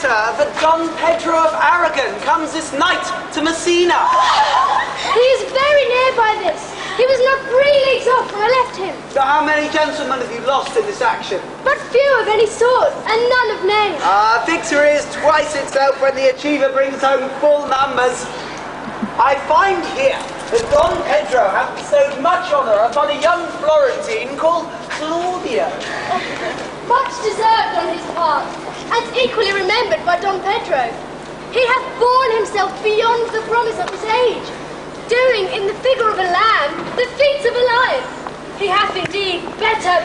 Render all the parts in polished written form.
letter that Don Pedro of Aragon comes this night to Messina. He is very near by this. He was not 3 leagues off when I left him. So how many gentlemen have you lost in this action? But few of any sort, and none of name. Victory is twice itself when the achiever brings home full numbers. I find here that Don Pedro hath bestowed much honour upon a young Florentine called Claudio. Much deserved on his part, and equally remembered by Don Pedro. He hath borne himself beyond the promise of his age, doing in the figure of a lamb the feats of a lion. He hath indeed better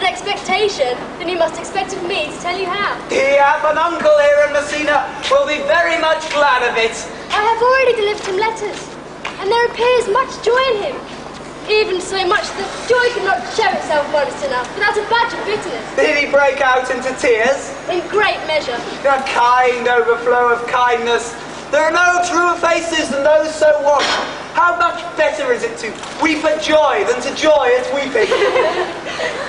expectation than you must expect of me to tell you how. He hath an uncle here in Messina, will be very much glad of it. I have already delivered him letters, and there appears much joy in him. Even so much that joy could not show itself modest enough without a badge of bitterness. Did he break out into tears? In great measure. A kind overflow of kindness. There are no truer faces than those so want. How much better is it to weep at joy than to joy at weeping?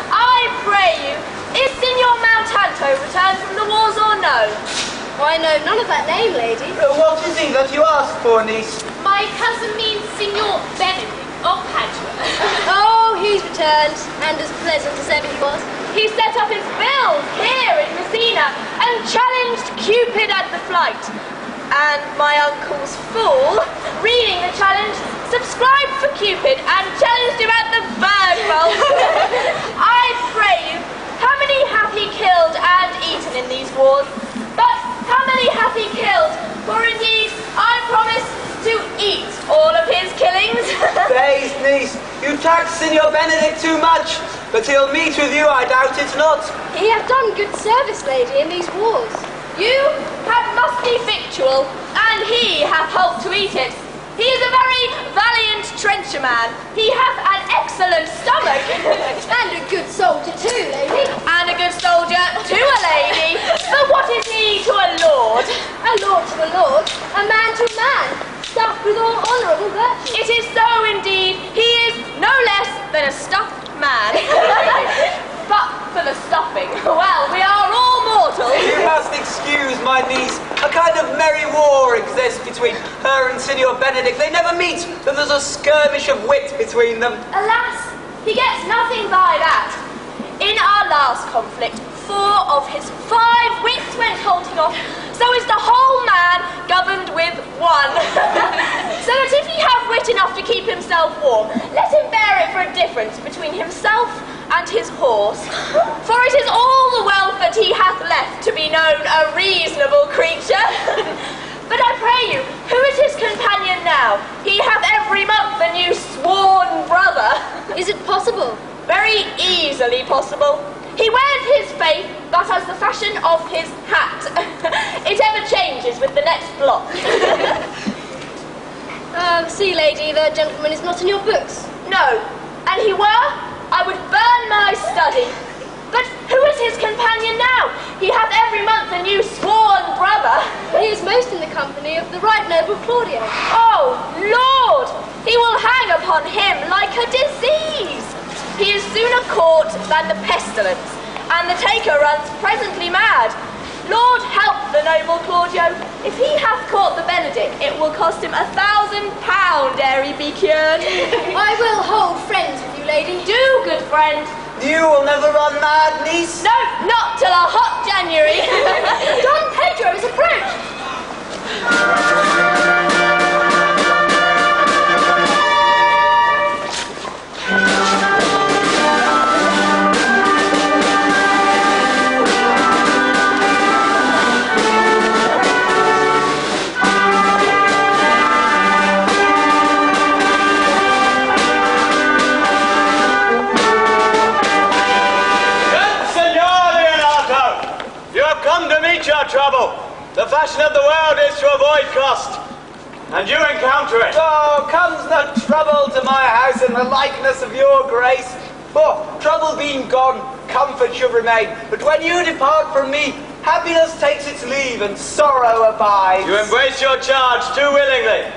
I pray you, is Signor Mountanto returned from the wars or no? I know none of that name, lady. What is he that you ask for, niece? My cousin means Signor Benedict of Padua. Oh, he's returned, and as pleasant as ever he was. He set up his bills here in Messina and challenged Cupid at the flight. And my uncle's fool, reading the challenge, subscribed for Cupid and challenged him at the bird bowl. I pray you, how many hath he killed and eaten in these wars? But how many hath he killed? For indeed, I promise to eat all of his killings. Faith, niece, you tax Signor Benedict too much, but he'll meet with you, I doubt it not. He hath done good service, lady, in these wars. You have musty victual, and he hath holp to eat it. He is a very valiant trencher man. He hath an excellent stomach. And a good soldier too, lady. And a good soldier to a lady. But what is he to a lord? A lord to a lord, a man to a man, stuffed with all honourable virtues. It is so indeed. He is no less than a stuffed man. But for the stuffing, well, we are all mortal. You must excuse my niece. A kind of merry war exists between her and Signor Benedict. They never meet, but there's a skirmish of wit between them. Alas, he gets nothing by that. In our last conflict, 4 of his 5 wits went halting off, so is the whole man governed with 1. So that if he have wit enough to keep himself warm, let him bear it for a difference between himself and his horse. For it is all the wealth that he hath left to be known a reasonable creature. But I pray you, who is his companion now? He hath every month a new sworn brother. Is it possible? Very easily possible. He wears his faith, but as the fashion of his hat. It ever changes with the next blot. See, lady, the gentleman is not in your books. No, and he were, I would burn my study. But who is his companion now? He hath every month a new sworn brother. He is most in the company of the right noble Claudio. Oh, Lord! He will hang upon him like a disease. He is sooner caught than the pestilence, and the taker runs presently mad. Lord help the noble Claudio. If he hath caught the Benedict, it will cost him £1,000 ere he be cured. I will hold friends with you, lady. Do, good friend. You will never run mad, niece? No, not till a hot January. Don Pedro is approached. Your trouble. The fashion of the world is to avoid cost, and you encounter it. Oh, comes no trouble to my house in the likeness of your grace. For trouble being gone, comfort should remain. But when you depart from me, happiness takes its leave and sorrow abides. You embrace your charge too willingly.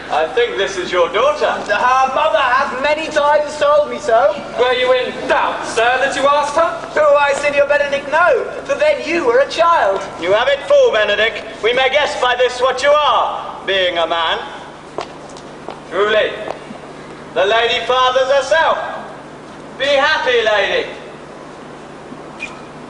I think this is your daughter. Her mother has many times told me so. Were you in doubt, sir, that you asked her? Oh, I said, Your Benedict, no, for then you were a child. You have it full, Benedict. We may guess by this what you are, being a man. Truly, the lady fathers herself. Be happy, lady.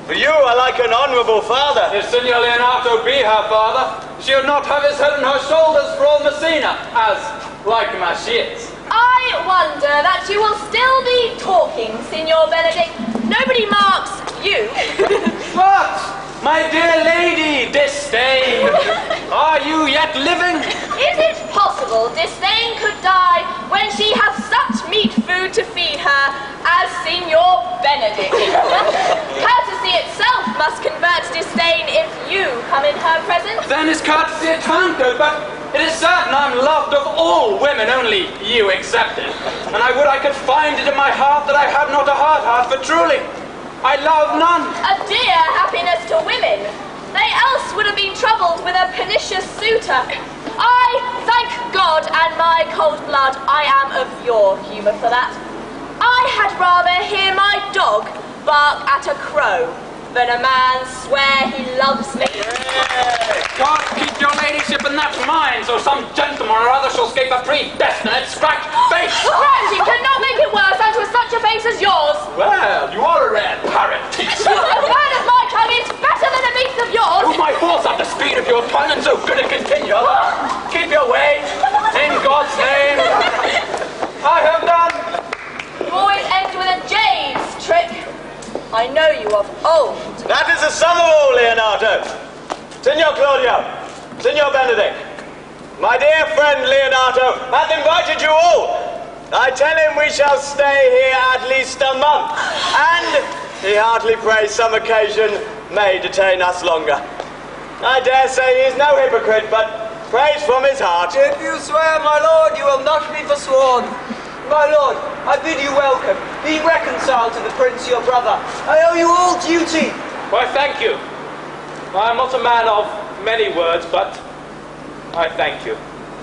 For you are like an honourable father. If Signor Leonato be her father, she would not have his head on her shoulders for all Messina, as like him as she is. I wonder that you will still be talking, Signor Benedict. Nobody marks you. But, my dear lady, Disdain, are you yet living? Is it possible Disdain could die when she has such meat food to feed her as Signor Benedict? Courtesy itself must convert Disdain if you come in her presence. Then is courtesy a time good, but it is certain I'm loved of all women, only you excepted. And I would I could find it in my heart that I have not a heart, for truly I love none. A dear happiness to women. They else would have been troubled with a pernicious suitor. I, thank God and my cold blood, I am of your humour for that. I had rather hear my dog bark at a crow than a man swear he loves me. God keep your ladyship in that mind, so some gentleman or other shall escape a predestinate scratched face. Friends, you cannot make it worse than with such a face as yours. Well, you are a rare parrot, teacher. A word of my tongue is better than a beast of yours. Oh, my horse at the speed of your tongue, and so good a continue. Keep your way, in God's name. I have done. You always end with a jay's trick. I know you of old. That is the sum of all, Leonato. Signor Claudio, Signor Benedict, my dear friend Leonato hath invited you all. I tell him we shall stay here at least a month, and he heartily prays some occasion may detain us longer. I dare say he is no hypocrite, but prays from his heart. If you swear, my lord, you will not be forsworn. My lord, I bid you welcome. Be reconciled to the prince, your brother. I owe you all duty. Why, thank you. I am not a man of many words, but I thank you.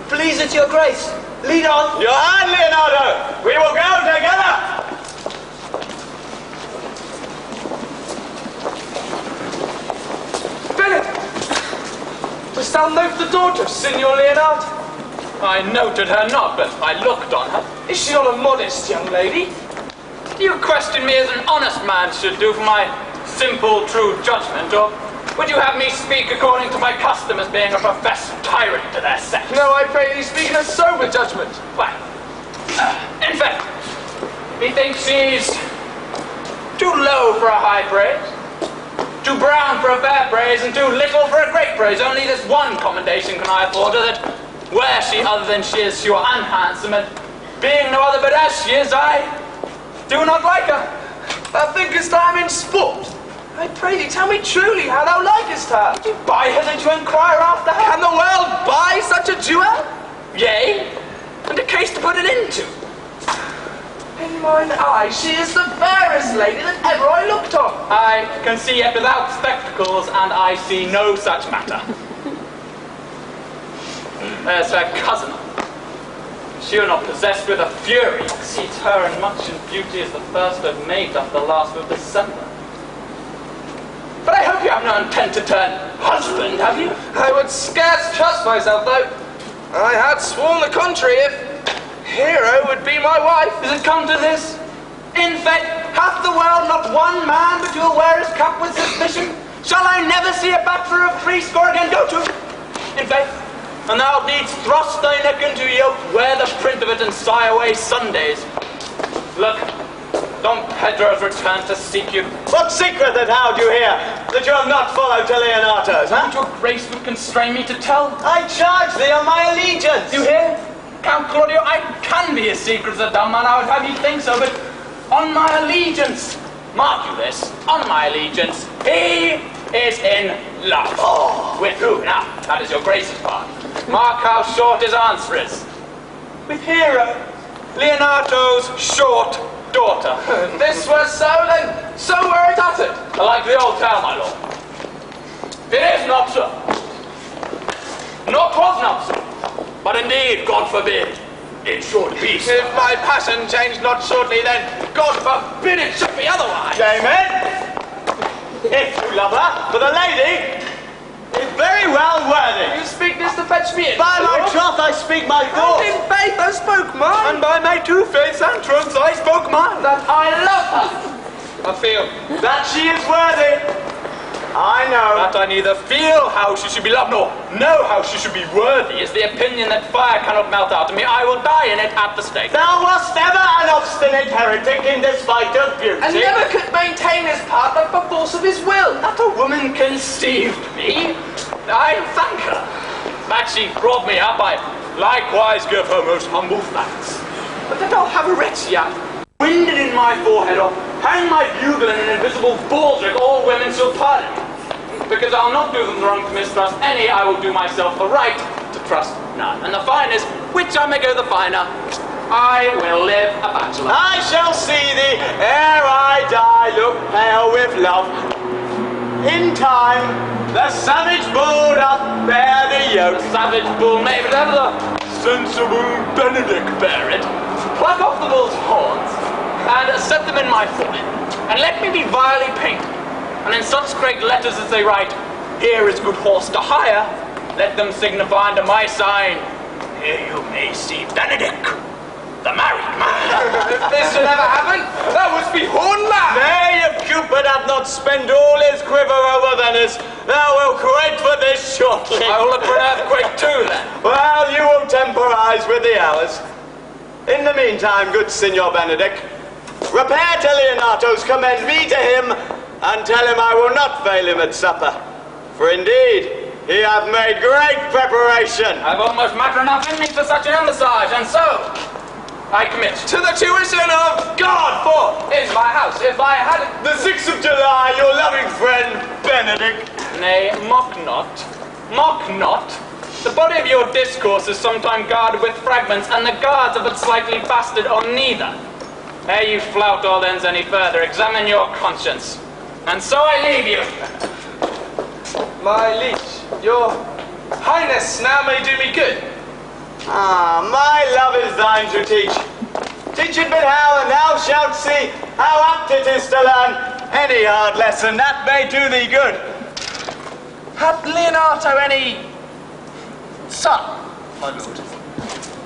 Please it, your grace. Lead on. Your hand, Leonardo. We will go together. Philip! Dost thou note the daughter of Signor Leonardo? I noted her not, but I looked on her. Is she not a modest young lady? Do you question me as an honest man should do for my simple, true judgment, or would you have me speak according to my custom as being a professed tyrant to their sex? No, I pray thee speak in a sober judgment. Why, in fact, methinks she's too low for a high praise, too brown for a fair praise, and too little for a great praise. Only this one commendation can I afford her, that were she other than she is, she were unhandsome, and being no other but as she is, I do not like her. Thou thinkest I am in sport? I pray thee, tell me truly how thou likest her. Did you buy her than to inquire after her? Can the world buy such a jewel? Yea, and a case to put it into. In mine eye, she is the fairest lady that ever I looked on. I can see yet without spectacles, and I see no such matter. There's her cousin. She were not possessed with a fury, exceeds her in much in beauty as the first of May doth the last of December. But I hope you have no intent to turn husband, have you? I would scarce trust myself, though. I had sworn the contrary if Hero would be my wife. Is it come to this? In fact, hath the world not one man but you'll wear his cup with suspicion? Shall I never see a bachelor of free score again go to? In fact, and thou needst thrust thy neck into yoke, wear the print of it and sigh away Sundays. Look, Don Pedro's returned to seek you. What secret that how'd you hear, that you have not followed to Leonato's, huh? Your grace would constrain me to tell. I charge thee on my allegiance. You hear? Count Claudio, I can be as secret as a dumb man, I would have you think so, but on my allegiance, mark you this, on my allegiance, he is in love. Oh. With who? Now, that is your grace's part. Mark how short his answer is. With Hero, Leonato's short daughter. This were so, then so were it uttered. Like the old tale, my lord. It is not so. Nor 'twas not so. But indeed, God forbid, it should be so. If my passion change not shortly, then God forbid it should be otherwise. Damon, if you love her, for the lady is very well worthy. You speak this to fetch me in. By my troth, I speak my And thoughts. in faith I spoke mine. And by my two faiths and truths, I spoke mine. That I love her. I feel That she is worthy. I know. That I neither feel how she should be loved nor know how she should be worthy is the opinion that fire cannot melt out of me. I will die in it at the stake. Thou wast ever an obstinate heretic in despite of beauty. and never could maintain his part but for force of his will. That a woman conceived me, I thank her. That she brought me up, I likewise give her most humble thanks. But that I'll have a wretch yet, winded in my forehead, or hang my bugle in an invisible baldric, all women shall pardon me. Because I'll not do them the wrong to mistrust any, I will do myself the right to trust none. And the fine is, which I may go the finer, I will live a bachelor. I shall see thee ere I die, look pale with love. In time, the savage bull doth bear the yoke. Savage bull may but ever the sensible Benedict bear it. Pluck off the bull's horns, and set them in my forehead, and let me be vilely painted. And in such great letters as they write, here is good horse to hire, let them signify unto my sign, here you may see Benedict, the married man. If this should ever happen, that would be horn mad. Nay, if Cupid hath not spent all his quiver over Venice, thou wilt crave for this shortly. I will look for an earthquake too, then. Well, you will temporize with the hours. In the meantime, good Signor Benedict, repair to Leonato's, commend me to him, and tell him I will not fail him at supper. For indeed, he hath made great preparation. I've almost matter enough in me for such an embassage, and so I commit. To the tuition of God, for is my house. If I had it. The 6th of July, your loving friend, Benedict. Nay, mock not. Mock not. The body of your discourse is sometime guarded with fragments, and the guards are but slightly bastard on neither. Ere you flout all ends any further, examine your conscience. And so I leave you. My liege, your highness now may do me good. Ah, my love is thine to teach. Teach it but how, and thou shalt see how apt it is to learn any hard lesson that may do thee good. Had Leonato any son, my lord?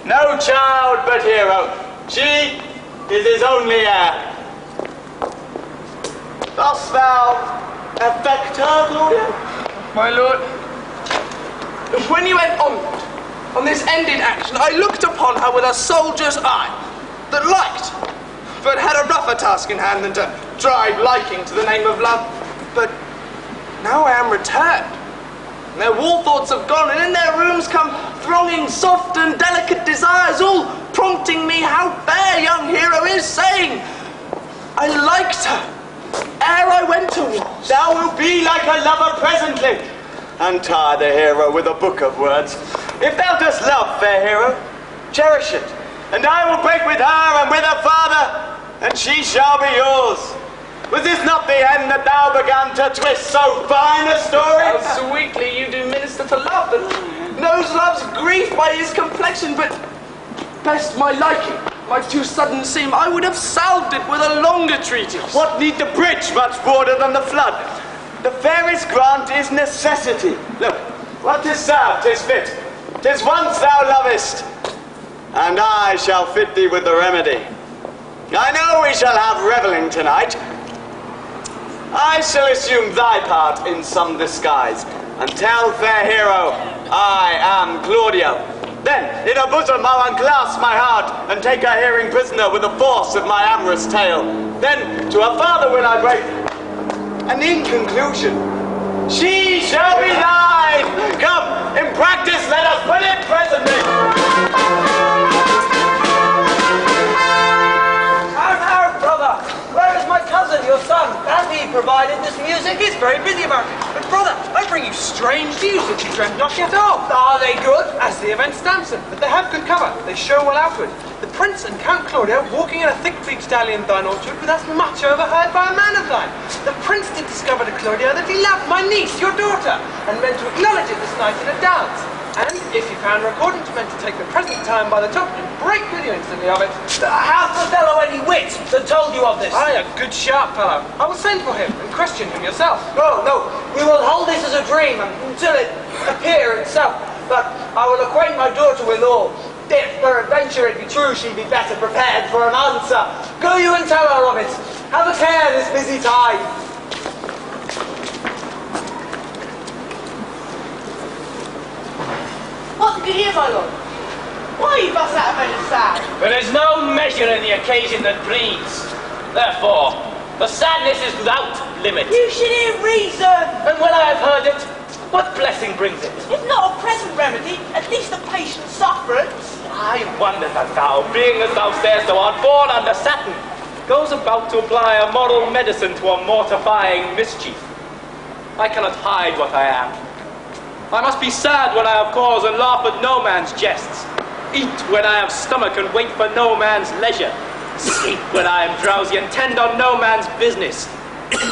No child but hero. She is his only heir. Dost thou affect her, Claudia? My lord, when you went on this ended action, I looked upon her with a soldier's eye that liked, but had a rougher task in hand than to drive liking to the name of love. But now I am returned. And their war thoughts have gone, and in their rooms come thronging soft and delicate desires, all prompting me how fair young hero is, saying, I liked her ere I went to war. Thou wilt be like a lover presently, and tire the hero with a book of words. If thou dost love, fair hero, cherish it, and I will break with her and with her father, and she shall be yours. Was this not the end that thou began to twist so fine a story? How sweetly you do minister to love, that knows love's grief by his complexion, but best my liking. My too sudden seem, I would have salved it with a longer treatise. What need the bridge much broader than the flood? The fairest grant is necessity. Look, what is served, 'tis fit. 'Tis once thou lovest, and I shall fit thee with the remedy. I know we shall have revelling tonight. I shall assume thy part in some disguise, and tell fair hero, I am Claudio. Then, in her bosom I'll unclasp my heart, and take her hearing prisoner with the force of my amorous tale. Then to her father will I break, and in conclusion, she shall be thine. Come, in practice let us put it presently. Our brother, where is my cousin, your son? And he provided this music. He's very busy about it. But brother, I bring you strange news that you dreamt not yet of. Are they good? As the event stamps them, but they have good cover. They show well outward. the Prince and Count Claudio walking in a thick-beaked dahlia in thine orchard with us much overheard by a man of thine. The Prince did discover to Claudio that he loved my niece, your daughter, and meant to acknowledge it this night in a dance. And if you found her accordant, meant to take the present time by the top and break with you instantly of it. Hath the fellow any wit that told you of this? Aye, a good sharp fellow. I will send for him and question him yourself. No, we will hold this as a dream until it appear itself. But I will acquaint my daughter with all. If peradventure it be true, she be better prepared for an answer. Go you and tell her of it. Have a care this busy time. What did you hear, my lord? Why you bust out of bed and sad? There is no measure in the occasion that breeds. Therefore, the sadness is without limit. You should hear reason. And when I have heard it, what blessing brings it? If not a present remedy, at least a patient sufferance. I wonder that thou, being as thou sayest thou art born under Saturn, goes about to apply a moral medicine to a mortifying mischief. I cannot hide what I am. I must be sad when I have cause and laugh at no man's jests. Eat when I have stomach and wait for no man's leisure. Sleep when I am drowsy and tend on no man's business.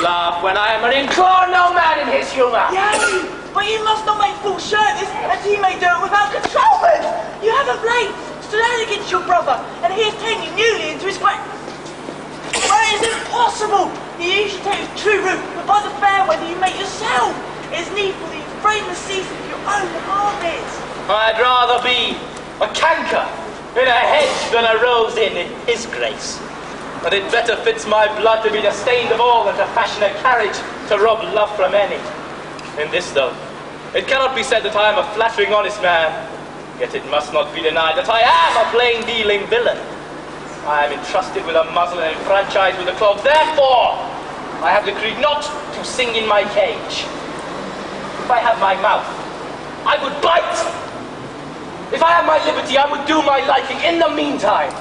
Laugh when I am merry and claw no man in his humour. Yea, but you must not make full service, as he may do it without controlment. You have of late stood out against your brother, and he has taken you newly into his way. But it is impossible. You usually take his true route, but by the fair weather you make yourself. It is needful that you frame the season of your own harvest. I'd rather be a canker in a hedge than a rose in his grace. But it better fits my blood to be disdained of all than to fashion a carriage to rob love from any. In this, though, it cannot be said that I am a flattering honest man, yet it must not be denied that I am a plain-dealing villain. I am entrusted with a muzzle and enfranchised with a clog. Therefore, I have decreed not to sing in my cage. If I had my mouth, I would bite. If I had my liberty, I would do my liking. In the meantime,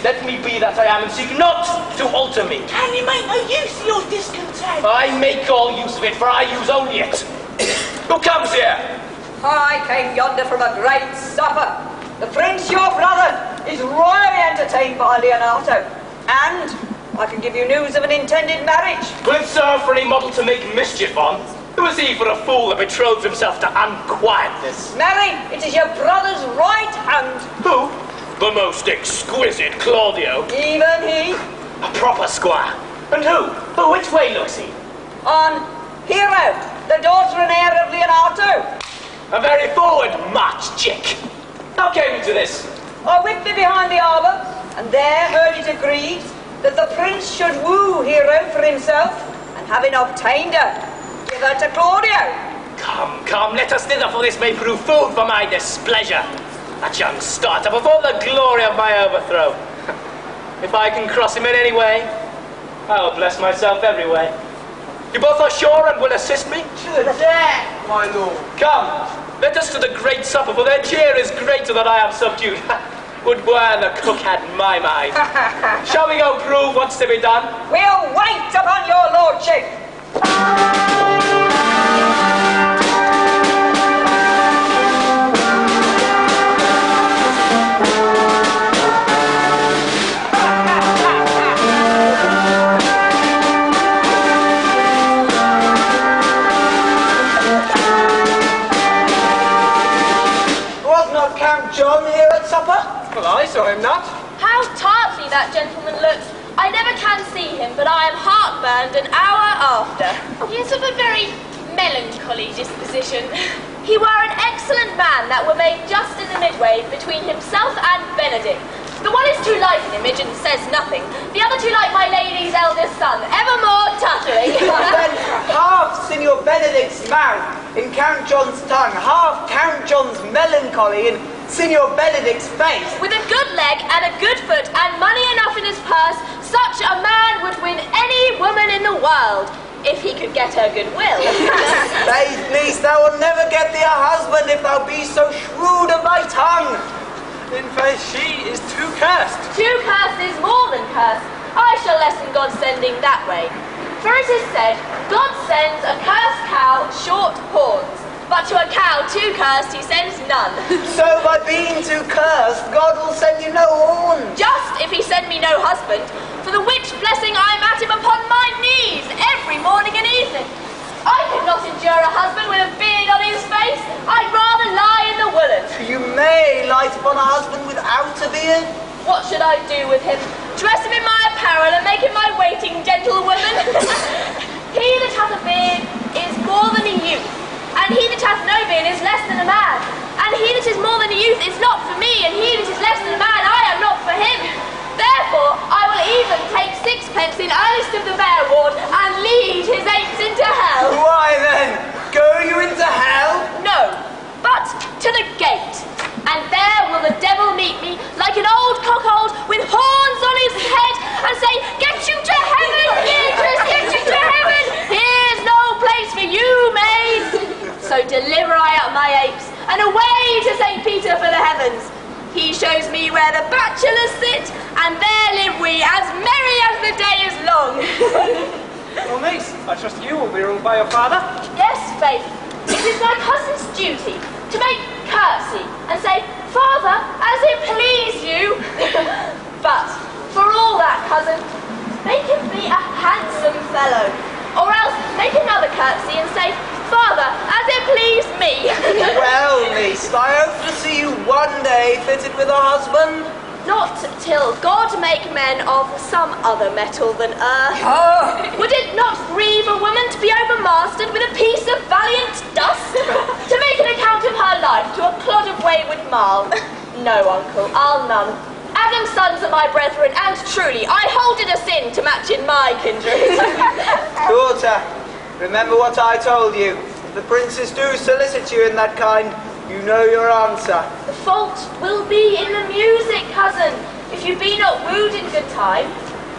let me be that I am, and seek not to alter me. Can you make no use of your discontent? I make all use of it, for I use only it. Who comes here? I came yonder from a great supper. The Prince, your brother, is royally entertained by Leonardo. And I can give you news of an intended marriage. Will it serve for any model to make mischief on? Who is he for a fool that betroths himself to unquietness? Marry, it is your brother's right hand. Who? The most exquisite Claudio. Even he. A proper squire. And who? But which way looks he? On Hero, the daughter and heir of Leonardo. A very forward march, chick. How came you to this? I whipped me behind the arbour, and there heard it agreed that the Prince should woo Hero for himself, and having obtained her, give her to Claudio. Come, let us thither, for this may prove food for my displeasure. That young starter, before the glory of my overthrow. If I can cross him in any way, I will bless myself every way. You both are sure and will assist me? To the death, my lord. Come, let us to the great supper, for their cheer is greater than I am subdued. Would were the cook had my mind. Shall we go prove what's to be done? We'll wait upon your lordship. Was not Count John here at supper? Well, I saw him not. How tartly that gentleman looks. I never can see him, but I am heartburned an hour after. He is of a very melancholy disposition. He were an excellent man that were made just in the midway between himself and Benedict. The one is too like an image and says nothing. The other too like my lady's eldest son, evermore tuttering. Then half Signor Benedict's mouth in Count John's tongue, half Count John's melancholy in Signor Benedict's face. With a good leg and a good foot and money enough in his purse, such a man would win any woman in the world, if he could get her goodwill. Faith, niece, thou wilt never get thee a husband if thou be so shrewd of thy tongue. In faith, she is too cursed. Too cursed is more than cursed. I shall lessen God's sending that way. For it is said, God sends a cursed cow short horns. but to a cow too cursed he sends none. So by being too cursed, God will send you no horn. Just if he send me no husband, for the which blessing I'm at him upon my knees every morning and evening. I could not endure a husband with a beard on his face. I'd rather lie in the woolen. You may light upon a husband without a beard. What should I do with him? Dress him in my apparel and make him my waiting gentlewoman? He that hath a beard is more than a youth, and he that hath no beard is less than a man. And he that is more than a youth is not for me, and he that is less than a man, I am not for him. Therefore, I will even take sixpence in earnest of the bear ward, and lead his apes into hell. Why then, go you into hell? No, but to the gate. And there will the devil meet me, like an old cockhold with horns on his head, and say, "Get you to heaven, Beatrice, get you to heaven! Here's no place for you, maid!" So deliver I up my apes, and away to St. Peter for the heavens. He shows me where the bachelors sit, and there live we, as merry as the day is long. Well, niece, I trust you will be ruled by your father. Yes, Faith, it is my cousin's duty to make curtsy and say, "Father, as it please you." But for all that, cousin, make him be a handsome fellow, or else make another curtsy and say, "Father, as it please me." Well, niece, I hope to see you one day fitted with a husband. Not till God make men of some other metal than earth. Would it not grieve a woman to be overmastered with a piece of valiant dust? To make an account of her life to a clod of wayward marl? No, uncle, I'll none. Adam's sons are my brethren, and truly, I hold it a sin to match in my kindred. Daughter, remember what I told you. If the princes do solicit you in that kind, you know your answer. The fault will be in the music, cousin, if you be not wooed in good time.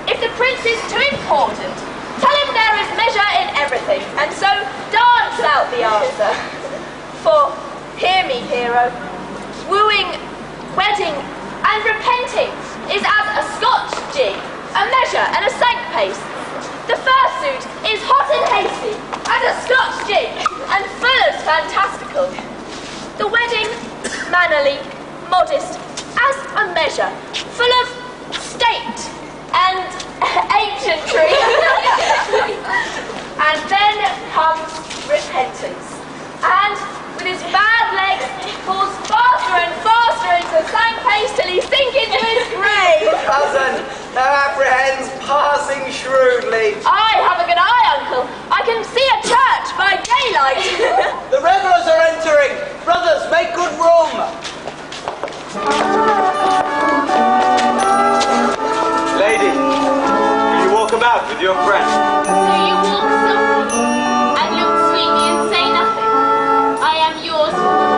If the prince is too important, tell him there is measure in everything, and so dance out the answer. For, hear me, hero, wooing, wedding, and repenting is as a Scotch jig, a measure and a sank pace. The first suit is hot and hasty, as a Scotch jig, and full as fantastical. The wedding, mannerly, modest, as a measure, full of state and ancientry. And then comes repentance, and with his bad legs falls faster and faster into sank pace till he sink into his grave. Cousin, thou apprehends passing shrewdly. I have a good eye, uncle. I can see a church by daylight. The revellers are entering. Brothers, make good room. Lady, will you walk about with your friend? So you walk softly and look sweetly and say nothing. I am yours for the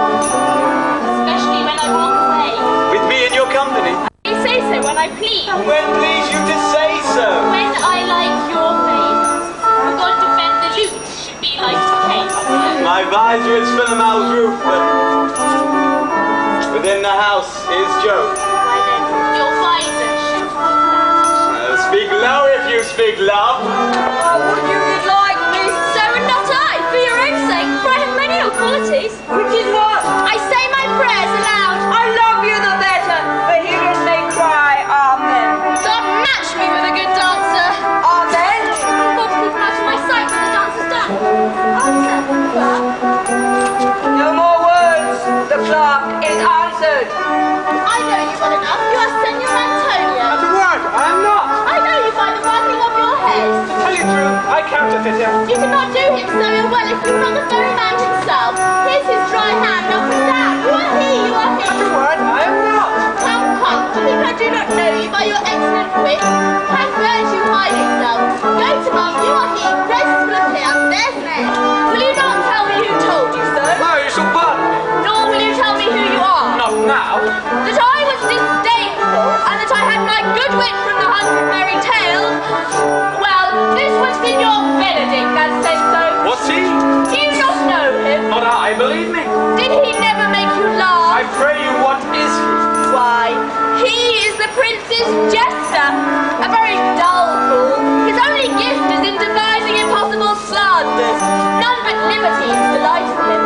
especially when I walk away. With me in your company? I say so when I please. When please you to say so? When I like your face. For God defend the lute should be like the case. My visor is Philommel's roof, but within the house is Job. Why then, your visor should be that. Speak low if you speak love. Would you like me? So and not I, for your own sake, for I have many ill qualities. Which is what? I say my prayers aloud. I love you the better, for hearers may cry, Amen. God match me with a good dancer. Amen? God keep him out of my sight when the dance is done. Answer, clerk. No more words. The clerk is answered. I know you well enough. You are Senor Antonio. Not a word, I am not. I know you by the writing of your head. To tell you true, I counterfeit him. You could not do him so ill well if you were not the very man himself. Here's his dry hand, up and down. You are he, you are he. Not a word, I am not. Come, come, to think I do not know you by your excellent wit. How dares you hide yourself? Go to mum, you are he. Rest will appear, there's name. Will you not tell me who told you so? No, you shall pardon me. Nor will you tell me who you are? Not now. That I was disdainful, and that I had my good wit from the 100 merry tales? Well, this was Signor Benedict that said so. What's he? Do you not know him? Not I, believe me. Did he never make you laugh? I pray you, what is he? Why, he is the prince's jester, a very dull fool. His only gift is in devising impossible slanders. None but libertines delight in him.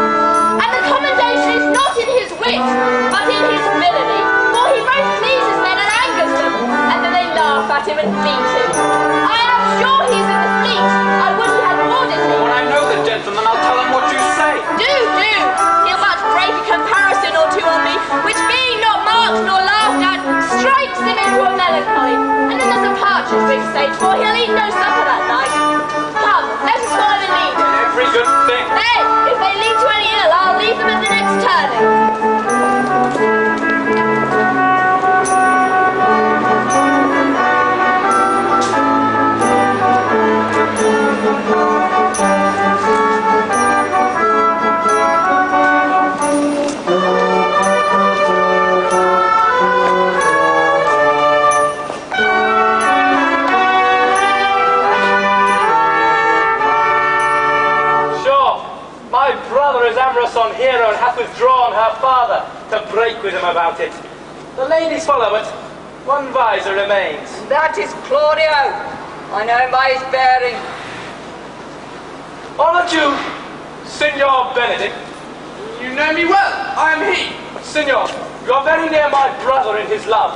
him into a melancholy, and then there's a partridge being staged for. He'll eat no supper that night. Come, let us follow the lead. Every good thing. Hey, if they lead to any ill, I'll leave them at the next turning. On Hero and hath withdrawn her father to break with him about it. The ladies follow, but one visor remains. That is Claudio. I know him by his bearing. Honour to Signor Benedict. You know me well. I am he. Signor, you are very near my brother in his love.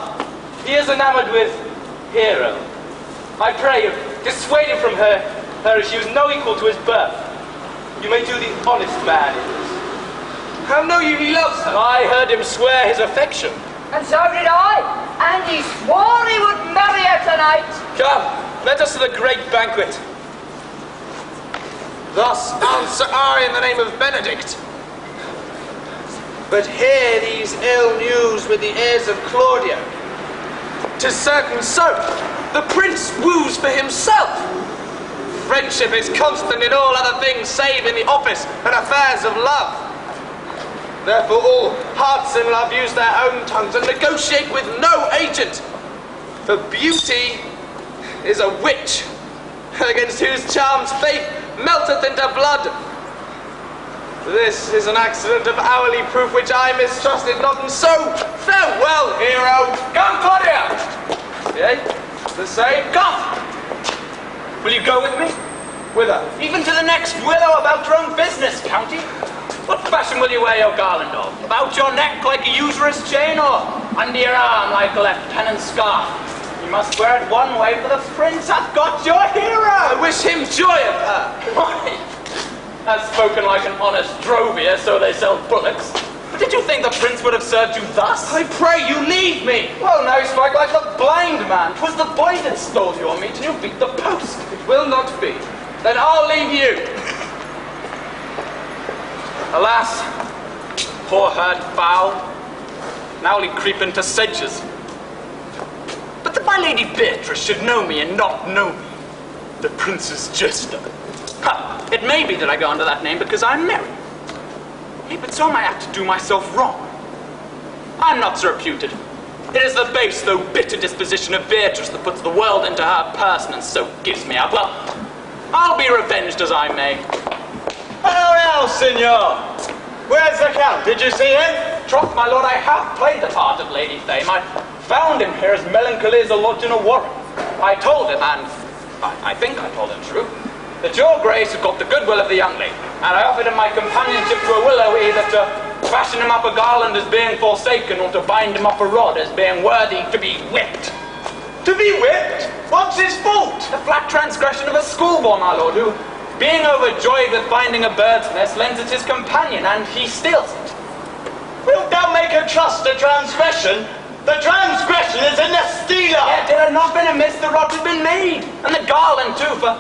He is enamoured with Hero. I pray you, dissuade him from her as she was no equal to his birth. You may do the honest man in this. How know you he loves her? I heard him swear his affection. And so did I. And he swore he would marry her tonight. Come, let us to the great banquet. Thus answer I in the name of Benedict. But hear these ill news with the ears of Claudio. 'Tis certain so, the prince woos for himself. Friendship is constant in all other things save in the office and affairs of love. Therefore all hearts in love use their own tongues and negotiate with no agent. For beauty is a witch, against whose charms faith melteth into blood. This is an accident of hourly proof which I mistrusted not, and so farewell, Hero. Come, Claudia! Yea, the same. Come! Will you go with me? Whither? Even to the next willow about your own business, County. What fashion will you wear your garland of? About your neck like a usurer's chain, or under your arm like a lieutenant's scarf? You must wear it one way, for the prince hath got your Hero! I wish him joy of her. Why? Has spoken like an honest drovier, so they sell bullocks. But did you think the prince would have served you thus? I pray you leave me. Well, now you strike like the blind man. 'Twas the boy that stole your meat, and you beat the post. It will not be. Then I'll leave you. Alas, poor herd fowl, now we creep into sedges. But that my lady Beatrice should know me and not know me, the prince's jester. Ha! It may be that I go under that name because I'm married. Hey, but so am I apt to do myself wrong. I'm not so reputed. It is the base, though bitter disposition of Beatrice that puts the world into her person and so gives me up. Well, I'll be revenged as I may. Hello now, Signor. Where's the Count? Did you see him? Troth, my lord, I have played the part of Lady Fame. I found him here as melancholy as a lodge in a warren. I told him, and I think I told him true, that your grace had got the goodwill of the young lady, and I offered him my companionship to a willow, either to fashion him up a garland as being forsaken, or to bind him up a rod as being worthy to be whipped. To be whipped? What's his fault? The flat transgression of a schoolboy, my lord, who, being overjoyed with finding a bird's nest, lends it his companion, and he steals it. Wilt thou make a trust to transgression? The transgression is in the stealer! Yet it had not been amiss the rod had been made, and the garland too, for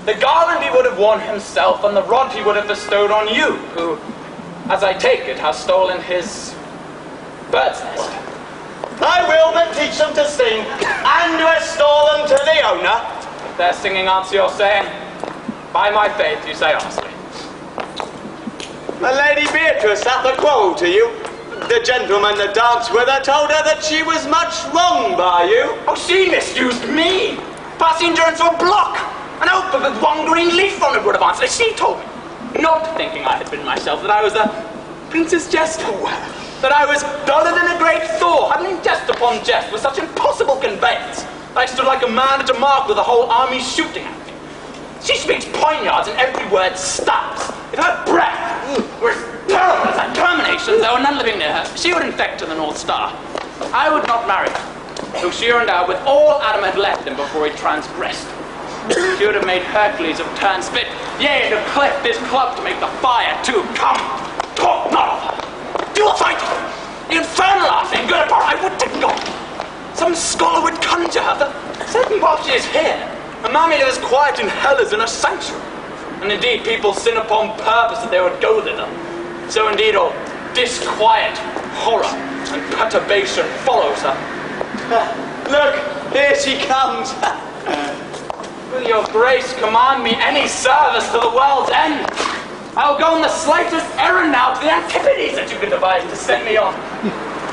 the garland he would have worn himself, and the rod he would have bestowed on you, who, as I take it, has stolen his bird's nest. I will but teach them to sing, and restore them to the owner. If their singing answer your saying, by my faith, you say honestly. The Lady Beatrice hath a quarrel to you. The gentleman that danced with her told her that she was much wronged by you. Oh, she misused me, passing her into a block. An oak with one green leaf on it would have answered. She told me, not thinking I had been myself, that I was the prince's jester. That I was duller than a great Thor, huddling jest upon jest with such impossible conveyance. I stood like a man at a mark with the whole army shooting at me. She speaks poignards and every word stabs. If her breath were as terrible as her terminations, there were none living near her, she would infect to the North Star. I would not marry her, though she were endowed with all Adam had left him before he transgressed. She would have made Hercules have turned spit, yea, and have cleft this club to make the fire too. Come, talk not of her. Do you fight the infernal laughing good upon I would to God. So some scholar would conjure her. The certain while she is here, a man may live as quiet in hell as in a sanctuary. And indeed, people sin upon purpose that they would go thither. So indeed, all disquiet, horror, and perturbation follows her. Look, here she comes. Will your grace command me any service to the world's end? I'll go on the slightest errand now to the Antipodes that you can devise to send me on.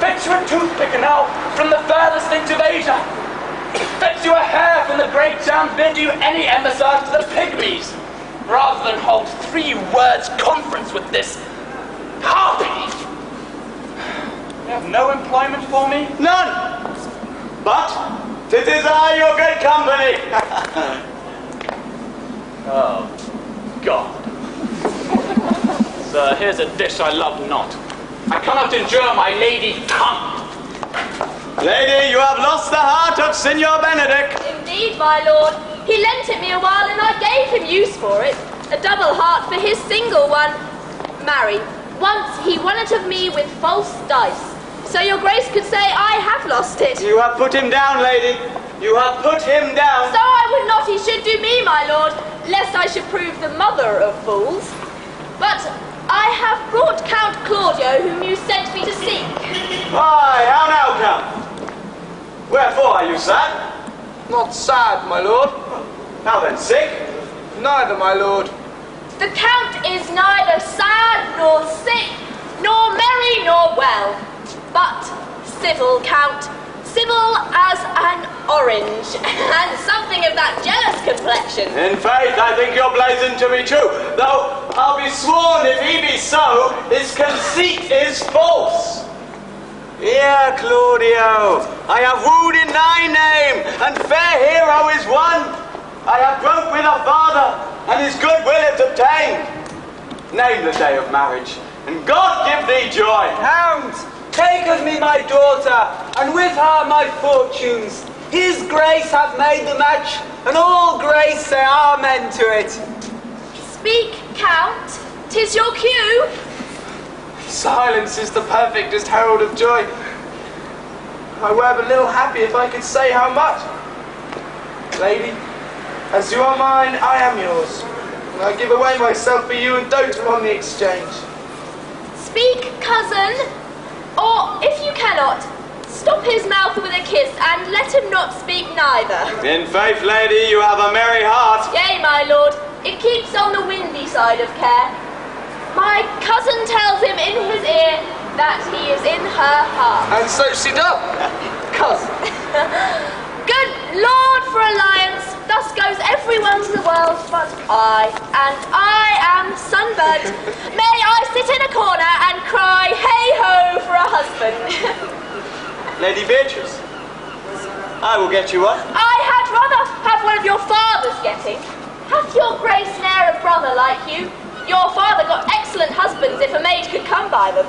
Fetch you a toothpick and now from the furthest things of Asia. Fetch you a hair from the great towns, bid you any embassage to the pygmies, rather than hold 3 words conference with this harpy. You have no employment for me? None. But to desire your good company. Oh, God. Sir, here's a dish I love not. I cannot endure my lady tongue. Lady, you have lost the heart of Signor Benedict. Indeed, my lord. He lent it me a while and I gave him use for it. A double heart for his single one. Marry, once he won it of me with false dice. So your grace could say I have lost it. You have put him down, lady. You have put him down. So I would not he should do me, my lord, lest I should prove the mother of fools. But I have brought Count Claudio, whom you sent me to seek. Why, how now, Count? Wherefore are you sad? Not sad, my lord. How then, sick? Neither, my lord. The Count is neither sad, nor sick, nor merry, nor well, but civil, Count. Civil as an orange, and something of that jealous complexion. In faith, I think you're blazing to be true, though I'll be sworn if he be so, his conceit is false. Here, Claudio, I have wooed in thy name, and fair hero is won. I have broke with a father, and his goodwill is obtained. Name the day of marriage, and God give thee joy. Count, take of me my daughter, and with her my fortunes. His grace hath made the match, and all grace say amen to it. Speak, Count, 'tis your cue. Silence is the perfectest herald of joy. I were but little happy if I could say how much. Lady, as you are mine, I am yours. And I give away myself for you and dote upon the exchange. Speak, cousin, or if you cannot, stop his mouth with a kiss and let him not speak neither. In faith, lady, you have a merry heart. Yea, my lord, it keeps on the windy side of care. My cousin tells him in his ear that he is in her heart. And so she doth. Cousin. Good Lord for alliance, thus goes everyone to the world but I, and I am sunburnt. May I sit in a corner and cry, hey-ho for a husband. Lady Beatrice, I will get you one. I had rather have one of your father's getting. Hath your grace ne'er a brother like you? Your father got excellent husbands if a maid could come by them.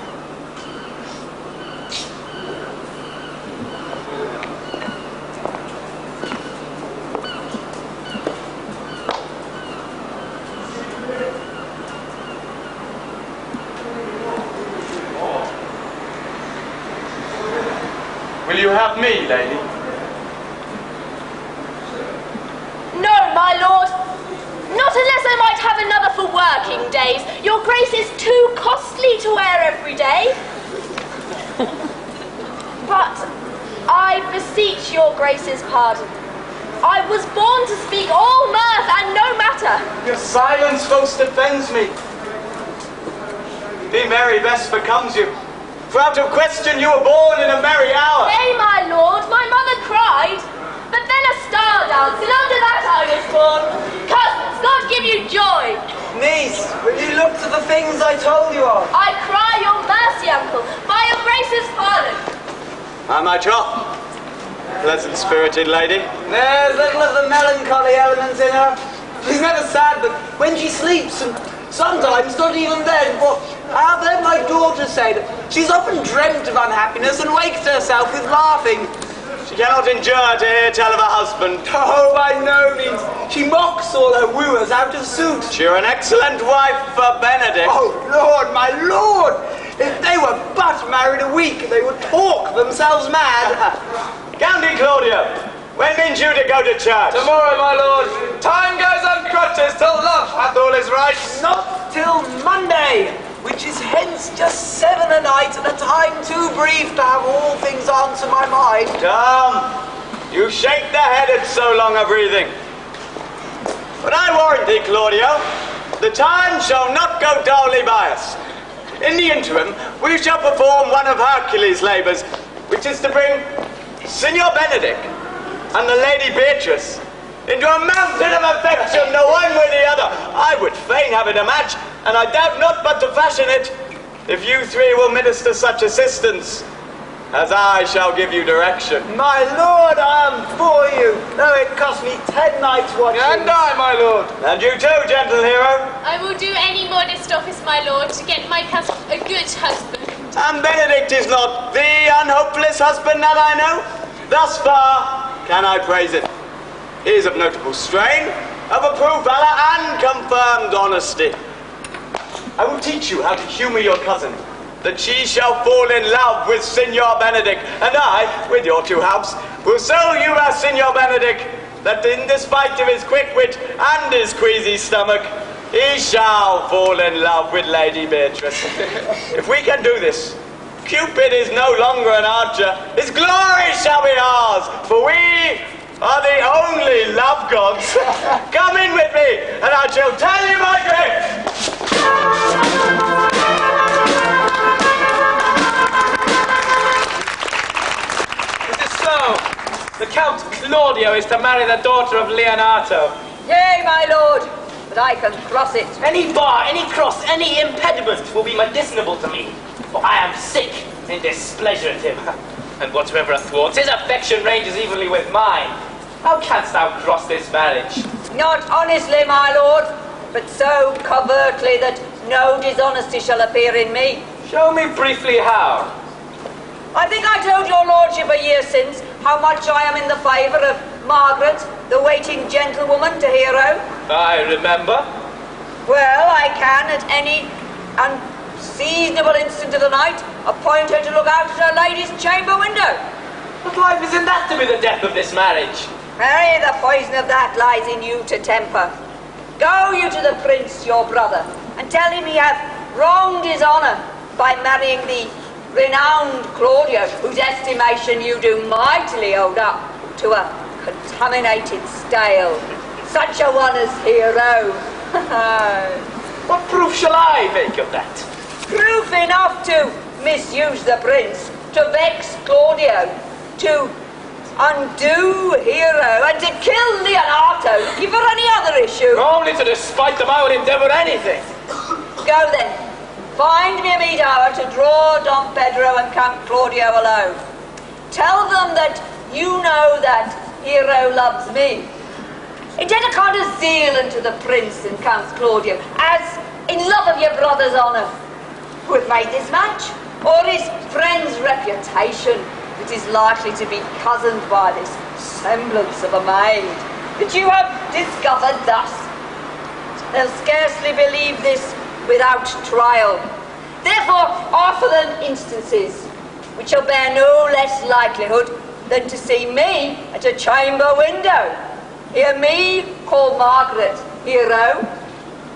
Will you have me, lady? No, my lord. Not unless I might have another for working days. Your grace is too costly to wear every day. But I beseech your grace's pardon. I was born to speak all mirth and no matter. Your silence most offends me. Be merry best becomes you. For out of question you were born in a merry hour. Nay, my lord, my mother cried. But then a star dance, and under that I was born. Cousins, God give you joy. Niece, will you look to the things I told you of? I cry your mercy, uncle, by your grace's pardon. Am I troth? Pleasant-spirited lady. There's little of the melancholy element in her. She's never sad, but when she sleeps, and sometimes not even then, for I've heard my daughter say that she's often dreamt of unhappiness and waked herself with laughing. She cannot endure to hear tell of her husband. Oh, by no means. She mocks all her wooers out of suit. You're an excellent wife for Benedict. Oh, Lord, my Lord! If they were but married a week, they would talk themselves mad. Gantry Claudio, when means you to go to church? Tomorrow, my lord. Time goes on crutches till love hath all his rights. Not till Monday, which is hence just 7 a night and a time too brief to have all things answer my mind. Come, you shake the head at so long a breathing. But I warrant thee, Claudio, the time shall not go dully by us. In the interim, we shall perform one of Hercules' labours, which is to bring Signor Benedict and the Lady Beatrice into a mountain of affection, the one with the other. I would fain have it a match, and I doubt not but to fashion it, if you three will minister such assistance, as I shall give you direction. My lord, I am for you, though it cost me 10 nights watching. And I, my lord. And you too, gentle hero. I will do any modest office, my lord, to get my cousin a good husband. And Benedict is not the unhopeless husband that I know. Thus far can I praise it. He is of notable strain, of approved valour and confirmed honesty. I will teach you how to humour your cousin, that she shall fall in love with Signor Benedict, and I, with your 2 helps, will so humour Signor Benedict that in despite of his quick wit and his queasy stomach, he shall fall in love with Lady Beatrice. If we can do this, Cupid is no longer an archer, his glory shall be ours, for we are the only love gods. Come in with me, and I shall tell you my drift. The Count Claudio is to marry the daughter of Leonato. Yea, my lord, but I can cross it. Any bar, any cross, any impediment will be medicinable to me, for I am sick in displeasure at him. And whatsoever athwarts his affection ranges evenly with mine. How canst thou cross this marriage? Not honestly, my lord, but so covertly that no dishonesty shall appear in me. Show me briefly how. I think I told your lordship a year since how much I am in the favour of Margaret, the waiting gentlewoman to Hero. I remember. Well, I can, at any unseasonable instant of the night, appoint her to look out at her lady's chamber window. But life isn't that to be the death of this marriage? Nay, the poison of that lies in you to temper. Go you to the prince, your brother, and tell him he hath wronged his honour by marrying the renowned Claudio, whose estimation you do mightily hold up to a contaminated stale. Such a one as Hero. What proof shall I make of that? Proof enough to misuse the prince, to vex Claudio, to undo Hero, and to kill Leonato, if for any other issue. Only to despite them I will endeavour anything. Go then. Find me a meet hour to draw Don Pedro and Count Claudio alone. Tell them that you know that Hero loves me. Intend a kind of zeal unto the prince and Count Claudio, as in love of your brother's honour, who hath made this match, or his friend's reputation, that is likely to be cozened by this semblance of a maid, that you have discovered thus. They'll scarcely believe this without trial. Therefore, offer them instances which shall bear no less likelihood than to see me at a chamber window. Hear me call Margaret Hero,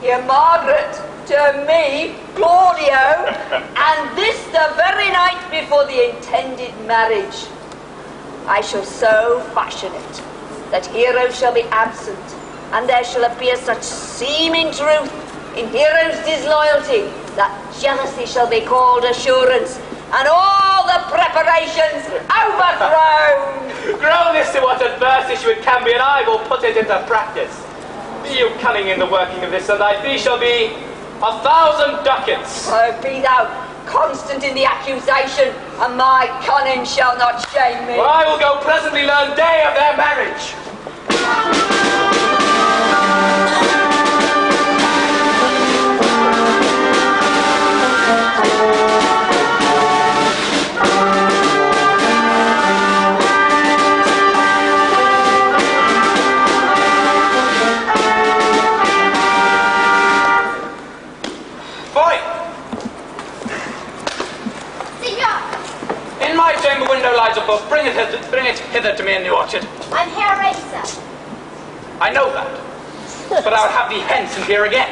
hear Margaret to me Claudio, and this the very night before the intended marriage. I shall so fashion it that Hero shall be absent, and there shall appear such seeming truth in Hero's disloyalty that jealousy shall be called assurance, and all the preparations overthrown. Grow this to what adverse issue it can be, and I will put it into practice. Be you cunning in the working of this, and thy fee shall be 1,000 ducats. Oh, be thou constant in the accusation, and my cunning shall not shame me. For I will go presently learn day of their marriage. window lies above. Bring it hither to me in the orchard. I'm here already, sir. I know that. But I would have thee hence and here again.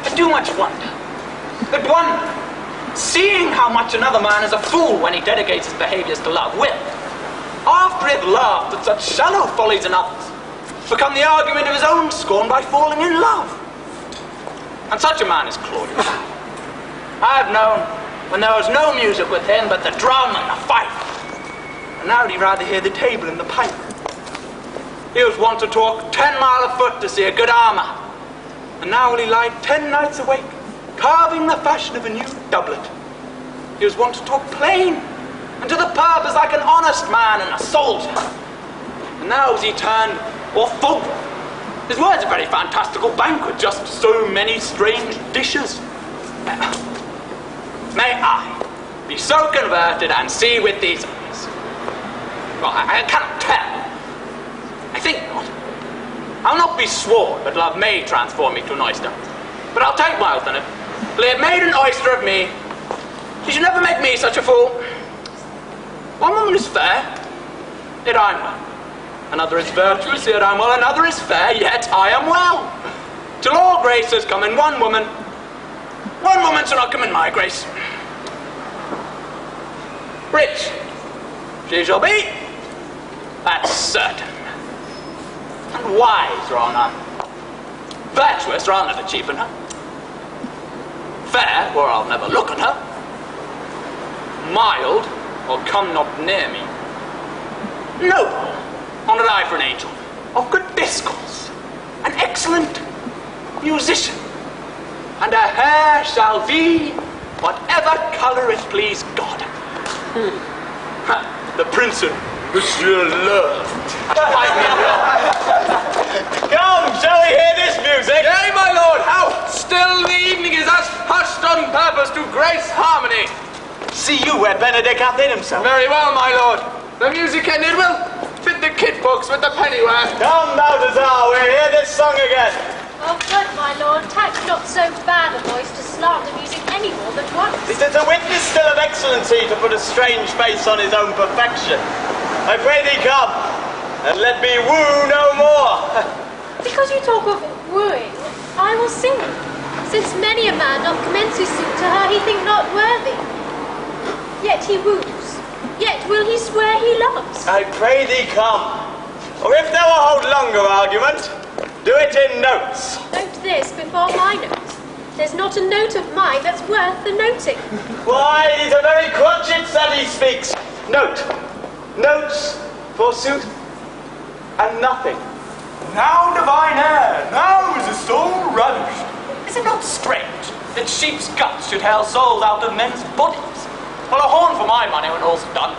I do much wonder that one, seeing how much another man is a fool when he dedicates his behaviours to love, will, after he hath laughed at such shallow follies in others, become the argument of his own scorn by falling in love. And such a man is Claudius. I have known when there was no music with him but the drum and the fife. And now he'd rather hear the table and the pipe. He was wont to talk 10 mile afoot to see a good armour. And now will he lie 10 nights awake, carving the fashion of a new doublet. He was wont to talk plain, and to the purpose like an honest man and a soldier. And now is he turned orthogonal. His words are very fantastical banquet, just so many strange dishes. May I be so converted and see with these eyes? Well, I cannot tell. I think not. I'll not be sworn, but love may transform me to an oyster. But I'll take my oath on it. Till he have made an oyster of me, she should never make me such a fool. One woman is fair, yet I am well. Another is virtuous, yet I am well. Another is fair, yet I am well. Till all graces come in one woman shall not come in my grace. Rich she shall be, that's certain. And wise, or none. Virtuous, or I'll never cheapen her. Fair, or I'll never look on her. Mild, or come not near me. Noble, on an eye for an angel, of good discourse, an excellent musician, and her hair shall be whatever colour it please God. The Prince and Monsieur Love. Come, shall we hear this music? Yea, my lord, how still the evening is, as hushed on purpose to grace harmony. See you where Benedict hath hid himself. Very well, my lord. The music ended will fit the kit books with the pennyworth. Come, Balthazar, we'll hear this song again. Oh, good, my lord, tax not so bad a voice to slander music any more than once. It is a witness still of excellency to put a strange face on his own perfection. I pray thee come, and let me woo no more. Because you talk of wooing, I will sing, since many a man doth commence his suit to her he think not worthy. Yet he woos, yet will he swear he loves. I pray thee come, or if thou wilt hold longer argument, do it in notes. Note this before my note. There's not a note of mine that's worth the noting. Why, it is a very crotchets that he speaks. Note, notes, forsooth, and nothing. Now, divine air, now is the soul ravished. Is it not strange that sheep's guts should hale souls out of men's bodies? Well, a horn for my money when all's done.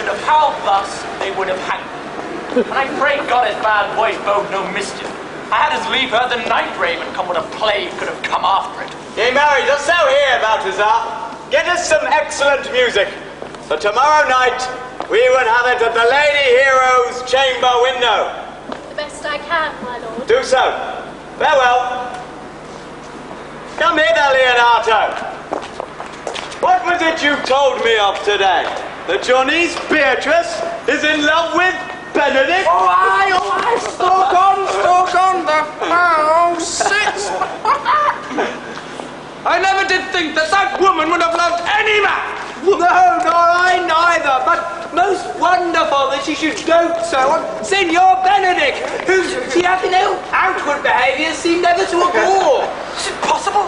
have howled thus, they would have hanged me. And I pray God his bad boys bode no mischief. I had as leave her the night raven come with a plague could have come after it. Ye marry, dost thou hear, Balthazar? Get us some excellent music. For tomorrow night, we would have it at the Lady Hero's chamber window. The best I can, my lord. Do so. Farewell. Come hither, Leonardo. What was it you told me of today? That your niece Beatrice is in love with Benedict? Oh, aye, stalk on, the foul six. I never did think that woman would have loved any man. No, nor I neither, but most wonderful that she should dote so on Signor Benedict, whom she having no outward behaviour seemed ever to abhor. Is it possible?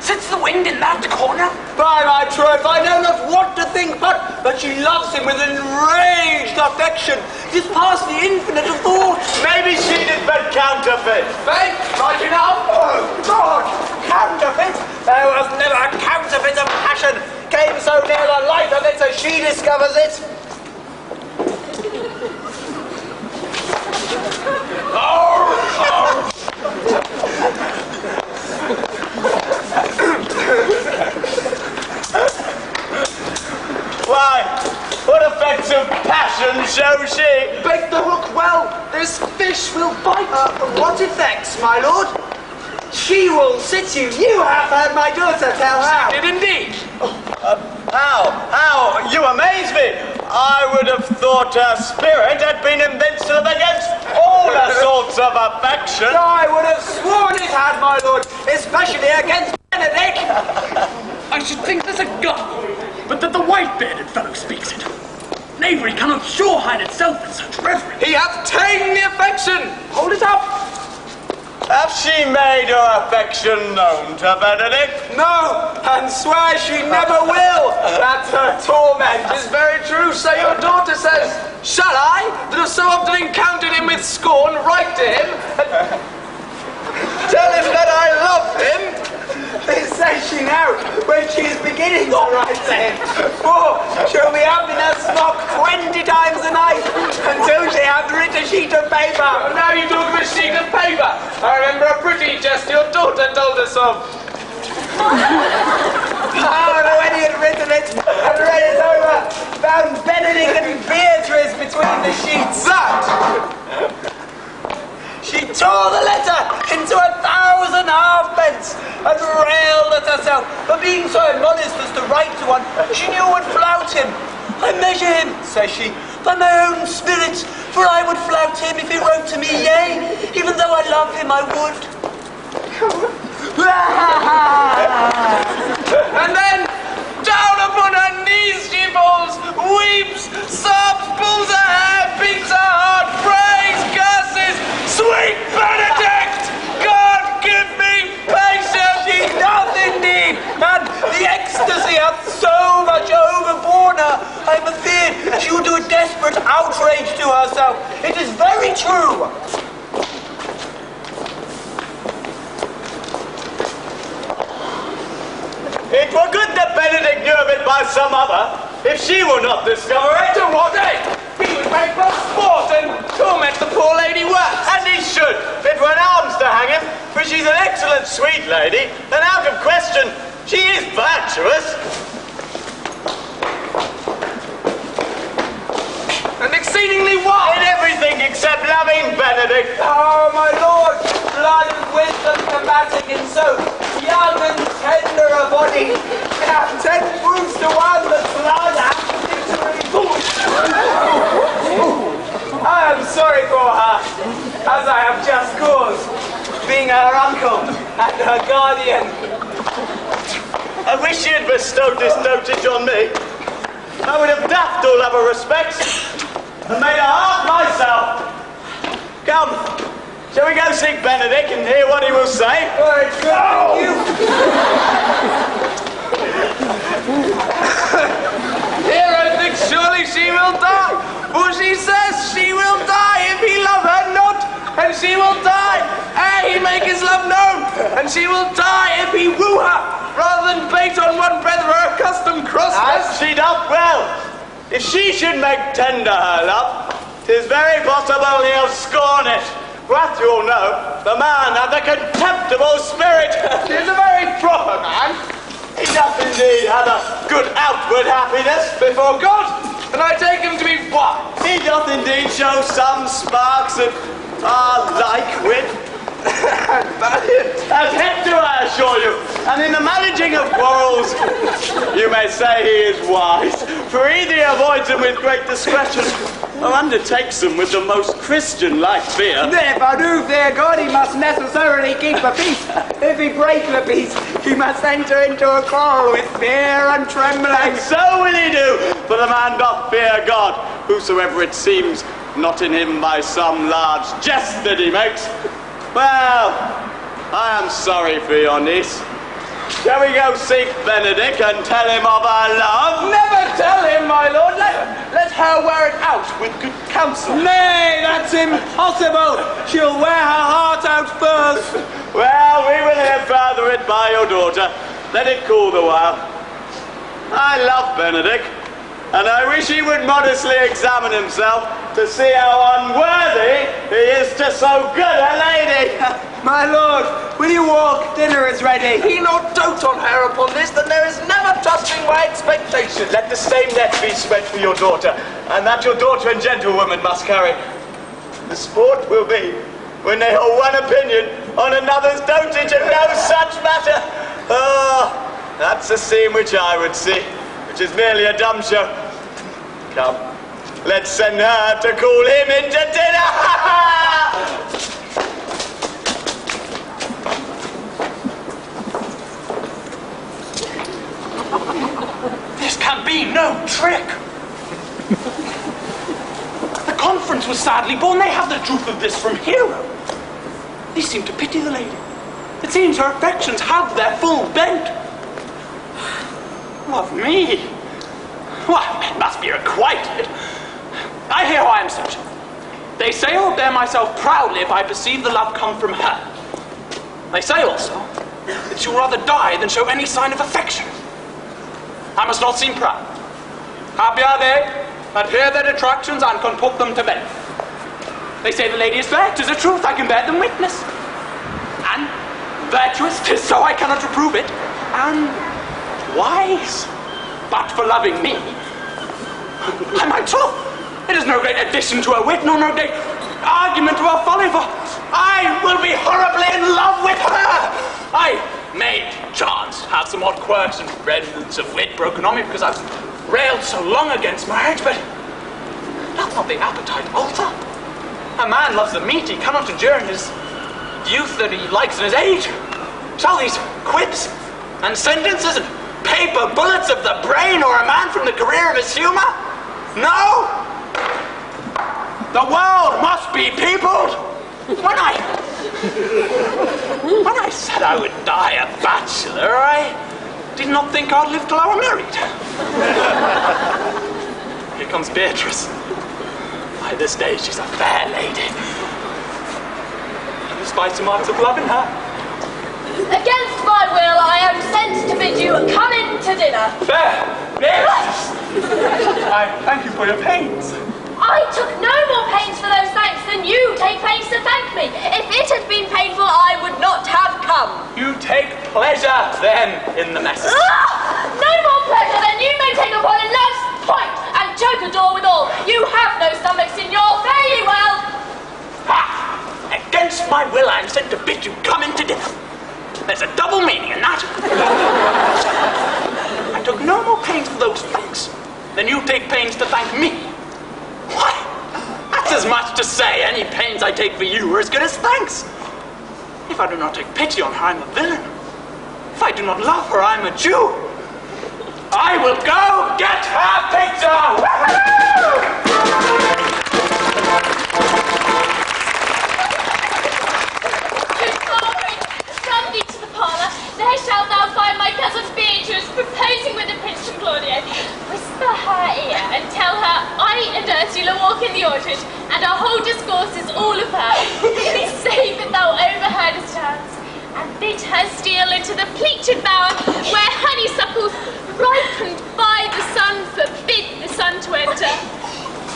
Sits the wind in that corner? By my troth, I know not what to think but she loves him with enraged affection. It is past the infinite of thought. Maybe she did but counterfeit. Faith, like enough. Oh, God, counterfeit? There was never a counterfeit of passion came so near the light of it as she discovers it. Why, what effects of passion shows she? Bait the hook well, this fish will bite. What effects, my lord? She will sit you. You have heard my daughter tell how. Did indeed. How? You amaze me. I would have thought her spirit had been invincible against all assaults of affection. I would have sworn it had, my lord, especially against Benedict. I should think there's a gun, but that the white-bearded fellow speaks it. Knavery cannot sure hide itself in such reverence. He hath ta'en the affection. Hold it up. Hath she made her affection known to Benedict? No, and swears she never will. That's her torment. It is very true, so your daughter says. Shall I, that have so often encountered him with scorn, write to him and tell him that I love him? This says she now, when she is beginning to write to him. For she'll be up in her smock 20 times a night until she hath writ a sheet of paper. And now you talk of a sheet of paper. I remember a pretty jest your daughter told us of. When he had written it and read it over, found Benedict and Beatrice between the sheets. She tore the letter into 1,000 halfpence and railed at herself for being so immodest as to write to one she knew would flout him. I measure him, says she, by my own spirits, for I would flout him if he wrote to me, yea, even though I love him, I would. And then, down upon her knees she falls, weeps, sobs, pulls her hair, beats her heart, prays, curses, sweet Benedict! God give me patience! She doth indeed, and the ecstasy hath so much overborne her, I'm afeard she will do a desperate outrage to herself. It is very true. It were good that Benedict knew of it by some other, if she will not discover it. To what end? He would make for sport and torment the poor lady worse. And he should. It were an arms to hang him, for she's an excellent sweet lady, and out of question, she is virtuous. And exceedingly wise. In everything except loving Benedict. Oh, my lord, blood and wisdom combating in so young and tender a body. 10 proofs to 1 that blood hath victory. I am sorry for her, as I have just cause, being her uncle and her guardian. I wish she had bestowed this dotage on me. I would have daffed all other respects and made her half myself. Come, shall we go seek Benedict and hear what he will say? Very good, thank you. Here I think surely she will die, for she says she will die if he love her not, and she will die ere he make his love known, and she will die if he woo her, rather than bait on one breath of her accustomed crossness. As she doth well. If she should make tender her love, 'tis very possible he'll scorn it. For as you all know, the man hath a contemptible spirit. He is a very proper man. He doth indeed have a good outward happiness Before God, and I take him to be wise. He doth indeed show some sparks of our like wit. As Hector, I assure you, and in the managing of quarrels, you may say he is wise, for either he avoids them with great discretion, or undertakes them with the most Christian-like fear. If I do fear God, he must necessarily keep the peace. If he break the peace, he must enter into a quarrel with fear and trembling. And so will he do, for the man doth fear God, whosoever it seems, not in him by some large jest that he makes. Well, I am sorry for your niece. Shall we go seek Benedict and tell him of our love? Never tell him, my lord. Let her wear it out with good counsel. Nay, that's impossible. She'll wear her heart out first. Well, we will hear further it by your daughter. Let it cool the while. I love Benedict, and I wish he would modestly examine himself to see how unworthy he is to so good a lady. My lord, will you walk? Dinner is ready. He not dote on her upon this, then there is never trusting my expectation. Let the same net be spread for your daughter, and that your daughter and gentlewoman must carry. The sport will be when they hold one opinion on another's dotage and no such matter. Oh, that's a scene which I would see, which is merely a dumb show. Come, let's send her to call him into dinner. This can be no trick. The conference was sadly born. They have the truth of this from Hero. They seem to pity the lady. It seems her affections have their full bent. Love me? Why, it must be requited. I hear why I am such. They say I will bear myself proudly if I perceive the love come from her. They say also that she will rather die than show any sign of affection. I must not seem proud. Happy are they that hear their detractions and can put them to bed. They say the lady is fair, 'tis a truth, I can bear them witness. And virtuous, 'tis so I cannot reprove it. And wise, but for loving me, I might so. It is no great addition to her wit, nor no great argument to her folly, for I will be horribly in love with her. I may chance have some odd quirks and remnants of wit broken on me because I've railed so long against marriage, but doth not the appetite alter? A man loves the meat he cannot endure in his youth that he likes in his age. Shall these quips and sentences and paper bullets of the brain or a man from the career of his humour? No! The world must be peopled! When I said I would die a bachelor, I did not think I'd live till I were married. Here comes Beatrice. By this day, she's a fair lady. And despite some marks of love in her. Against my will, I am sent to bid you come in to dinner. Fair! Beatrice! I thank you for your pains. I took no more pains for those thanks than you take pains to thank me. If it had been painful, I would not have come. You take pleasure, then, in the message. No more pleasure than you may take upon a love's point and choke a door withal. You have no stomach, signor. Fare ye well. Ha! Against my will, I am sent to bid you come in to dinner. There's a double meaning in that. I took no more pains for those thanks than you take pains to thank me. Why? That's as much to say any pains I take for you are as good as thanks. If I do not take pity on her, I'm a villain. If I do not love her, I'm a Jew. I will go get her picture! Come thee to the parlour. There shalt thou find my cousin Beatrice proposing with the Prince of Claudio. Whisper her ear and tell her I and Ursula walk in the orchard, and our whole discourse is all of her. Say that thou overheardest hers, and bid her steal into the pleached bower where honeysuckles ripened by the sun forbid the sun to enter.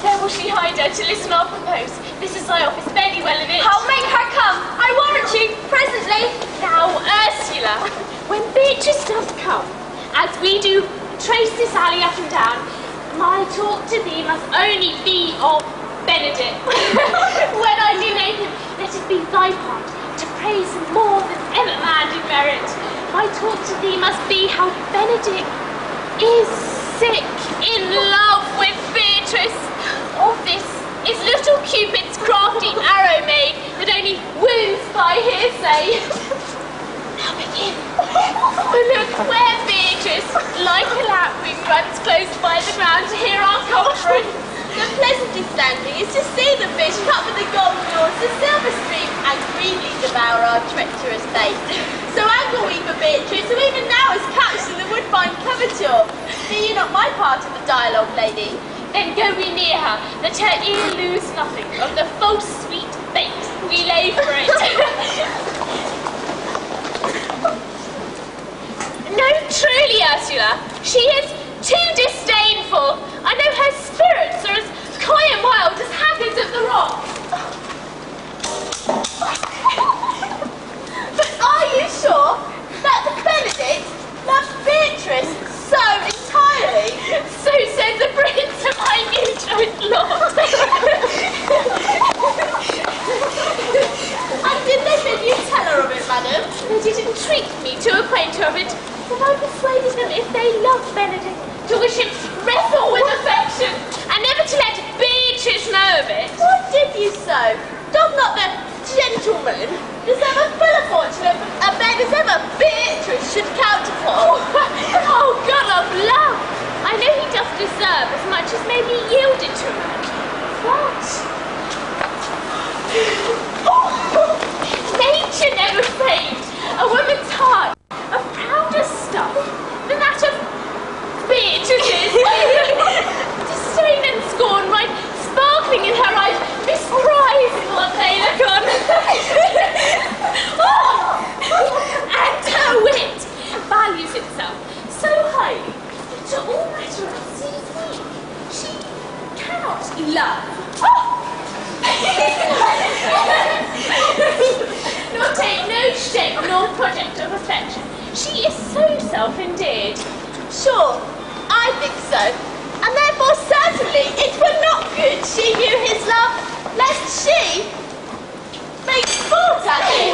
There will she hide her to listen I'll propose. This is thy office, very well of it. I'll make her come. I warrant you, presently. Now, Ursula, when Beatrice does come, as we do trace this alley up and down, my talk to thee must only be of Benedict. When I do name him, let it be thy part to praise him more than ever man did merit. My talk to thee must be how Benedict is sick in love with Beatrice. Of this is little Cupid's crafty arrow made that only wounds by hearsay. Now begin. Look where Beatrice, like a lapwing, runs close by the ground to hear our conference. The pleasantest standing is to see the fish cut with the golden oars, the silver stream, and greedily devour our treacherous bait. So angle we for Beatrice, who even now is catched in the woodbine coverture. Hear you not my part of the dialogue, lady? Then go we near her, that her ear lose nothing of the false sweet bait we lay for it. No, truly, Ursula, she is too disdainful. I know her spirits are as coy and wild as haggard of the rock. But are you sure that Benedict loves Beatrice so entirely? So says the prince of my new joint lord. And did they bid you tell her of it, madam? They did entreat me to acquaint her of it, but I persuaded them if they loved Benedict to wish him wrestle with affection, and never to let Beatrice know of it. Why did you so? Doth not the gentleman deserve a fuller fortune a bed as ever Beatrice should count upon? Oh, God of love! I know he doth deserve as much as may be yielded to a man. But nature never framed a woman's heart of prouder stuff than that of Beatrice's. Disdain and scorn right sparkling in her eyes, misprising what they look on. And her wit values itself so highly that to all matter of seeing she cannot love. Nor take no shape nor project of affection. She is so self-endeared. Sure, I think so. And therefore certainly it were not good she knew his love, lest she make sport at it.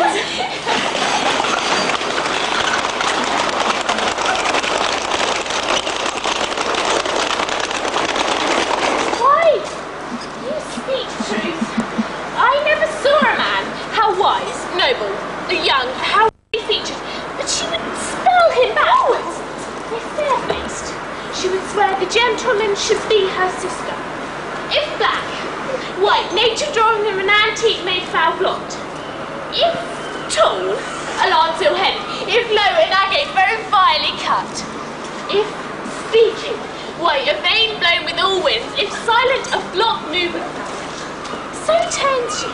Why? You speak truth. I never saw a man, how wise, noble, young, how featured, but she would spell him backwards. If fair-faced, she would swear the gentleman should be her sister. If black, white, nature drawing him an antique made foul blot. If tall, a lance ill-headed. If low, an agate very vilely cut. If speaking, why, a vein blown with all winds. If silent, a blot moving. So turns she.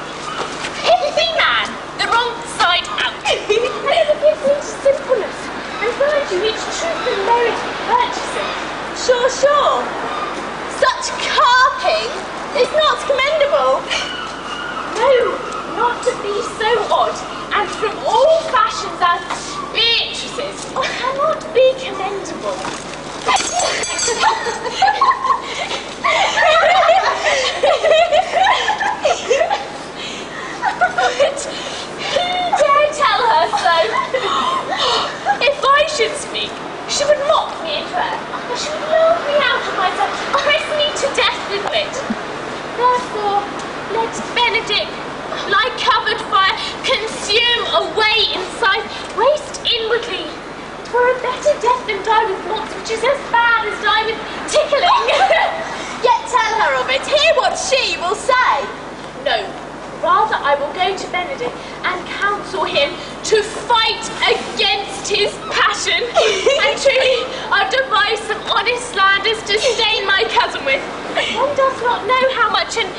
If be man, the wrong side out. Never give me simpleness, and virtue each truth and merit purchasing. Sure. Such carping is not commendable. No, not to be so odd, and from all fashions as Beatrice's, cannot be commendable. But who dare tell her so? If I should speak, she would mock me in fair, or she would laugh me out of myself, press me to death with wit. Therefore, let Benedict, like covered fire, consume away in sight, waste inwardly. 'Twere a better death than die with wants, which is as bad as die with tickling. Yet tell her of it, hear what she will say. No, rather I will go to Benedict and counsel him to fight against his passion. And truly, I've devised some honest slanders to stain my cousin with. One does not know how much an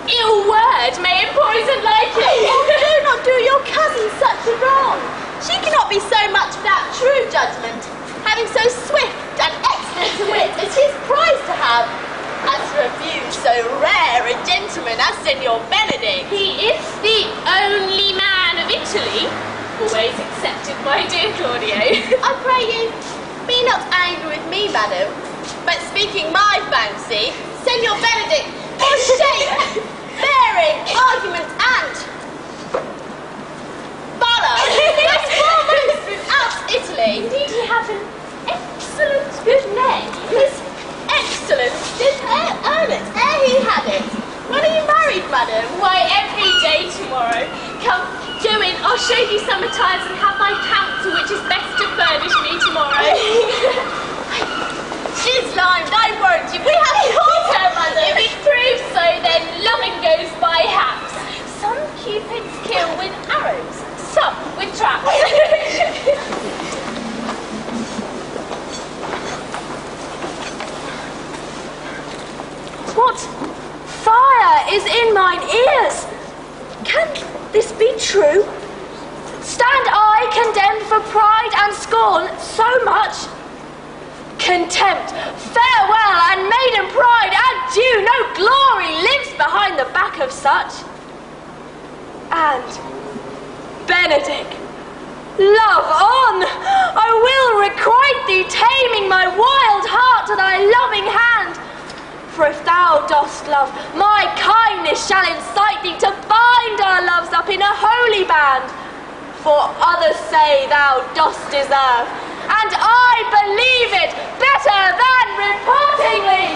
ill word may empoison like it. Oh, do not do your cousin such a wrong. She cannot be so much without true judgment, having so swift and excellent a wit as his prize to have, and refuse so rare a gentleman as Signor Benedict? He is the only man of Italy. Always accepted, my dear Claudio. I pray you, be not angry with me, madam, but speaking my fancy, Signor Benedict, for shape, bearing, argument, and valour, has foremost throughout Italy. Indeed, he hath an excellent good name. His excellence did earn it, ere he had it. When are you married, madam? Why, every day tomorrow. Come, Joan, I'll show you some attires and have my counsel which is best to furnish me tomorrow. She's limed, I warrant you. We have caught her, madam. If it proves so, then loving goes by haps. Some cupids kill with arrows, some with traps. What fire is in mine ears? Can this be true? Stand I condemned for pride and scorn so much? Contempt, farewell, and maiden pride, adieu, no glory lives behind the back of such. And Benedict, love on! I will requite thee, taming my wild heart to thy loving hand. For if thou dost love, my kindness shall incite thee to bind our loves up in a holy band. For others say thou dost deserve, and I believe it better than reportingly.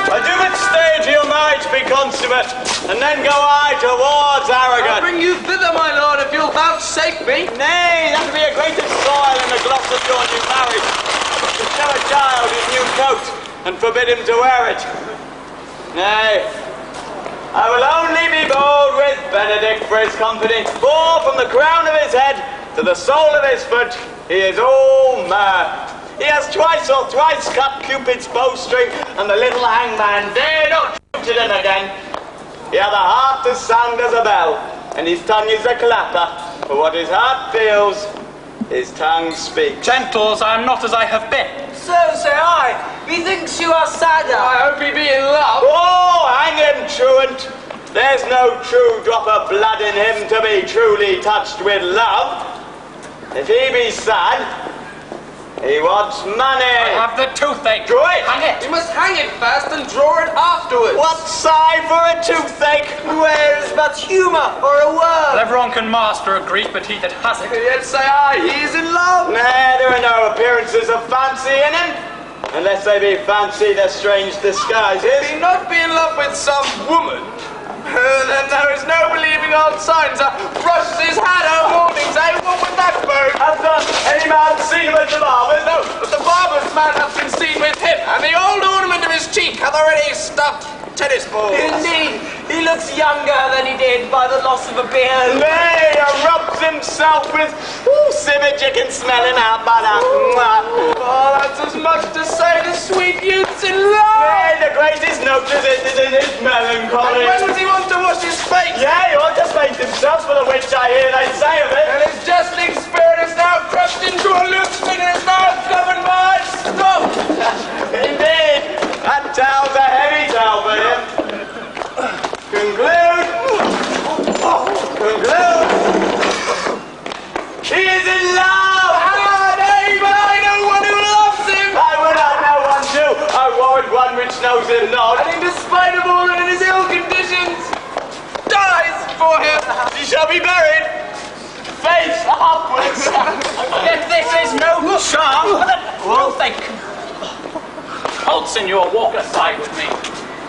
I do but stay till your marriage be consummate, and then go I towards Aragon. I'll bring you thither, my lord, if you'll vouchsafe me. Nay, that would be a greater soil in the gloss of your new marriage. To show a child his new coat, and forbid him to wear it. Nay, I will only be bold with Benedict for his company, for from the crown of his head to the sole of his foot, he is all myrrh. He has twice or thrice cut Cupid's bowstring, and the little hangman dare not shoot it in again. He hath a heart as sound as a bell, and his tongue is a clapper. For what his heart feels, his tongue speaks. Gentles, I am not as I have been. So say I. Methinks you are sadder. I hope he be in love. Oh, hang him, truant! There's no true drop of blood in him to be truly touched with love. If he be sad, he wants money. I have the toothache. Draw it. Hang it. You must hang it first and draw it afterwards. What sigh for a toothache? Where is but humour or a word? Everyone can master a Greek, but he that has it. Yet say I, he is in love. Nay, there are no appearances of fancy in him. Unless they be fancy, their strange disguises. He not be in love with some woman. Then there is no believing old signs. Brushes his hat o' mornings, eh? What would that be? Hath not any man seen him at the barber's? No, but the barber's man hath been seen with him, and the old ornament of his cheek hath already stuffed tennis balls. Indeed, he looks younger than he did by the loss of a beard. Nay, rubs himself with civet chicken smelling out butter. Oh, that's as much to say the sweet youth's in love. Nay, the greatest notice is in his melancholy. And when does he want to wash his face? Yeah, he ought to paint himself, for the which I hear they say of it. And his jesting spirit is now crept into a loose thing and is now governed by snuff. Indeed, that tale's a heavy tale for him. Conclude. He is in love! Ah, nay, but I know one who loves him. I would not know one too. I warrant one which knows him not. And in despite of all and in his ill conditions, dies for him. He shall be buried face upwards. Yet this is no charm for the toothache. Hold, senor, walk aside with me.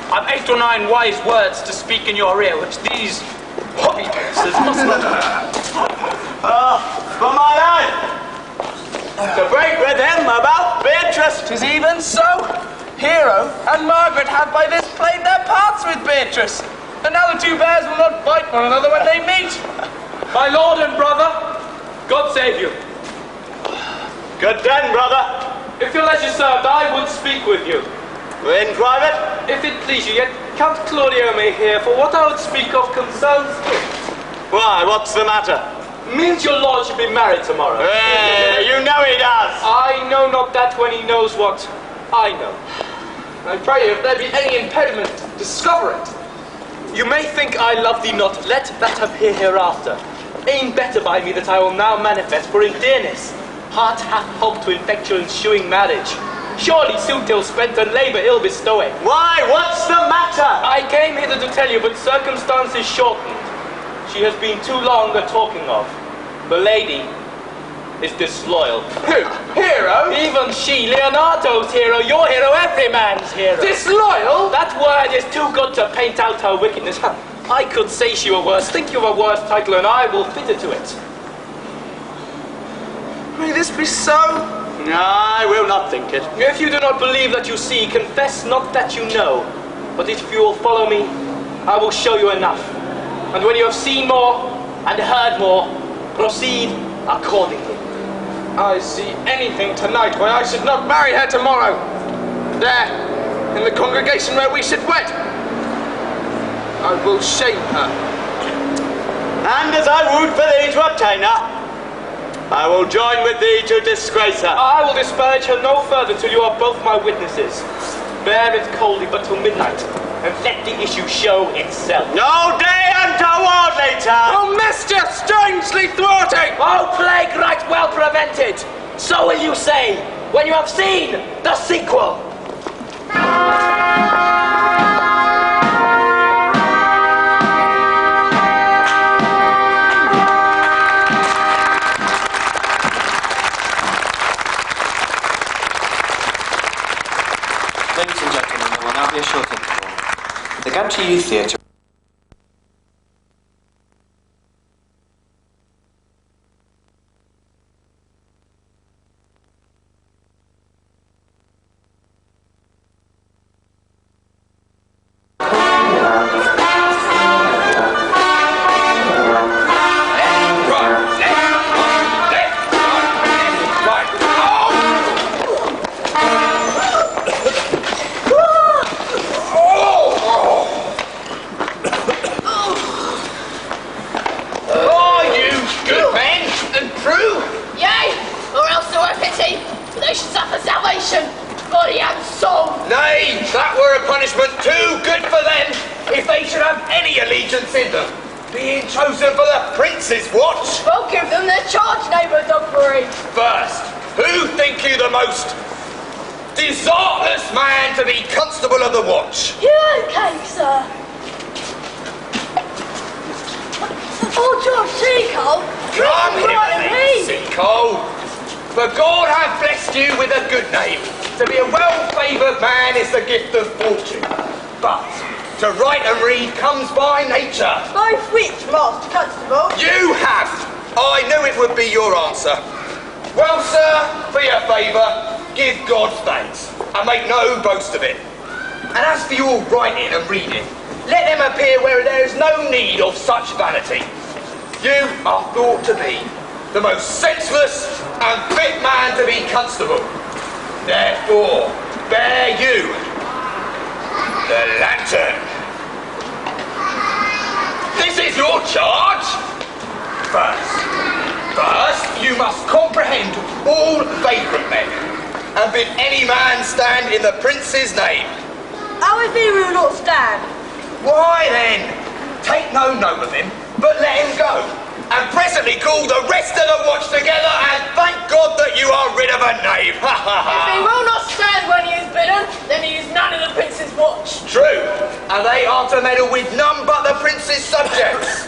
I've 8 or 9 wise words to speak in your ear, which these hobby faces must not. For my life, to break with him about Beatrice. 'Tis even so. Hero and Margaret have by this played their parts with Beatrice, and now the two bears will not bite one another when they meet. My lord and brother, God save you. Good then, brother. If your leisure served, I would speak with you. In private? If it please you, yet Count Claudio may hear, for what I would speak of concerns you. Why, what's the matter? means your lord should be married tomorrow. You know he does. I know not that when he knows what I know. I pray you, if there be any impediment, discover it. You may think I love thee not, let that appear hereafter. Aim better by me that I will now manifest, for in dearness, heart hath hope to effectual ensuing marriage. Surely sooth ill spent and labour ill bestowing. Why, what's the matter? I came hither to tell you, but circumstances shortened. She has been too long a talking of. The lady is disloyal. Who? Hero? Even she, Leonardo's hero, your hero, every man's hero. Disloyal? That word is too good to paint out her wickedness. I could say she were worse. Think you of a worse title, and I will fit it to it. May this be so? I will not think it. If you do not believe that you see, confess not that you know. But if you will follow me, I will show you enough. And when you have seen more and heard more, proceed accordingly. I see anything tonight why I should not marry her tomorrow. There, in the congregation where we should wed. I will shame her. And as I wooed for thee to obtain her, I will join with thee to disgrace her. I will disparage her no further till you are both my witnesses. Bear it coldly but till midnight, and let the issue show itself. No day untoward later. Oh, mischief strangely thwarting! Oh, plague right well prevented! So will you say, when you have seen the sequel. Ladies and gentlemen, there will now be a short interval. The Gantry Youth Theatre. To write and read comes by nature. By which, Master Constable? You have! I knew it would be your answer. Well, sir, for your favour, give God thanks, and make no boast of it. And as for your writing and reading, let them appear where there is no need of such vanity. You are thought to be the most senseless and fit man to be constable. Therefore, bear you the lantern. This is your charge. First, you must comprehend all vagrant men, and bid any man stand in the prince's name. How if he will not stand? Why then, take no note of him, but let him go, and presently call the rest of the watch together, and thank God that you are rid of a knave. If he will not stand when he is bidden, then he is none of the prince's watch. True, and they are to meddle with none but the prince's subjects.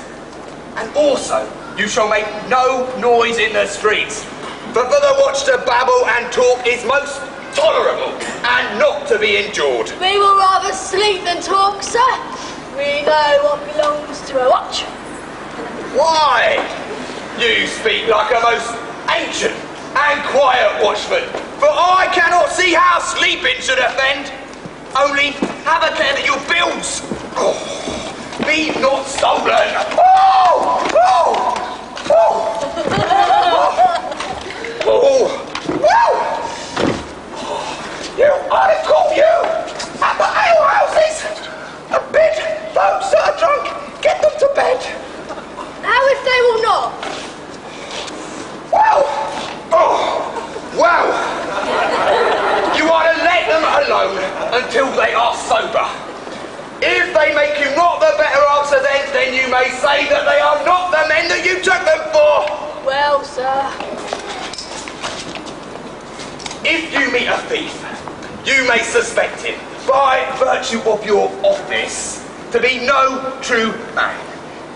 And also, you shall make no noise in the streets, but for the watch to babble and talk is most tolerable, and not to be endured. We will rather sleep than talk, sir. We know what belongs to a watch. Why? You speak like a most ancient and quiet watchman, for I cannot see how sleeping should offend. Only have a care that your bills be not stolen. I call you at the alehouses and bid those that are drunk get them to bed. How if they will not? If you meet a thief, you may suspect him, by virtue of your office, to be no true man.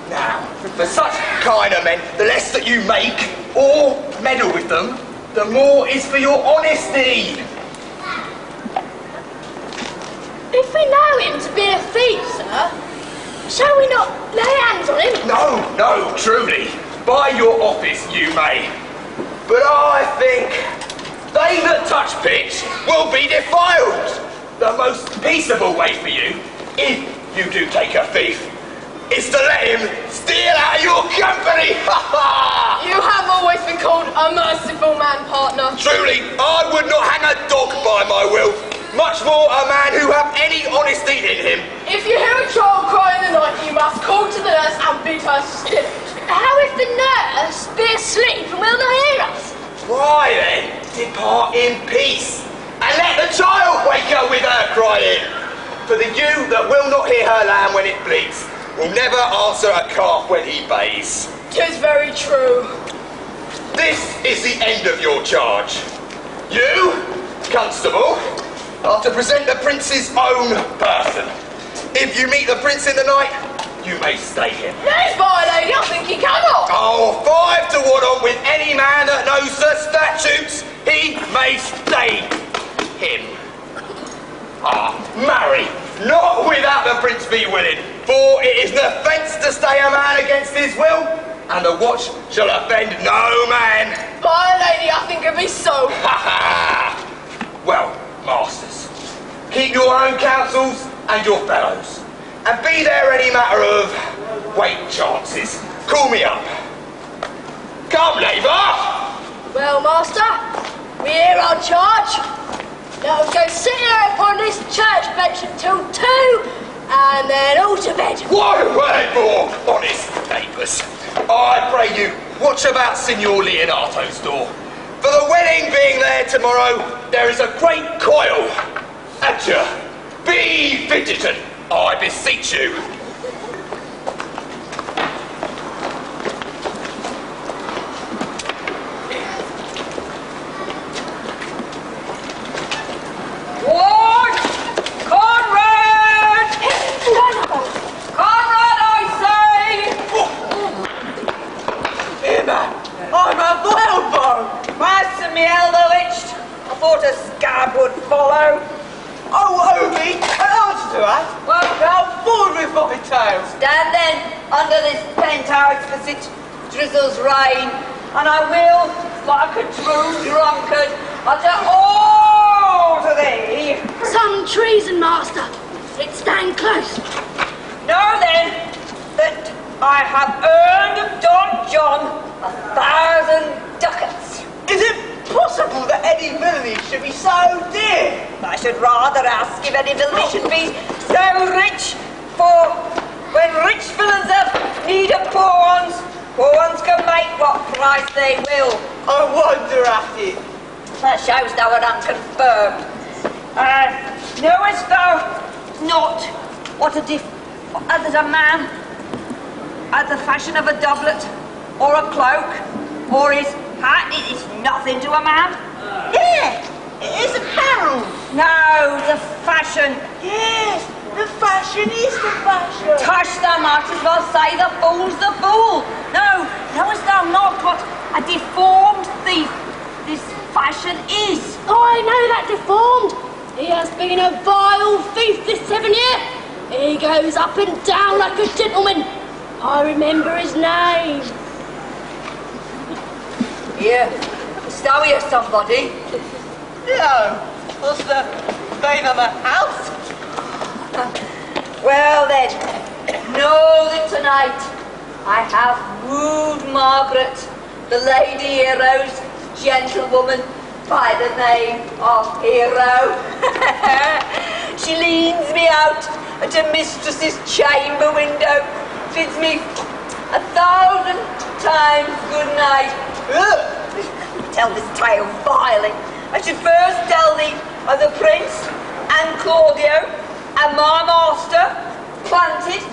Now, for such kind of men, the less that you make or meddle with them, the more is for your honesty. If we know him to be a thief, sir, shall we not lay hands on him? No, truly. By your office you may. But I think they that touch pitch will be defiled. The most peaceable way for you, if you do take a thief, is to let him steal out of your company. You have always been called a merciful man, partner. Truly, I would not hang a dog by my will, much more a man who have any honesty in him. If you hear a child cry in the night, you must call to the nurse and bid her still. How if the nurse be asleep and will not hear us? Why then, depart in peace, and let the child wake her with her crying. For the ewe that will not hear her lamb when it bleats will never answer a calf when he bays. 'Tis very true. This is the end of your charge. You, constable, are to present the prince's own person. If you meet the prince in the night, you may stay him. Nay, my lady, I think he cannot. Oh, 5 to 1 on with any man that knows the statutes. He may stay him. Marry, not without the prince be willing, for it is an offence to stay a man against his will, and the watch shall offend no man. My lady, I think it be so. Ha ha! Well, masters, keep your own counsels and your fellows, and be there any matter of weight chances, call me up. Come, neighbour! Well, master, we hear our charge. Let us go sit here upon this church bench until 2, and then all to bed. What word more, honest neighbours? I pray you, watch about Signor Leonato's door. For the wedding being there tomorrow, there is a great coil. Adieu. Be vigilant, I beseech you. What? Conrad! Conrad, I say! Emma, I'm a whalebone. Master me elbow itched. I thought a scab would follow. Oh, Obi, an answer to that. Well, Now forward with my tale. stand then under this penthouse for such drizzles rain, and I will, like a true drunkard, utter all to thee. Some treason, master. It stand close. Know then that I have earned of Don John 1,000 ducats. Is it possible that any villainy should be so dear? I should rather ask if any villainy should be so rich, for when rich villains have need of poor ones can make what price they will. I wonder at it. That shows thou art unconfirmed. Knowest thou not what that a man at the fashion of a doublet or a cloak or his hat is nothing to a man? Yeah, it's apparel. No, the fashion. Yes, the fashion is the fashion. Tush, thou might as well say the fool's the fool. No, knowest thou not what a deformed thief this fashion is? I know that deformed. He has been a vile thief this 7 year. He goes up and down like a gentleman. I remember his name. Here, stow here, somebody. No, what's the name of the house? Well then, know that tonight I have wooed Margaret, the Lady Hero's gentlewoman, by the name of Hero. She leads me out at her mistress's chamber window, bids me 1,000 times good night. Tell this tale vilely. I should first tell thee of the prince and Claudio and my master, planted,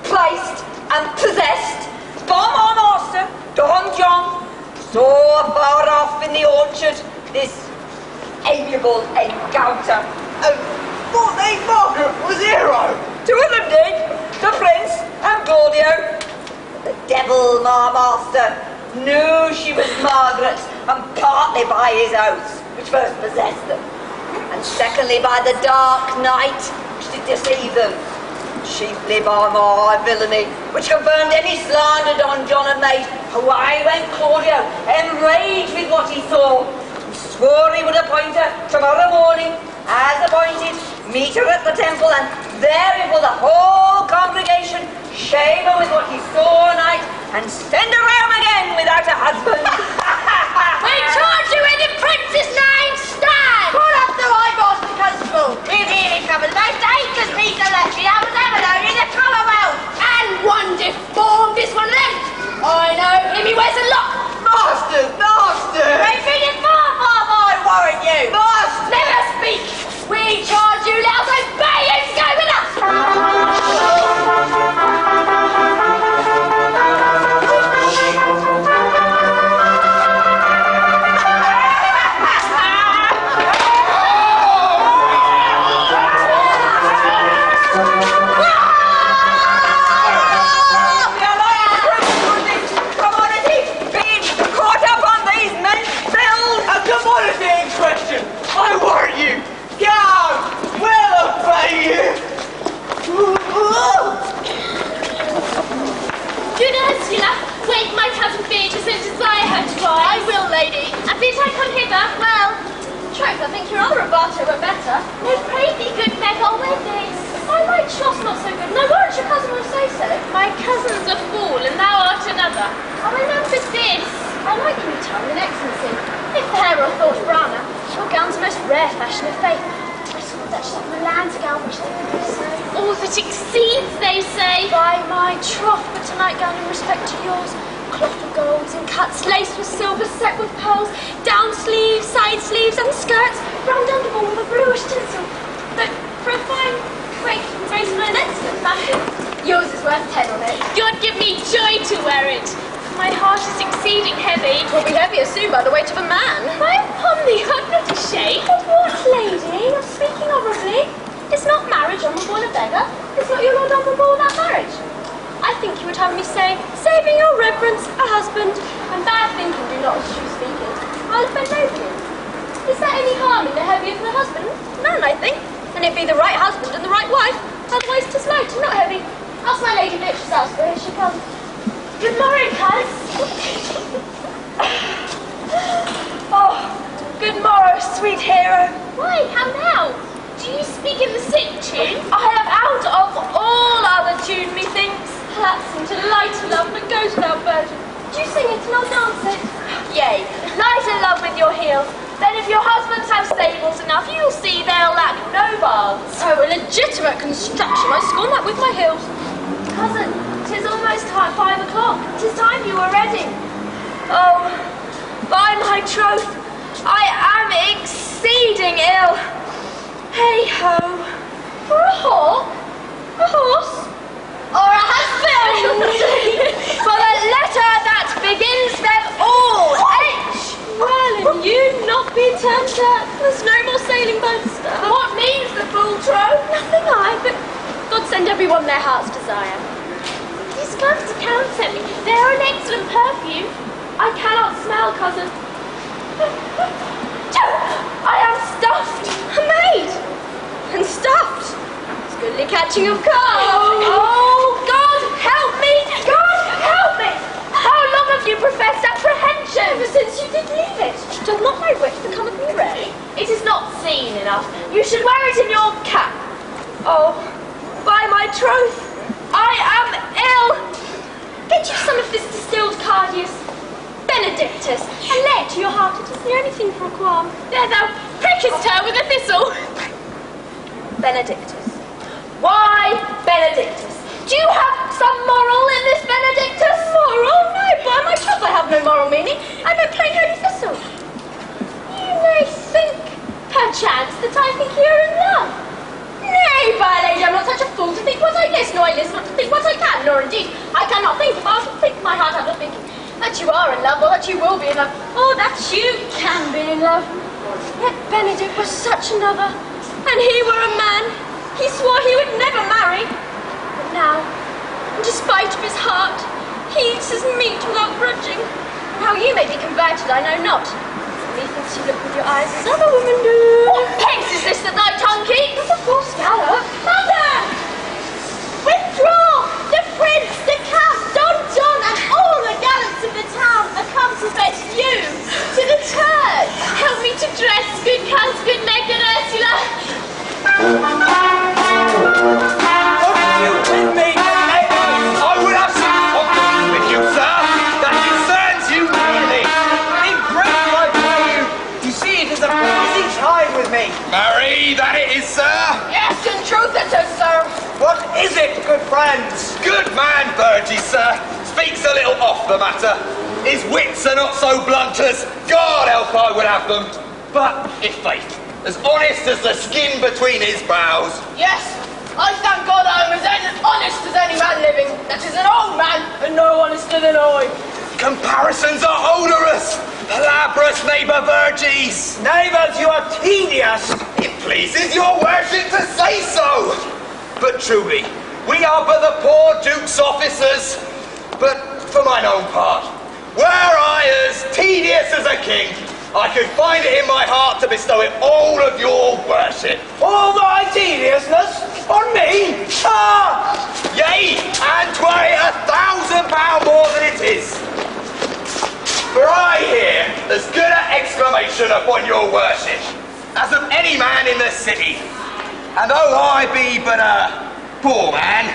placed and possessed by my master, Don John, so far off in the orchard, this amiable encounter. Thought they Margaret was hero. Two of them did, the Prince and Claudio. The devil, my master, knew she was Margaret, and partly by his oaths, which first possessed them, and secondly by the dark night, which did deceive them, chiefly by my villainy, which confirmed any slander Don John had made. Away went Claudio, enraged with what he saw, and swore he would appoint her tomorrow morning, as appointed, meet her at the temple, and there before the whole congregation, shame her with what he saw at night, and send her home again without a husband. We charge you in the Prince's name, stand! Call up the High Boss Constable. We've really covered the most dangerous piece of luxury I was ever known in the Commonwealth. And one deformed is one of them. I know him, he wears a lock. Master! Great thing is far, I warrant you. Let us speak. We charge you, let us obey you to go with us. I warrant you! God will obey you! Good Ursula, wake my cousin Beatrice and desire her to rise. I will, lady. And bid I come hither? Well, troth, I think your other Roberto were better. No, pray thee, good Meg, I'll wear this. I like Shoss not so good, and I warrant your cousin will say so. My cousin's a fool, and thou art another. I remember this. I like your tone and excellency. If the hair were thought browner, your gown's a most rare fashion of faith. I saw that she's a Milan's gown, which they could say. All that exceeds, they say. By my troth, but tonight gown in respect to yours. Cloth of golds and cuts, laced with silver, set with pearls, down sleeves, side sleeves, and skirts, round underball with a bluish tinsel. But for a fine, quick, graceful and excellent fashion, yours is worth 10 on it. God give me joy to wear it. My heart is exceeding heavy. It will be heavier soon by the weight of a man. Why, upon thee, I'm not ashamed. But what, lady? You're speaking honourably. Is not marriage honourable a beggar? Is not your lord honourable without marriage? I think you would have me say, saving your reverence, a husband, and bad thinking do not eschew speaking. I'll offend nobody. Is there any harm in the heavier for the husband? None, I think. And it be the right husband and the right wife. Otherwise 'tis light and not heavy. Ask my lady Beatrice out, for here she comes. Good morning, cuz. Oh, good morrow, sweet hero. Why, how now? Do you speak in the sick tune? I have out of all other tune, methinks. That's into light love that goes without burden. Do you sing it and I'll dance it? Yea, light in love with your heels. Then if your husbands have stables enough, you'll see they'll lack no baths. Oh, a legitimate construction. I scorn that with my heels. Cousin, 'tis almost 5 o'clock. 'Tis time you were ready. Oh, by my troth, I am exceeding ill. Hey ho. For a hawk? A horse? Or a husband? For the letter that begins them all. H. Well, and you not be turned out. There's no more sailing boats. What means the full troth? Nothing I, but God send everyone their heart's desire. These gloves the Count sent me, they're an excellent perfume. I cannot smell, cousin. I am stuffed. A maid! And stuffed. It's goodly catching of cold. Oh, God help me! God help me! How long have you professed apprehension? Ever since you did leave it. Doth not my wit becometh me ready? It is not seen enough. You should wear it in your cap. Oh, by my troth, I am ill. Get you some of this distilled Cardius Benedictus, and lay it to your heart. It is the only thing for a qualm. There thou prickest her with a thistle. Benedictus. Why Benedictus? Do you have some moral in this Benedictus? Moral? No, by my troth I have no moral meaning. I meant plain holy thistle. You may think, perchance, that I think you are in love. Nay, by lady, I'm not such a fool to think what I list, nor I list not to think what I can, nor indeed I cannot think if I was to think my heart out of thinking. That you are in love, or that you will be in love, or that you can be in love. Yet Benedict was such another, and he were a man. He swore he would never marry. But now, in despite of his heart, he eats his meat without grudging. How you may be converted, I know not. Methinks you look with your eyes as other women do. What pace is this that thy tongue keeps? A false gallop. Mother! Withdraw! The prince, the count, Don John, and all the gallants of the town are come to fetch you to the church. Help me to dress, good Count, good Meg and Ursula. What are you with me, good neighbour? I would have some confidence with you, sir. That concerns you merely. In brief, I pray you. You see, it is a busy time with me. Marry, that it is, sir. Yes, in truth it is, sir. What is it, good friends? Good man, Burgess, sir. Speaks a little off the matter. His wits are not so blunt as God help I would have them. But, if faith, as honest as the skin between his brows. Yes, I thank God I am as honest as any man living. That is an old man, and no honester than I. Comparisons are odorous. Laborious, neighbour Burgess. Neighbours, you are tedious. It pleases your worship to say so. But truly, we are but the poor Duke's officers. But for mine own part, were I as tedious as a king, I could find it in my heart to bestow it all of your worship. All thy tediousness on me? Ah! Yea, and 'twere £1,000 more than it is. For I hear as good an exclamation upon your worship as of any man in the city. And though I be but a poor man,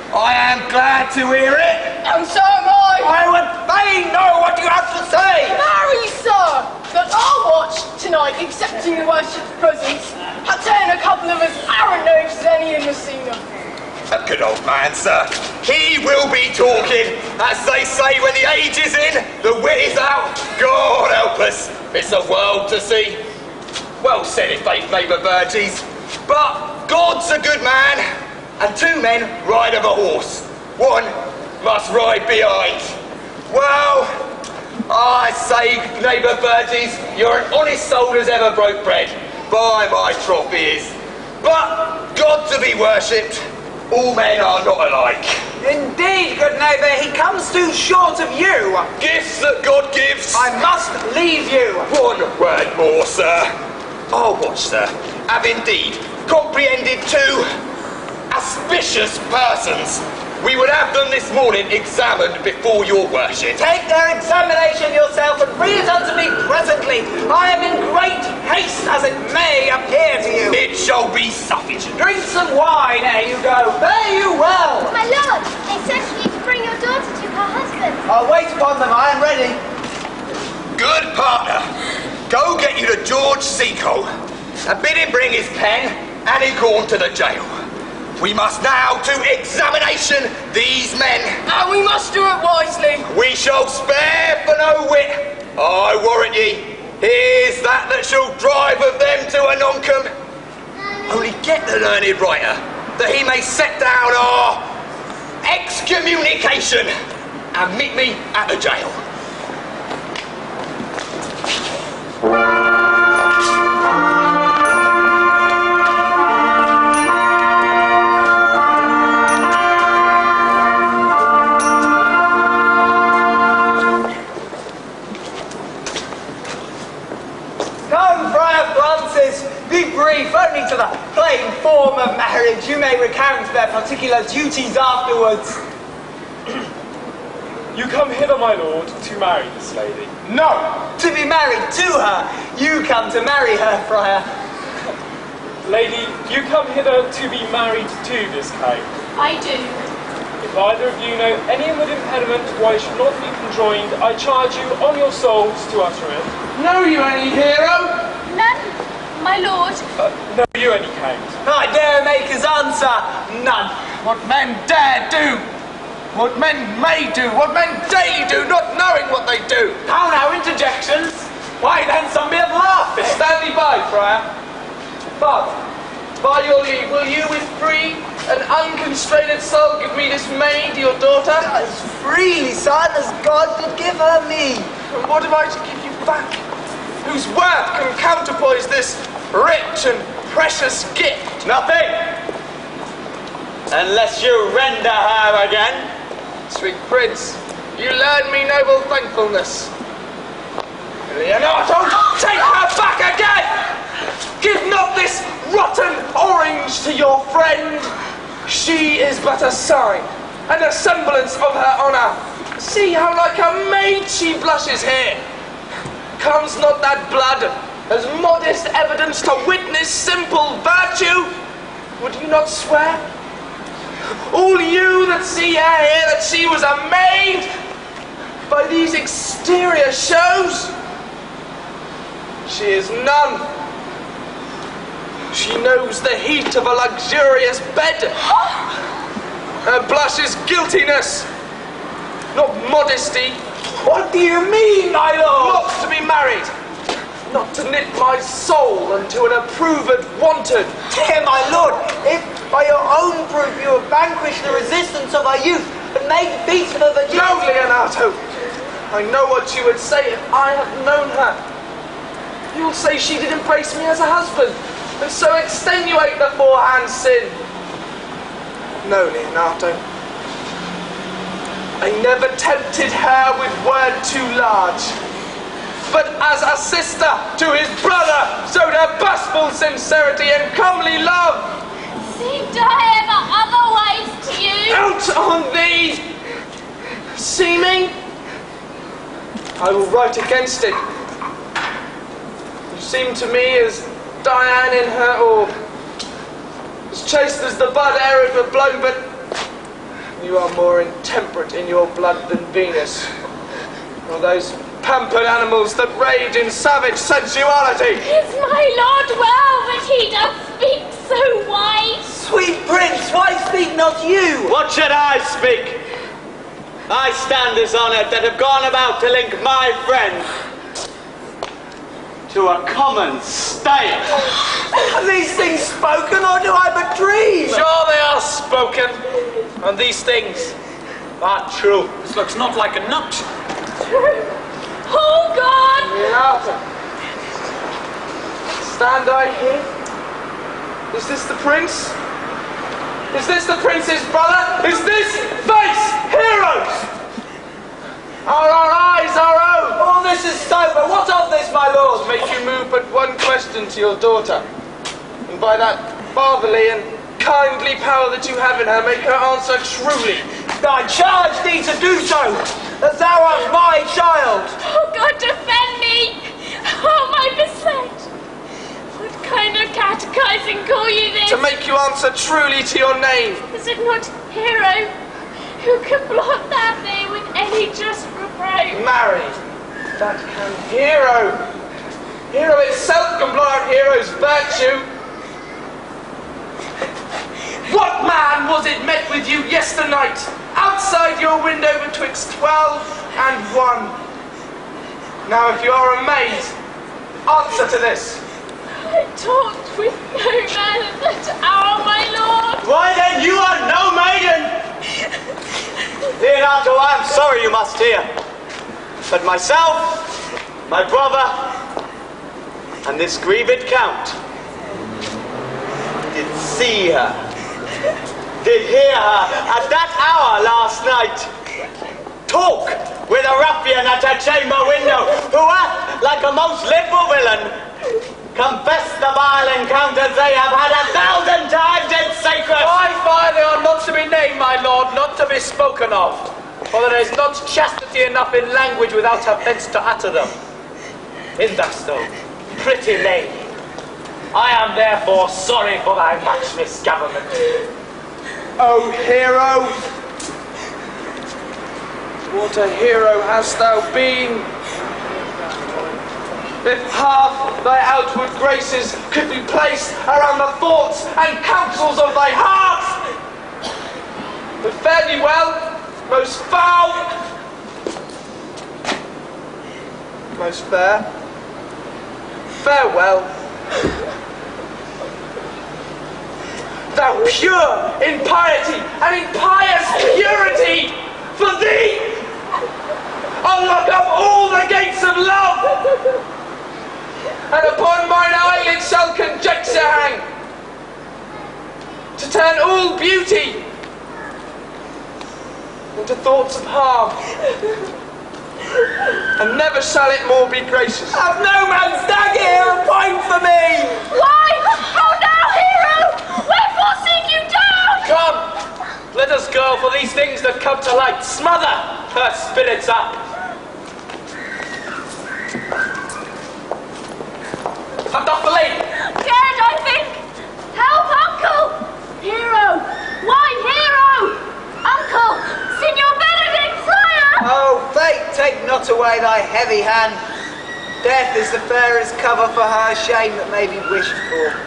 I am glad to hear it. And so am I. I would fain know what you have to say. Marry, sir, that I'll watch tonight, accepting the worship's presence. I'll turn a couple of as arrant knaves as any in Messina. A good old man, sir. He will be talking. As they say, when the age is in, the wit is out. God help us. It's a world to see. Well said, if faith, neighbour Burgess. But God's a good man, and two men ride of a horse. One must ride behind. Well, I say, neighbour Burgess, you're an honest soul as ever broke bread. By my troth he is. But God to be worshipped, all men are not alike. Indeed, good neighbour, he comes too short of you. Gifts that God gives. I must leave you. One word more, sir. Our watch, sir, have indeed comprehended two auspicious persons. We would have them this morning examined before your worship. Take their examination yourself and bring it unto me presently. I am in great haste, as it may appear to you. It shall be sufficient. Drink some wine ere you go. Fare you well. My lord, they sent you to bring your daughter to her husband. I'll wait upon them. I am ready. Good partner. Go get you to George Seacole and bid him bring his pen and inkhorn to the jail. We must now to examination these men. And we must do it wisely. We shall spare for no wit. I warrant ye, here's that shall drive of them to a noncom. Only get the learned writer, that he may set down our excommunication and meet me at the jail. Be brief, only to the plain form of marriage. You may recount their particular duties afterwards. You come hither, my lord, to marry this lady. No, to be married to her. You come to marry her, friar. Lady, you come hither to be married to this king. I do. If either of you know any inward impediment why you should not be conjoined, I charge you on your souls to utter it. Know you any hero? None, my lord. No, you any count. I dare make his answer, none. What men dare do, what men may do, what men daily do, not knowing what they do. How now, interjections? Why then some be of laughing? Stand thee by, friar. But, by your leave, will you with free and unconstrained soul give me this maid, your daughter? As freely, son, as God did give her me. And what am I to give you back? whose worth can counterpoise this rich and precious gift? Nothing! Unless you render her again. Sweet prince, you learn me noble thankfulness. Leonardo, take her back again! Give not this rotten orange to your friend. She is but a sign, and a semblance of her honour. See how like a maid she blushes here. Comes not that blood as modest evidence to witness simple virtue? Would you not swear? All you that see her here that she was a maid by these exterior shows? She is none. She knows the heat of a luxurious bed. Her blush is guiltiness, not modesty. What do you mean, my lord? Not to be married, not to knit my soul unto an approved wanton. Dear my lord, if by your own proof you have vanquished the resistance of our youth and made peace for the virginity... No, Leonardo. I know what you would say if I had known her. You'll say she did embrace me as a husband, and so extenuate the forehand sin. No, Leonardo. I never tempted her with word too large, but as a sister to his brother showed her bustful sincerity and comely love. Seemed I ever otherwise to you? Out on thee! Seeming? I will write against it. You seem to me as Diane in her orb, as chaste as the bud ere it were blown, but you are more intemperate in your blood than Venus, or those pampered animals that rage in savage sensuality. Is my lord well that he doth speak so wise? Sweet prince, why speak not you? What should I speak? I stand dishonoured that have gone about to link my friend to a common stale. Are these things spoken, or do I but dream? Sure they are spoken, and these things are true. This looks not like a nut. Oh God! Leonardo, stand I here? Is this the prince? Is this the prince's brother? Is this face heroes? Are our eyes our own? All this is so, but what of this, my lord? Make you move but one question to your daughter, and by that fatherly and kindly power that you have in her, make her answer truly. I charge thee to do so, as thou art my child. Oh God, defend me! Oh my beset! What kind of catechizing call you this? To make you answer truly to your name. Is it not hero who can blot that name with any just reproach? Marry, that can hero. Hero itself can blot out hero's virtue. What man was it met with you yesternight, outside your window betwixt 12 and 1? Now if you are a maid, answer to this. I talked with no man at that hour, my lord. Why then you are no maiden? Leonardo, I am sorry you must hear, but myself, my brother, and this grieved count did see her, did hear her at that hour last night talk with a ruffian at her chamber window, who hath, like a most liberal villain, confessed the vile encounters they have had 1,000 times in sacred. Fie, they are not to be named, my lord, not to be spoken of, for there is not chastity enough in language without offence to utter them. In that so, pretty lady, I am therefore sorry for thy much misgovernment. O hero, what a hero hast thou been! If half thy outward graces could be placed around the thoughts and counsels of thy heart! But fare thee well, most foul, most fair, farewell. Thou pure in piety and in pious purity, for thee, unlock up all the gates of love. and upon mine eyelids shall conjecture hang, to turn all beauty into thoughts of harm, and never shall it more be gracious. Have no man's dagger here a point for me! Why? Oh no, hero! Wherefore seek you down? Come, let us go, for these things that come to light smother her spirits up. I've got the lady. Dead, I think. Help, uncle! Hero! Why, hero! Uncle! Signor Benedict, sire! Oh, fate, take not away thy heavy hand. Death is the fairest cover for her shame that may be wished for.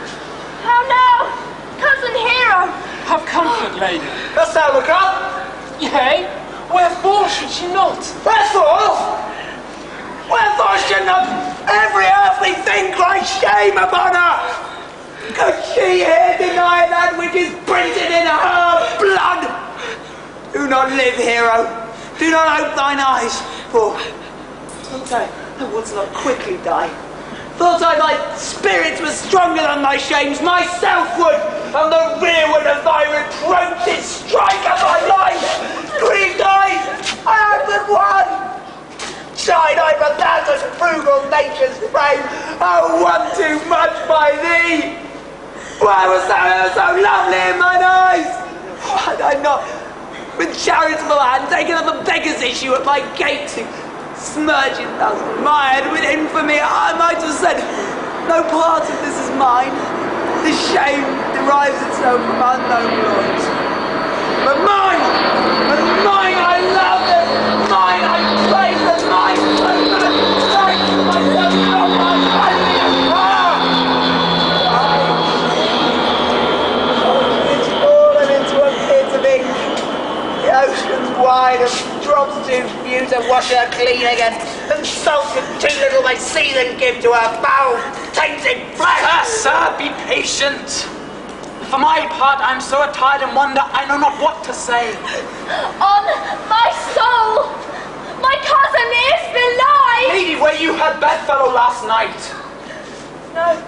How now? Cousin Hero! Have comfort, lady. Dost thou look up? Yea, wherefore should she not? Wherefore? Wherefore should not every earthly thing cry shame upon her? Could she here deny that which is printed in her blood? Do not live, hero. Do not open thine eyes, for thought I wouldst not quickly die. Thought I thy spirits were stronger than thy shames, myself would, and the rearward of thy reproaches strike at thy life. Grieved I am but one. Died I but thousands frugal nature's frame, oh, one too much by thee. Why was thou ever so lovely in mine eyes? Had I not, with charitable hand, taken up a beggar's issue at my gate to smirch it thus mired with infamy, I might have said, no part of this is mine. This shame derives itself from unknown loins. But mine, I love it, mine I praise it, mine so much, thank myself from my family and heart. It's fallen into a pit of ink. The ocean's wide and drops too few to wash her clean again, and salt too little may season give to her foul, tainted flesh. Sir, be patient. For my part, I'm so attired in wonder, I know not what to say. On my soul! My cousin is belied! Lady, were you her bedfellow last night? No.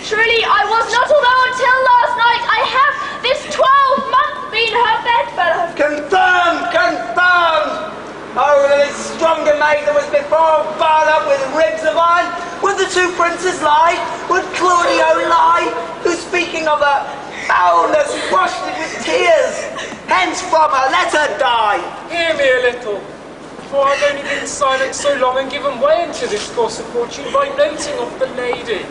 Truly, I was not, although until last night I have this 12 months been her bedfellow. Confirmed! Confirmed! Oh, that this stronger maid that was before bound up with ribs of iron. Would the two princes lie? Would Claudio lie? Who's speaking of her foulness washed it with tears? Hence from her, let her die. Hear me a little, for I've only been silent so long and given way into this course of fortune by noting of the lady.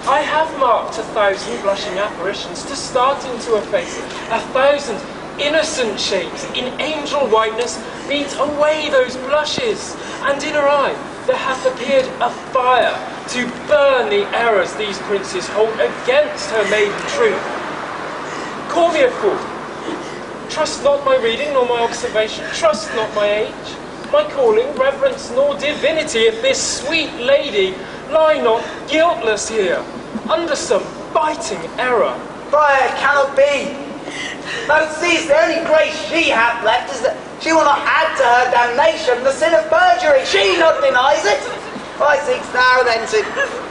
I have marked 1,000 blushing apparitions to start into her face, 1,000 innocent shapes in angel whiteness beat away those blushes, and in her eye there hath appeared a fire to burn the errors these princes hold against her maiden truth. Call me a fool. Trust not my reading nor my observation, trust not my age, my calling, reverence nor divinity, if this sweet lady lie not guiltless here, under some biting error. Fire cannot be. Thou seest, the only grace she hath left is that she will not add to her damnation the sin of perjury. She not denies it. Why seekst thou then to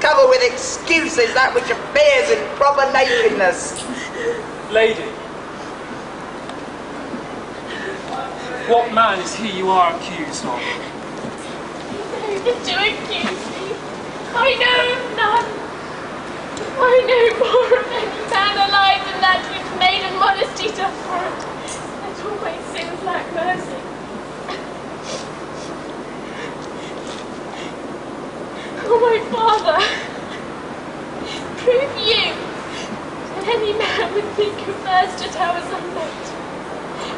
cover with excuses that which appears in proper nakedness? Lady, what man is he you are accused of? To accuse me. I know of none. I know more of any man alive than that which maiden modesty doth for it, and all my sins lack mercy. Oh, my father, prove you that any man would think who first at I was unmet,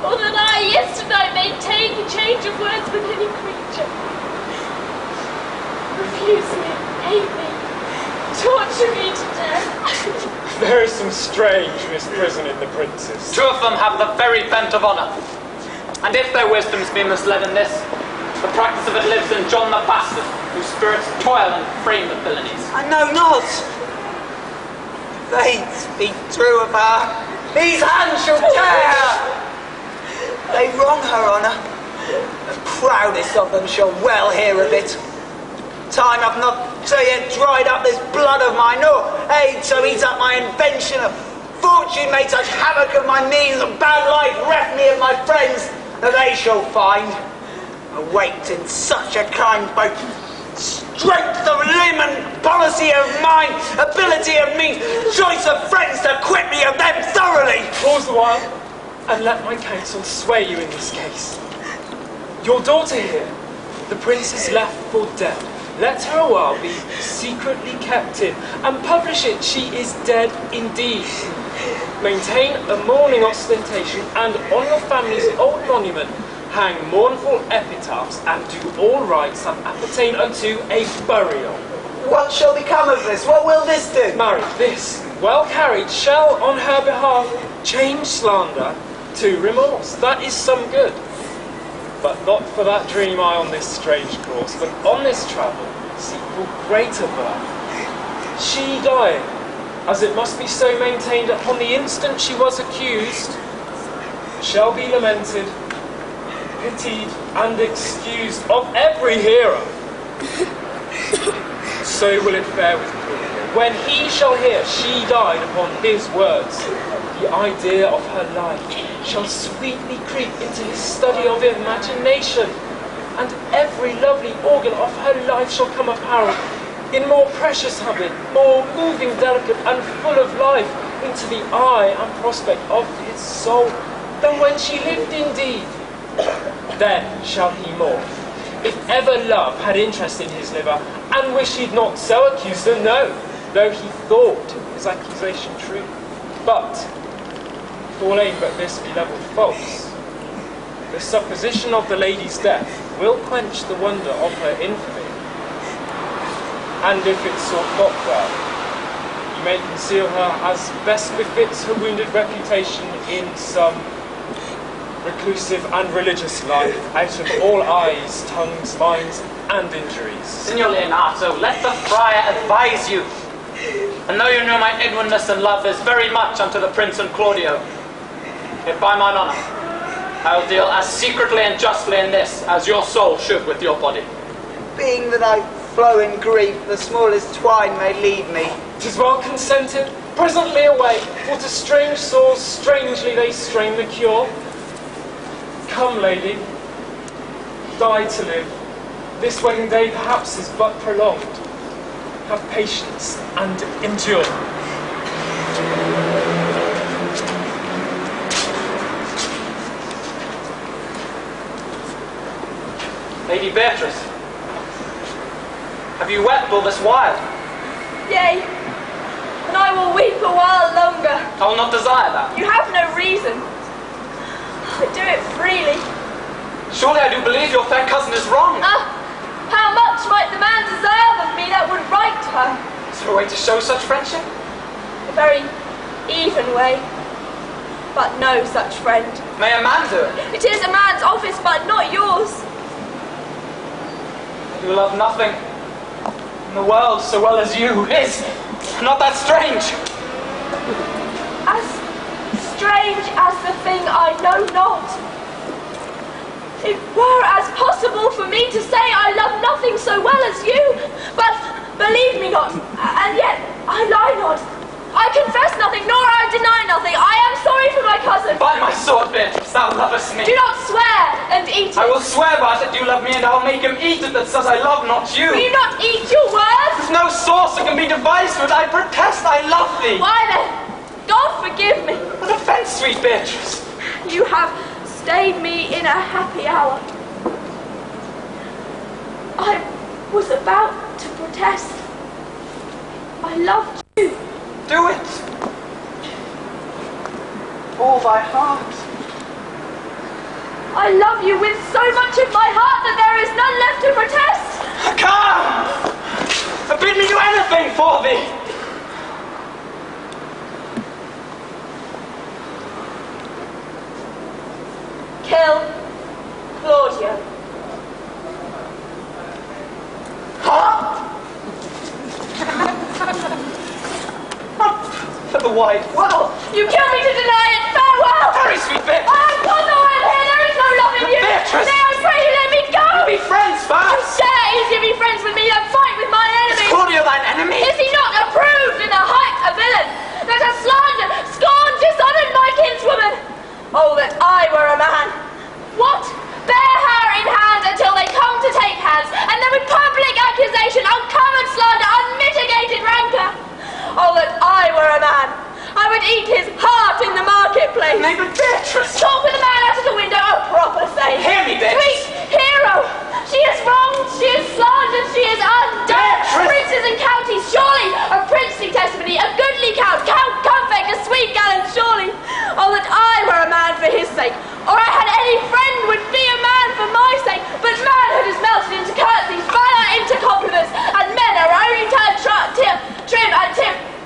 or that I yesterday maintained the change of words with any creature. Refuse me, hate me, torture me to death. There is some strange misprison in the princes. Two of them have the very bent of honour. And if their wisdoms be misled in this, the practice of it lives in John the Bastard, whose spirits toil and frame the villainies. I know not. They speak true of her. These hands shall tear her. They wrong her honour. The proudest of them shall well hear of it. Time hath not So you dried up this blood of mine, or aid so eat up my invention, a fortune made such havoc of my means, a bad life reft me of my friends, that they shall find a weight in such a kind, both strength of limb and policy of mind, ability of means, choice of friends to quit me of them thoroughly. Pause a while, and let my counsel sway you in this case. Your daughter here, the prince is left for dead. Let her a while be secretly kept in, and publish it she is dead indeed. Maintain a mourning ostentation, and on your family's old monument hang mournful epitaphs, and do all rites that appertain unto a burial. What shall become of this? What will this do? Marry, this, well carried, shall on her behalf change slander to remorse. That is some good. But not for that dream I on this strange course, but on this travel seek for greater birth. She dying, as it must be so maintained upon the instant she was accused, shall be lamented, pitied, and excused of every hearer. So will it fare with Claudio. When he shall hear she died upon his words, the idea of her life shall sweetly creep into his study of imagination, and every lovely organ of her life shall come apparelled in more precious habit, more moving, delicate, and full of life, into the eye and prospect of his soul, than when she lived indeed. Then shall he more, if ever love had interest in his liver, and wish he'd not so accused her, no, though he thought his accusation true. But all aim but this be levelled false. The supposition of the lady's death will quench the wonder of her infamy. And if it sought not well, you may conceal her as best befits her wounded reputation in some reclusive and religious life, out of all eyes, tongues, minds, and injuries. Signor Leonato, let the friar advise you. And though you know my Edwardness and love is very much unto the Prince and Claudio, yet by mine honour, I will deal as secretly and justly in this as your soul should with your body. Being that I flow in grief, the smallest twine may lead me. 'Tis well consented, presently away, for to strange sores strangely they strain the cure. Come, lady, die to live. This wedding day perhaps is but prolonged. Have patience and endure. Lady Beatrice, have you wept all this while? Yea, and I will weep a while longer. I will not desire that. You have no reason. I do it freely. Surely I do believe your fair cousin is wrong. How much might the man deserve of me that would write to her? Is there a way to show such friendship? A very even way, but no such friend. May a man do it? It is a man's office, but not yours. I do love nothing in the world so well as you. Is not that strange? As strange as the thing I know not. It were as possible for me to say I love nothing so well as you, but believe me not, and yet I lie not. I confess nothing, nor I deny nothing. I am sorry for my cousin. By my sword, Beatrice, thou lovest me. Do not swear and eat it. I will swear by it that you love me, and I'll make him eat it that says I love not you. Will you not eat your words? There's no sauce that can be devised for it. I protest I love thee. Why then? God forgive me. What offence, sweet Beatrice? You have stayed me in a happy hour. I was about to protest. I loved you. Do it. All thy heart. I love you with so much of my heart that there is none left to protest. Come! Bid me do anything for thee. Kill Claudio. Huh? For the wide world. You kill me to deny it. Farewell. Very sweet Beatrice. I am gone though I am here. There is no love in you. Beatrice. Nay, I pray you let me go. We'll be friends You first. dare easier be friends with me than fight with my enemy. It's bleed his heart in the marketplace. Nay, but Beatrice! Talk with the man out of the window, a proper say. Hear me, Beatrice! Sweet hero! She is wronged, she is slandered, she is undone. Beatrice! Princes and counties, surely a princely testimony, a goodly count, Comfect, a sweet gallant, surely. Oh, that I were a man for his sake, or I had any friend would be a man for my sake. But manhood is melted into curtsies, valour into compliments, and men are only turned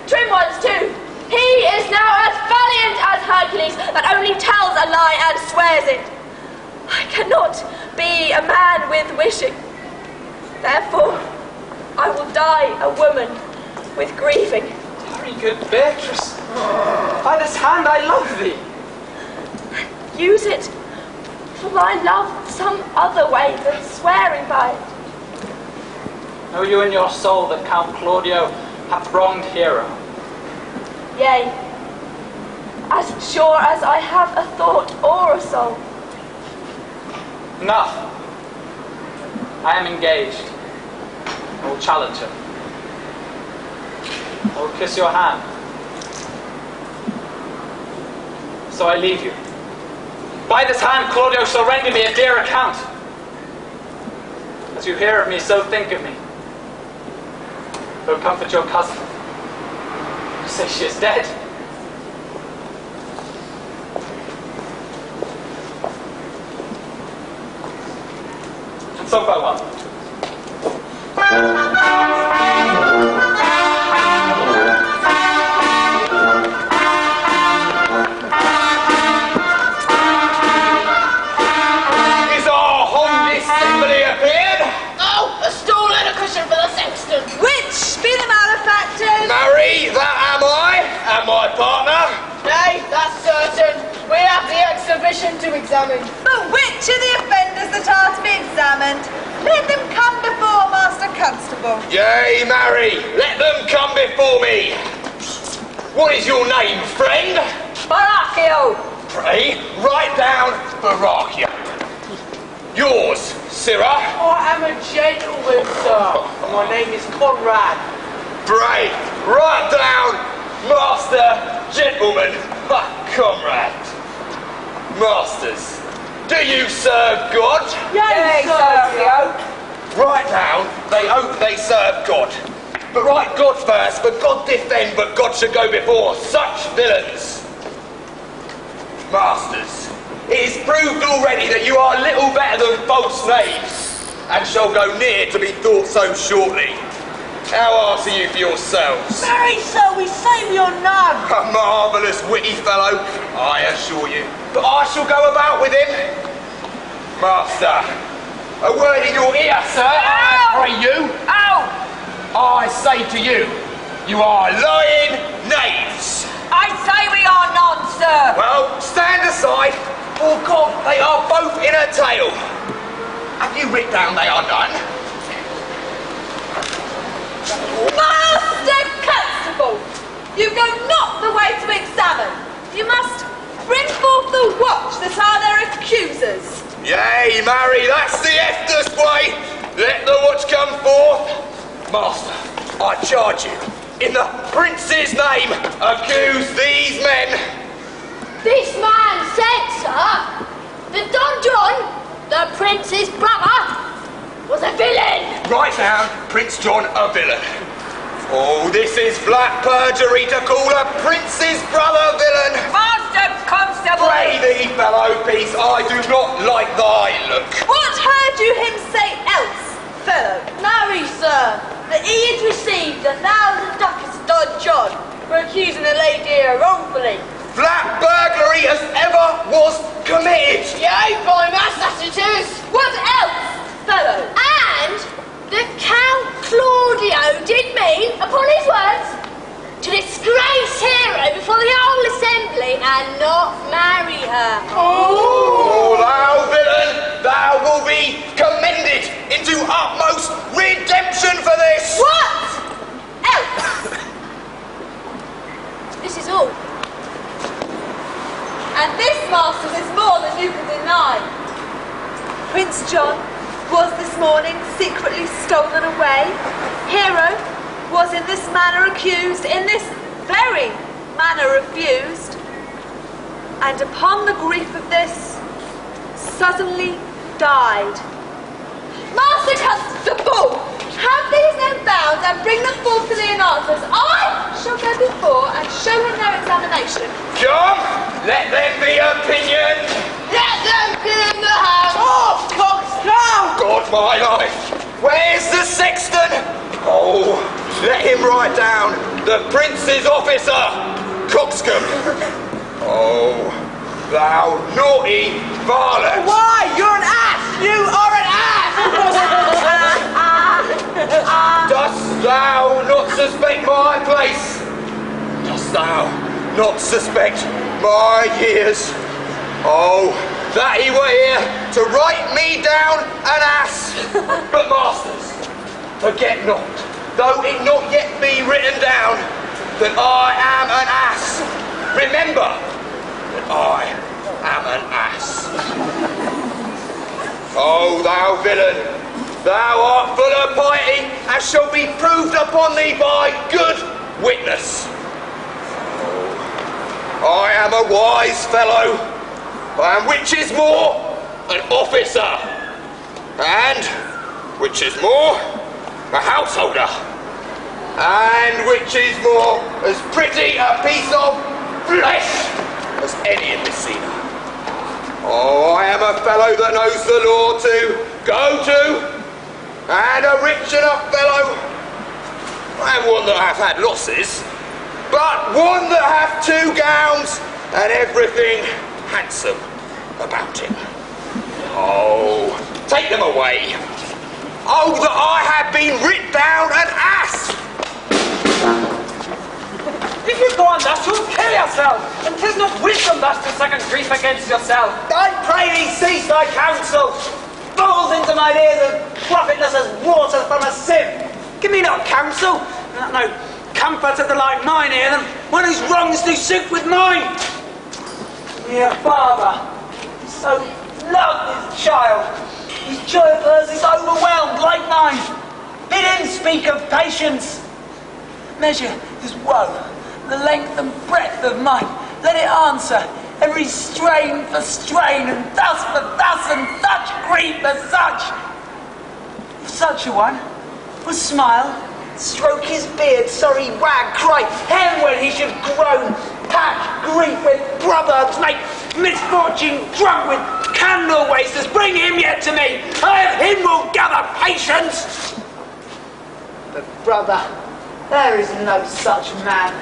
trim ones too. He is now as valiant as Hercules, that only tells a lie and swears it. I cannot be a man with wishing. Therefore, I will die a woman with grieving. Very good, Beatrice. By this hand I love thee. Use it for my love some other way than swearing by it. Know you in your soul that Count Claudio hath wronged Hero? Yea, as sure as I have a thought or a soul. Enough. I am engaged. I will challenge him. I will kiss your hand. So I leave you. By this hand, Claudio shall render me a dear account. As you hear of me, so think of me. Go comfort your cousin. You say she is dead. And so farewell. Is our homely assembly appeared? Oh, a stool and a cushion for the sexton. Which be the malefactors? Marry, that am I, and my partner. Nay, that's certain. We have the exhibition to examine. But which are the offenders that are to be examined? Let them come before Master Constable. Yea, marry, let them come before me. What is your name, friend? Baracchio. Pray, write down Baracchio. Yours, Sirrah? I am a gentleman, sir. My name is Conrad. Pray, write down Master Gentleman. Ha, comrade. Masters, do you serve God? Yea, Baracchio. Write down, they hope they serve God. But write God first, but God defend, but God should go before such villains. Masters, it is proved already that you are little better than false knaves, and shall go near to be thought so shortly. How answer you for yourselves? Marry, sir, we say we are none. A marvellous witty fellow, I assure you. But I shall go about with him. Master, a word in your ear, sir. I pray you. Ow! I say to you, you are lying knaves. I say we are none, sir. Well, stand aside, for God, they are both in a tale. Have you writ down they are none? Master Constable, you go not the way to examine. You must bring forth the watch that are their accusers. Yea, marry, that's the eftest way. Let the watch come forth. Master, I charge you, in the Prince's name, accuse these men. This man said, sir, that Don John, the Prince's brother, was a villain. Write down Prince John a villain. Oh, this is flat perjury to call a Prince's brother villain. Master Constable. Pray thee, fellow peace, I do not like thy look. What heard you him say else, fellow? Marry, sir, that he had received 1,000 ducats of Don John for accusing a lady here wrongfully. Flat burglary as ever was committed. Yea, by mass that it is. What else, fellow? And that Count Claudio did mean, upon his words, to disgrace Hero before the whole assembly and not marry her. Oh, thou villain, thou will be commended into utmost redemption for this. What else? This is all. And this, masters, is more than you can deny. Prince John was this morning secretly stolen away. Hero was in this manner accused in this very manner refused, and upon the grief of this, suddenly died. Master Constable, have these men bound and bring them forth to Leonatus. I shall go before and show him their examination. John, let them be opinion. Let them be in the house! Oh, coxcomb! God, my life. Where's the sexton? Oh, let him write down the prince's officer, coxcomb. Oh, thou naughty varlet. Why? You're an ass! You are an ass! Dost thou not suspect my place? Dost thou not suspect my years? Oh, that he were here to write me down an ass. But masters, forget not, though it not yet be written down, that I am an ass. Remember that I am an ass. Oh, thou villain, thou art full of piety, and shall be proved upon thee by good witness. Oh, I am a wise fellow, and which is more, an officer, and which is more, a householder, and which is more, as pretty a piece of flesh as any in this scene. Oh, I am a fellow that knows the law to go to, and a rich enough fellow. I am one that hath had losses, but one that hath 2 gowns and everything handsome about him. Oh, take them away. Oh, that I had been writ down an ass. If you go on thus, you'll kill yourself, and 'tis not wisdom thus to second grief against yourself. I pray thee cease thy counsel. Falls into mine ears as profitless as water from a sieve. Give me not counsel, no comfort to the like mine hear them, when whose wrongs do suit with mine. Dear father, so loved his child. His joy of hers is overwhelmed like mine. Bid him speak of patience. Measure his woe, the length and breadth of mine. Let it answer every strain for strain, and thus for thus, and such grief for such. If such a one would smile, stroke his beard, sorry wag, cry hem when he should groan, pack grief with proverbs, make misfortune drunk with candle wasters, bring him yet to me. I of him will gather patience. But brother, there is no such man.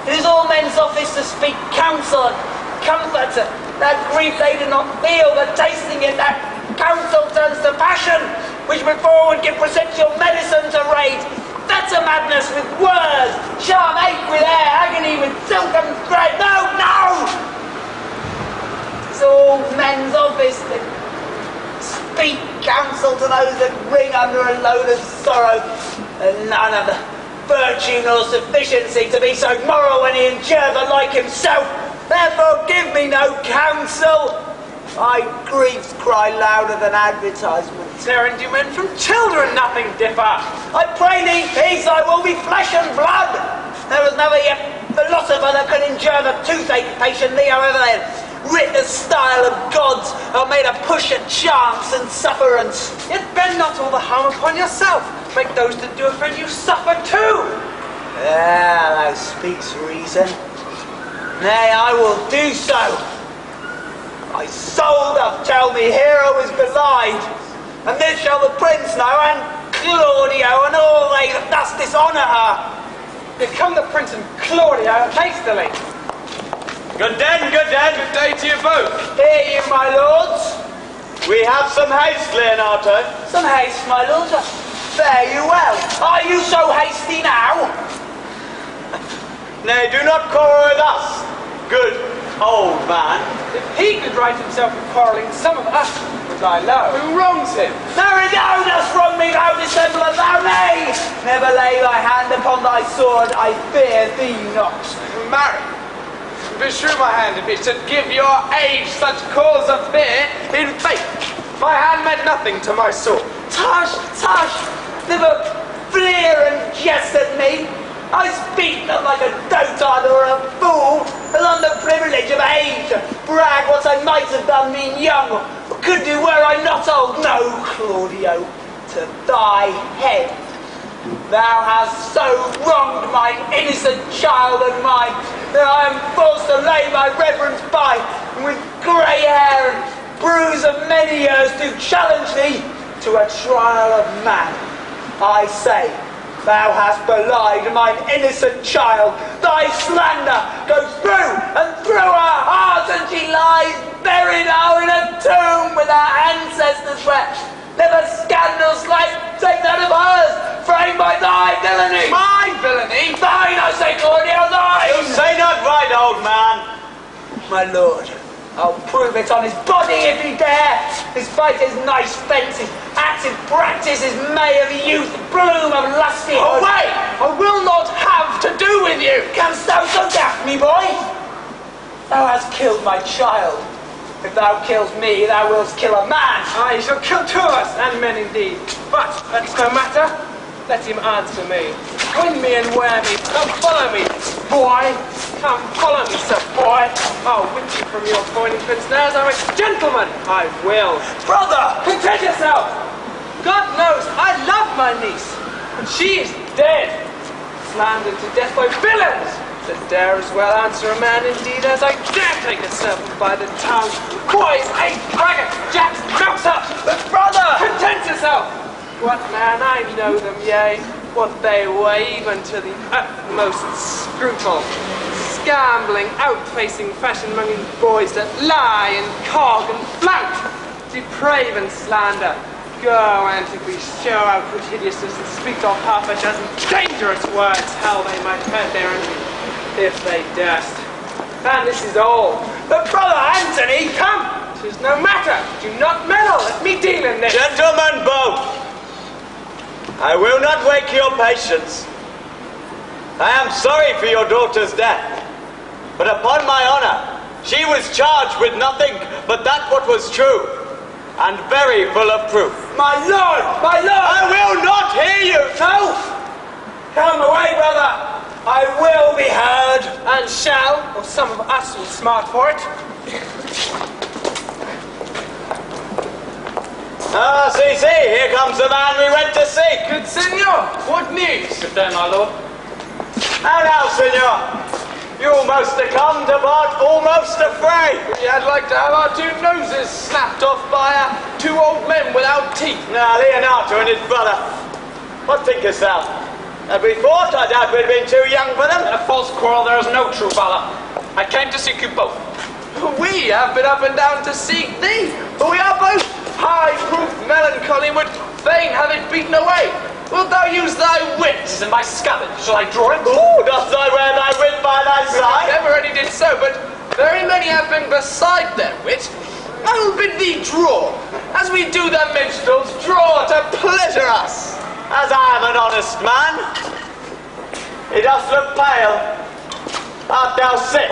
It is all men's office to speak counsel and comfort to that grief they do not feel, but tasting it, that counsel turns to passion, which before would give presential medicine to rage. Better madness with words, charm ache with air, agony with silken thread. No, no! It's all men's office to speak counsel to those that wring under a load of sorrow, and none of the virtue nor sufficiency to be so moral when he endures the like himself. Therefore give me no counsel. My griefs cry louder than advertisements. Tearing you men from children, nothing differ. I pray thee, peace, I will be flesh and blood. There was never yet philosopher that could endure the toothache patiently, however they had writ the style of gods, or made a push at chance and sufferance. Yet bend not all the harm upon yourself. Make those that do offend you suffer too. Thou speaks reason. Nay, I will do so. My soul doth tell me Hero is belied, and this shall the prince know, and Claudio, and all they that thus dishonour her. Here come the prince and Claudio hastily. Good den, good den. Good day to you both. Hear you, my lords. We have some haste, Leonardo. Some haste, my lords. Fare you well. Are you so hasty now? Nay, do not quarrel with us, good old man. If he could right himself from quarrelling, some of us would lie low. Who wrongs him? Marry, thou dost wrong me, thou dissembler, thou nay! Never lay thy hand upon thy sword, I fear thee not. Marry, beshrew my hand if it should give your age such cause of fear. In faith, my hand meant nothing to my sword. Tush, tush, never fleer and jest at me. I speak not like a dotard or a fool, but on the privilege of age, brag what I might have done being young, or could do were I not old. No, Claudio, to thy head. Thou hast so wronged mine innocent child and mine, that I am forced to lay my reverence by, and with grey hair and bruise of many years to challenge thee to a trial of man. I say, thou hast belied mine innocent child. Thy slander goes through and through her heart, and she lies buried now in a tomb with her ancestors where never scandal slight take that of hers, framed by thy villainy. My villainy? Thine, I say, Claudio, thine! You say not right, old man. My lord, I'll prove it on his body if he dare. His fight is nice fence, his active practice is May of youth, bloom of lusty. Away! I will not have to do with you. Canst thou so daft me, boy? Thou hast killed my child. If thou kills me, thou wilt kill a man. I shall kill two of us, and men indeed. But that's no matter. Let him answer me. Win me and wear me. Come follow me, boy. Come follow me, sir boy. I'll whip you from your pointing pin snares. I'm a gentleman. I will. Brother! Content yourself. God knows I love my niece, and she is dead. Slandered to death by villains that dare as well answer a man indeed as I dare take a serpent by the tongue. Boys, a braggart, Jack's mouth up. But brother! Content yourself. What man, I know them, yea, what they weigh even to the utmost scruple. Scambling, out-facing, fashion-monging boys that lie and cog and flout, deprave and slander. Go, antiquity, show outward hideousness and speak off half a dozen dangerous words, how they might hurt their enemy, if they durst. And this is all. But brother Anthony, Come, 'tis no matter. Do not meddle. Let me deal in this. Gentlemen both, I will not wake your patience. I am sorry for your daughter's death, but upon my honor, she was charged with nothing but that what was true, and very full of proof. my lord! I will not hear you! No! Come away, brother! I will be heard! And shall, or some of us will smart for it. Ah, see, here comes the man we went to seek. Good senor, what news? Good day, my lord. How now, senor? You must have come to part almost afraid. We had like to have our two noses snapped off by two old men without teeth. Now, Leonardo and his brother, what thinkest thou? Had we fought, I doubt we'd been too young for them. In a false quarrel there is no true valor. I came to seek you both. We have been up and down to seek thee, but we are both high-proof melancholy, would fain have it beaten away. Wilt thou use thy wit? This is in my scabbard. Shall I draw it? Ooh, dost thou wear thy wit by thy I side? never already did so, but very many have been beside their wit. I will bid thee draw, as we do the minstrels draw to pleasure us. As I am an honest man, he doth look pale. Art thou sick?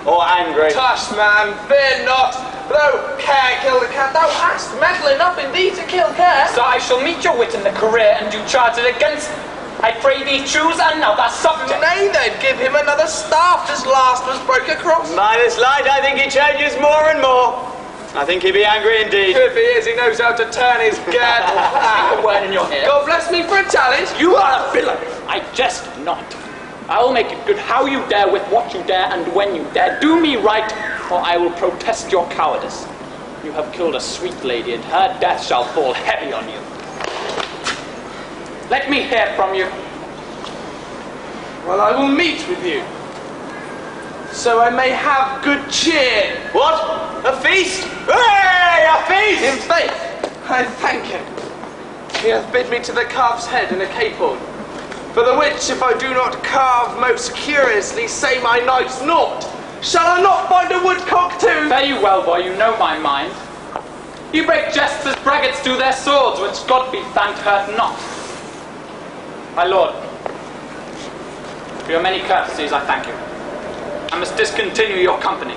Or angry? Tush, man, fear not. Though care kill the cat, thou hast metal enough indeed to kill care. So I shall meet your wit in the career and do charge it against. I pray thee choose another subject. Nay, then, give him another staff, as last was broke across. By this light, I think he changes more and more. I think he be angry indeed. If he is, he knows how to turn his girdle. Speak a word in your ear. God bless me for a challenge. You are a villain. I jest not. I will make it good how you dare, with what you dare, and when you dare. Do me right, or I will protest your cowardice. You have killed a sweet lady, and her death shall fall heavy on you. Let me hear from you. Well, I will meet with you, so I may have good cheer. What? A feast? Hooray! A feast! In faith, I thank him. He hath bid me to the calf's head in a capon, for the which, if I do not carve most curiously, say my knife's naught. Shall I not find a woodcock too? Fare you well, boy, you know my mind. You break jests as braggarts do their swords, which God be thanked hurt not. My lord, for your many courtesies I thank you. I must discontinue your company.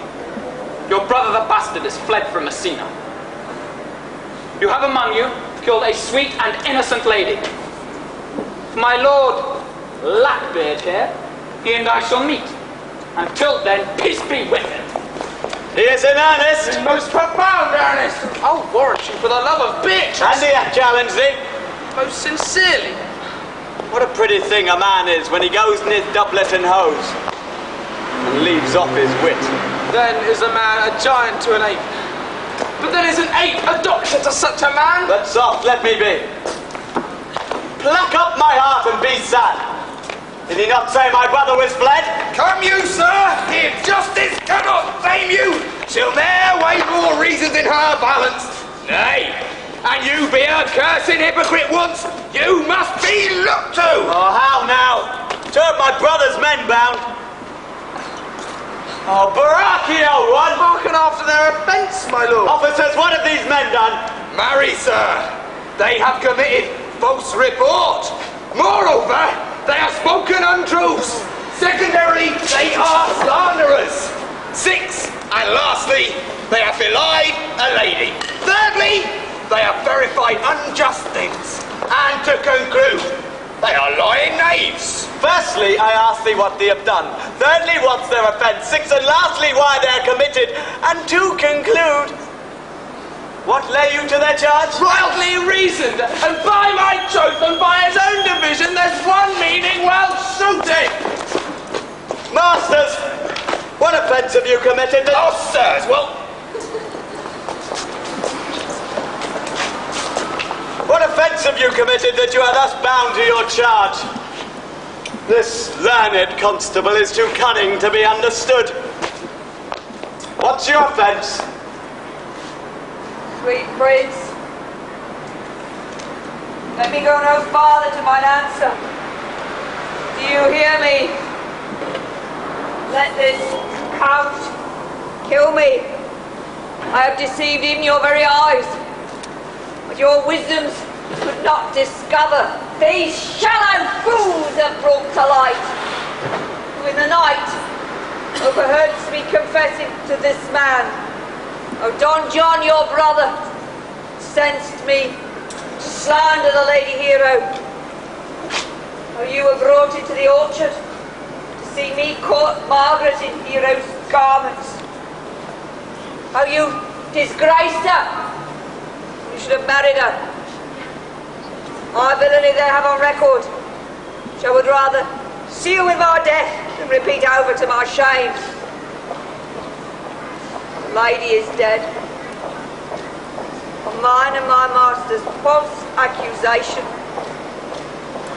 Your brother the bastard is fled from Messina. You have among you killed a sweet and innocent lady. My lord, Blackbeard here, he and I shall meet. Until then, peace be with him. He is in earnest. In most profound earnest. I'll warrant you for the love of Beatrice. And he hath challenged thee. Most sincerely. What a pretty thing a man is when he goes in his doublet and hose and leaves off his wit. Then is a man a giant to an ape. But then is an ape a doctor to such a man? But soft, let me be. Pluck up my heart and be sad. Did he not say my brother was fled? Come you, sir, if justice cannot blame you, shall there weigh more reasons in her balance? Nay, and you be a cursing hypocrite once, you must be looked to. Oh, how now? Turn my brother's men bound. Oh, Baracchio, one! Hearken after their offence, my lord. Officers, what have these men done? Marry, sir, they have committed false report. Moreover, they have spoken untruths. Secondarily, they are slanderers. 6, and lastly, they have belied a lady. Thirdly, they have verified unjust things. And to conclude, they are lying knaves. Firstly, I ask thee what they have done. Thirdly, what's their offence? 6, and lastly, why they are committed. And to conclude, what lay you to their charge? Wildly reasoned, and by my troth and by his own division, there's one meaning well suited. Masters, what offence have you committed? Oh, sirs, well, what offence have you committed that you are thus bound to your charge? This learned constable is too cunning to be understood. What's your offence? Sweet prince, let me go no farther to mine answer. Do you hear me? Let this count kill me. I have deceived even your very eyes, but your wisdoms could not discover. These shallow fools have brought to light, who in the night overheard me confessing to this man. Oh, Don John, your brother, sensed me to slander the lady hero. Oh, you were brought into the orchard to see me court Margaret in hero's garments. Oh, you disgraced her. You should have married her. My villainy they have on record, which I would rather seal with my death than repeat over to my shame. The lady is dead. On mine and my master's false accusation.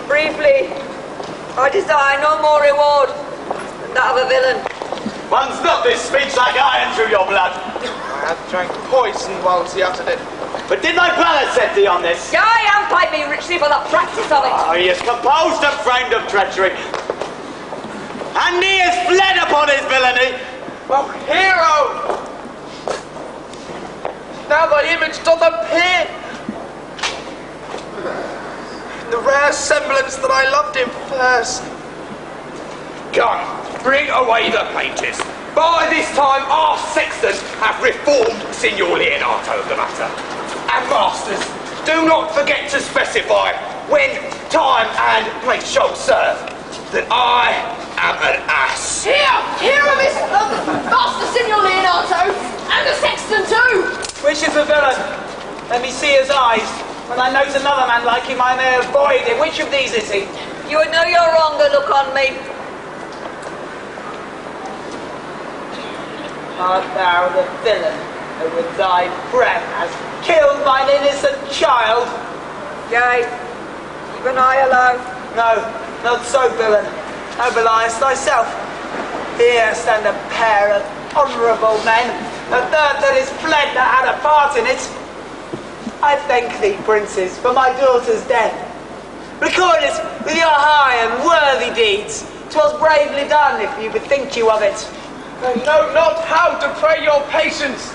Briefly, I desire no more reward than that of a villain. One's not this speech like iron through your blood. I have drank poison whilst he uttered it. But did my brother set thee on this? Yea, and paid me richly for the practice of it. Oh, he is composed and framed of treachery. And he is fled upon his villainy. Oh, hero! Now thy image doth appear. In the rare semblance that I loved him first. come, bring away the pages. By this time, our sexton have reformed Signor Leonardo of the matter. And masters, do not forget to specify, when time and place shall serve, that I am an ass. Here are this Master Signor Leonardo and the sexton too. Which is the villain? Let me see his eyes. When I note another man like him, I may avoid him. Which of these is he? You would know you're wrong to look on me. Art thou the villain who with thy breath has killed mine innocent child? Yea, even I alone. No, not so, villain. Thou beliest thyself. Here stand a pair of honourable men, a third that is fled that had a part in it. I thank thee, princes, for my daughter's death. Record it with your high and worthy deeds. 'Twas bravely done, if you bethink you of it. I know not how to pray your patience,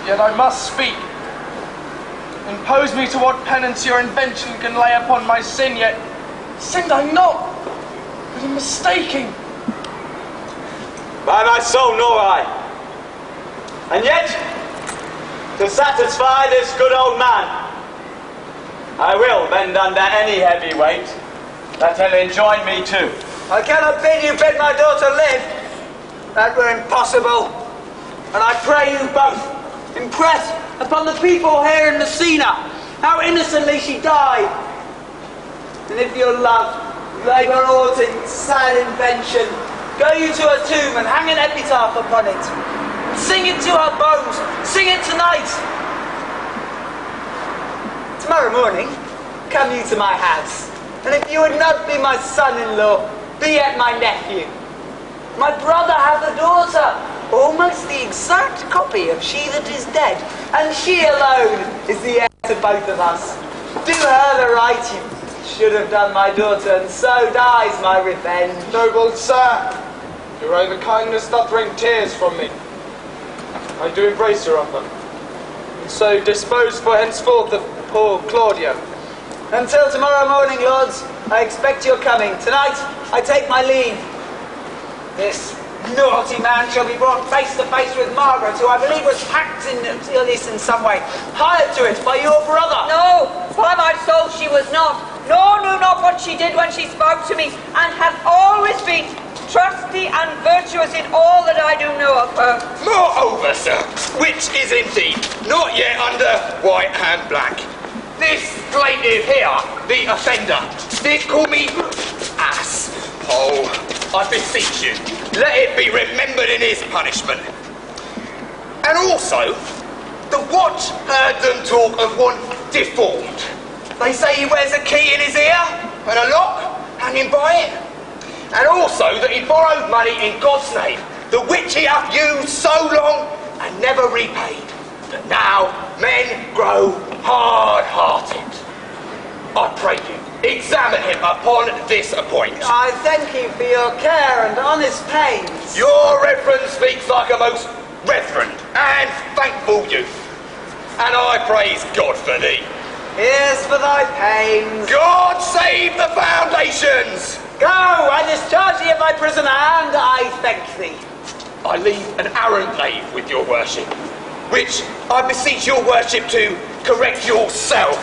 yet I must speak. Impose me to what penance your invention can lay upon my sin, yet sinned I not, but in mistaking. By my soul, nor I. And yet, to satisfy this good old man, I will bend under any heavy weight. Let Helen join me too. I cannot bid you bid my daughter live. That were impossible. And I pray you both, impress upon the people here in Messina how innocently she died. And if your love labour aught in sad invention, go you to her tomb and hang an epitaph upon it. And sing it to her bones. Sing it tonight. Tomorrow morning, come you to my house. And if you would not be my son-in-law, be yet my nephew. My brother hath a daughter, almost the exact copy of she that is dead, and she alone is the heir to both of us. Do her the right you should have done my daughter, and so dies my revenge. Noble sir, your overkindness doth wring tears from me. I do embrace your offer, and so dispose for henceforth of poor Claudio. Until tomorrow morning, lords, I expect your coming. Tonight, I take my leave. This naughty man shall be brought face to face with Margaret, who I believe was hacked in illness in some way, hired to it by your brother. No, by my soul she was not, nor knew not what she did when she spoke to me, and hath always been trusty and virtuous in all that I do know of her. Moreover, sir, which is indeed not yet under white and black, this plaintiff here, the offender, did call me ass. Oh, I beseech you, let it be remembered in his punishment. And also, the watch heard them talk of one deformed. They say he wears a key in his ear and a lock hanging by it. And also that he borrowed money in God's name, the which he hath used so long and never repaid, that now men grow hard-hearted. I pray you, examine him upon this point. I thank you for your care and honest pains. Your reverence speaks like a most reverend and thankful youth, and I praise God for thee. Here's for thy pains. God save the foundations! Go, I discharge thee of thy prisoner, and I thank thee. I leave an arrant knave with your worship, which I beseech your worship to correct yourself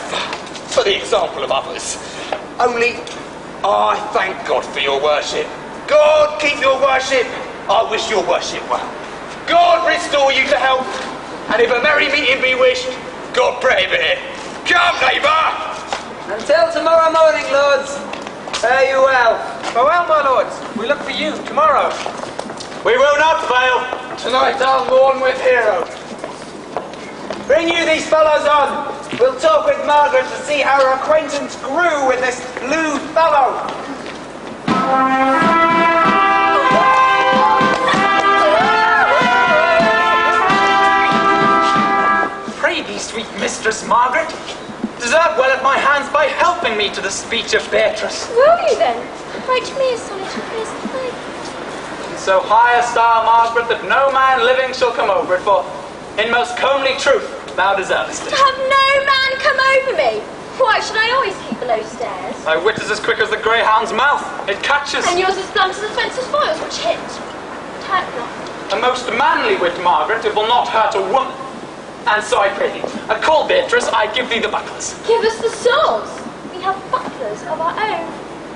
for the example of others. Only I thank God for your worship. God keep your worship. I wish your worship well. God restore you to health, and if a merry meeting be wished, God prohibit it. Come, neighbour! Until tomorrow morning, lords. Fare you well. Farewell, my lords. We look for you tomorrow. We will not fail. Tonight I'll mourn with Hero. Bring you these fellows on. We'll talk with Margaret to see how her acquaintance grew with this lewd fellow. Pray thee, sweet mistress Margaret, deserve well at my hands by helping me to the speech of Beatrice. Will you then? Write me a sonnet of his life. So high a star, Margaret, that no man living shall come over it, for in most comely truth thou deservest it. To have no man come over me? Why should I always keep below stairs? Thy wit is as quick as the greyhound's mouth. It catches. And yours as blunt as the fencer's foils, which hit. Hurt not. A most manly wit, Margaret, it will not hurt a woman. And so I pray thee, call Beatrice, I give thee the bucklers. Give us the swords. We have bucklers of our own.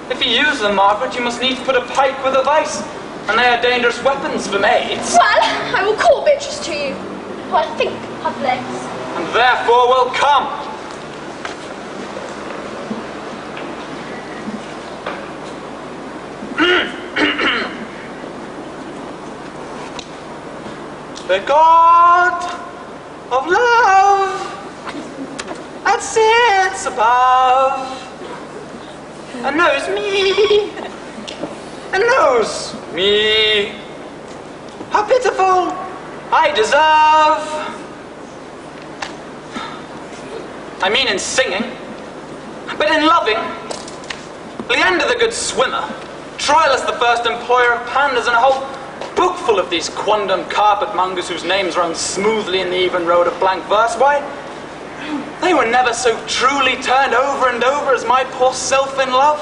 If you use them, Margaret, you must needs put a pike with a vice, and they are dangerous weapons for maids. Well, I will call Beatrice to you, who I think have legs. And therefore will come. The God of love that sits above and knows me and knows me, how pitiful I deserve. I mean in singing, but in loving. Leander the good swimmer, Troilus the first employer of pandas, and a whole book full of these quondam carpet-mongers whose names run smoothly in the even road of blank verse. Why, they were never so truly turned over and over as my poor self in love.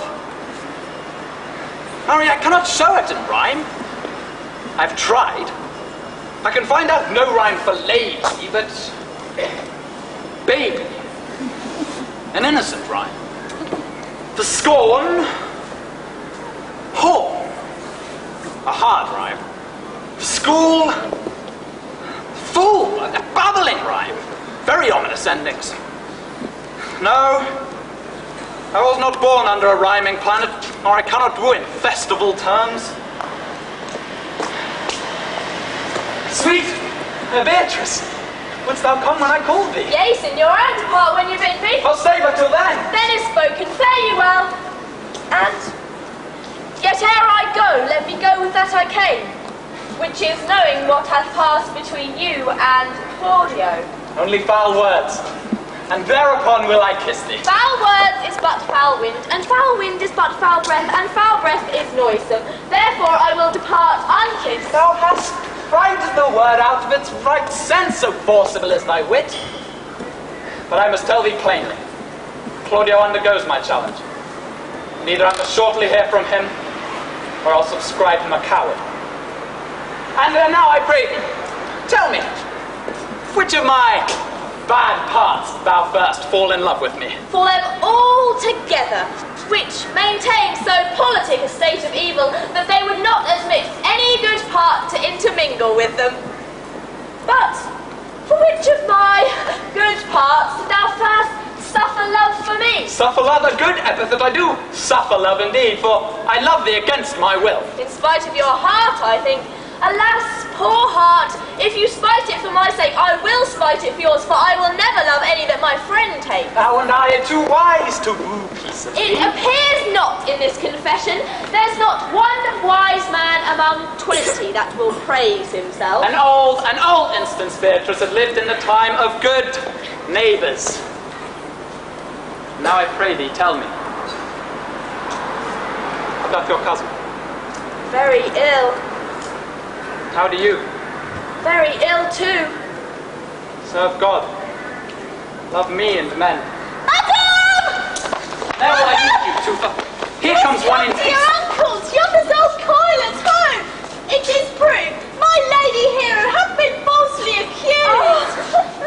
Harry, I cannot show it in rhyme. I've tried. I can find out no rhyme for lady, but baby, an innocent rhyme. For scorn, Whore. A hard rhyme. School. Fool. A babbling rhyme. Very ominous endings. No. I was not born under a rhyming planet, nor I cannot woo in festival terms. Sweet Beatrice, wouldst thou come when I called thee? Yea, signor, and depart when you bid me. I'll stay but till then. Then is spoken, fare you well. And yet ere I go, let me go with that I came, which is knowing what hath passed between you and Claudio. Only foul words, and thereupon will I kiss thee. Foul words is but foul wind, and foul wind is but foul breath, and foul breath is noisome. Therefore I will depart unkissed. Thou hast frightened the word out of its right sense, so forcible is thy wit. But I must tell thee plainly, Claudio undergoes my challenge. Neither I must shortly hear from him, or I'll subscribe him a coward. And now I pray thee, tell me, which of my bad parts thou first fall in love with me? For them all together, which maintain so politic a state of evil that they would not admit any good part to intermingle with them. But for which of my good parts did thou first suffer love for me? Suffer love, a good epithet. I do suffer love indeed, for I love thee against my will. In spite of your heart, I think. Alas, poor heart, if you spite it for my sake, I will spite it for yours, for I will never love any that my friend takes. Thou and I are too wise to woo peaceably. It appears not in this confession. There's not one wise man among 20 that will praise himself. An old instance, Beatrice, had lived in the time of good neighbours. Now I pray thee, tell me, how doth your cousin? Very ill. How do you? Very ill too. Serve God. Love me and men. Madam! There will I lead you to, for here comes one in Your haste. uncles, yonder's old coil at home. It is proved my lady hero hath been falsely accused.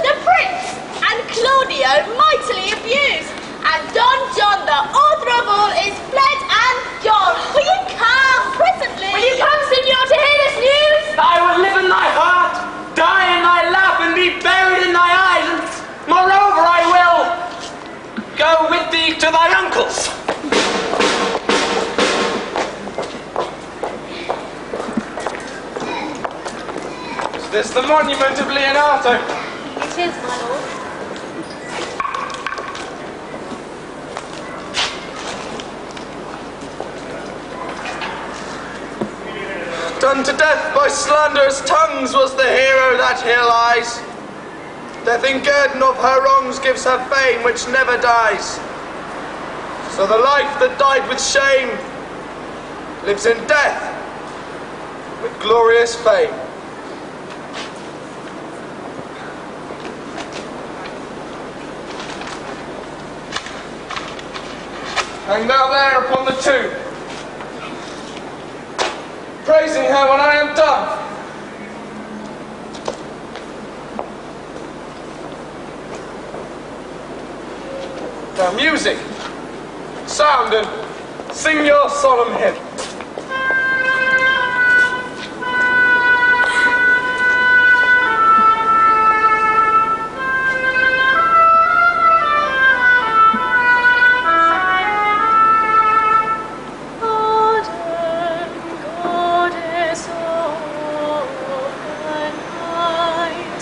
The prince and Claudio mightily abused. And Don John, the author of all, is fled and gone. Will you come presently? Will you come, signor, to hear this news? I will live in thy heart, die in thy lap, and be buried in thy eyes, and moreover I will go with thee to thy uncle's. Is this the monument of Leonardo? It is, my lord. Done to death by slanderous tongues was the hero that here lies. Death in guerdon of her wrongs gives her fame which never dies. So the life that died with shame lives in death with glorious fame. Hang thou there upon the tomb, praising her when I am done. Now music, sound, and sing your solemn hymn. Night,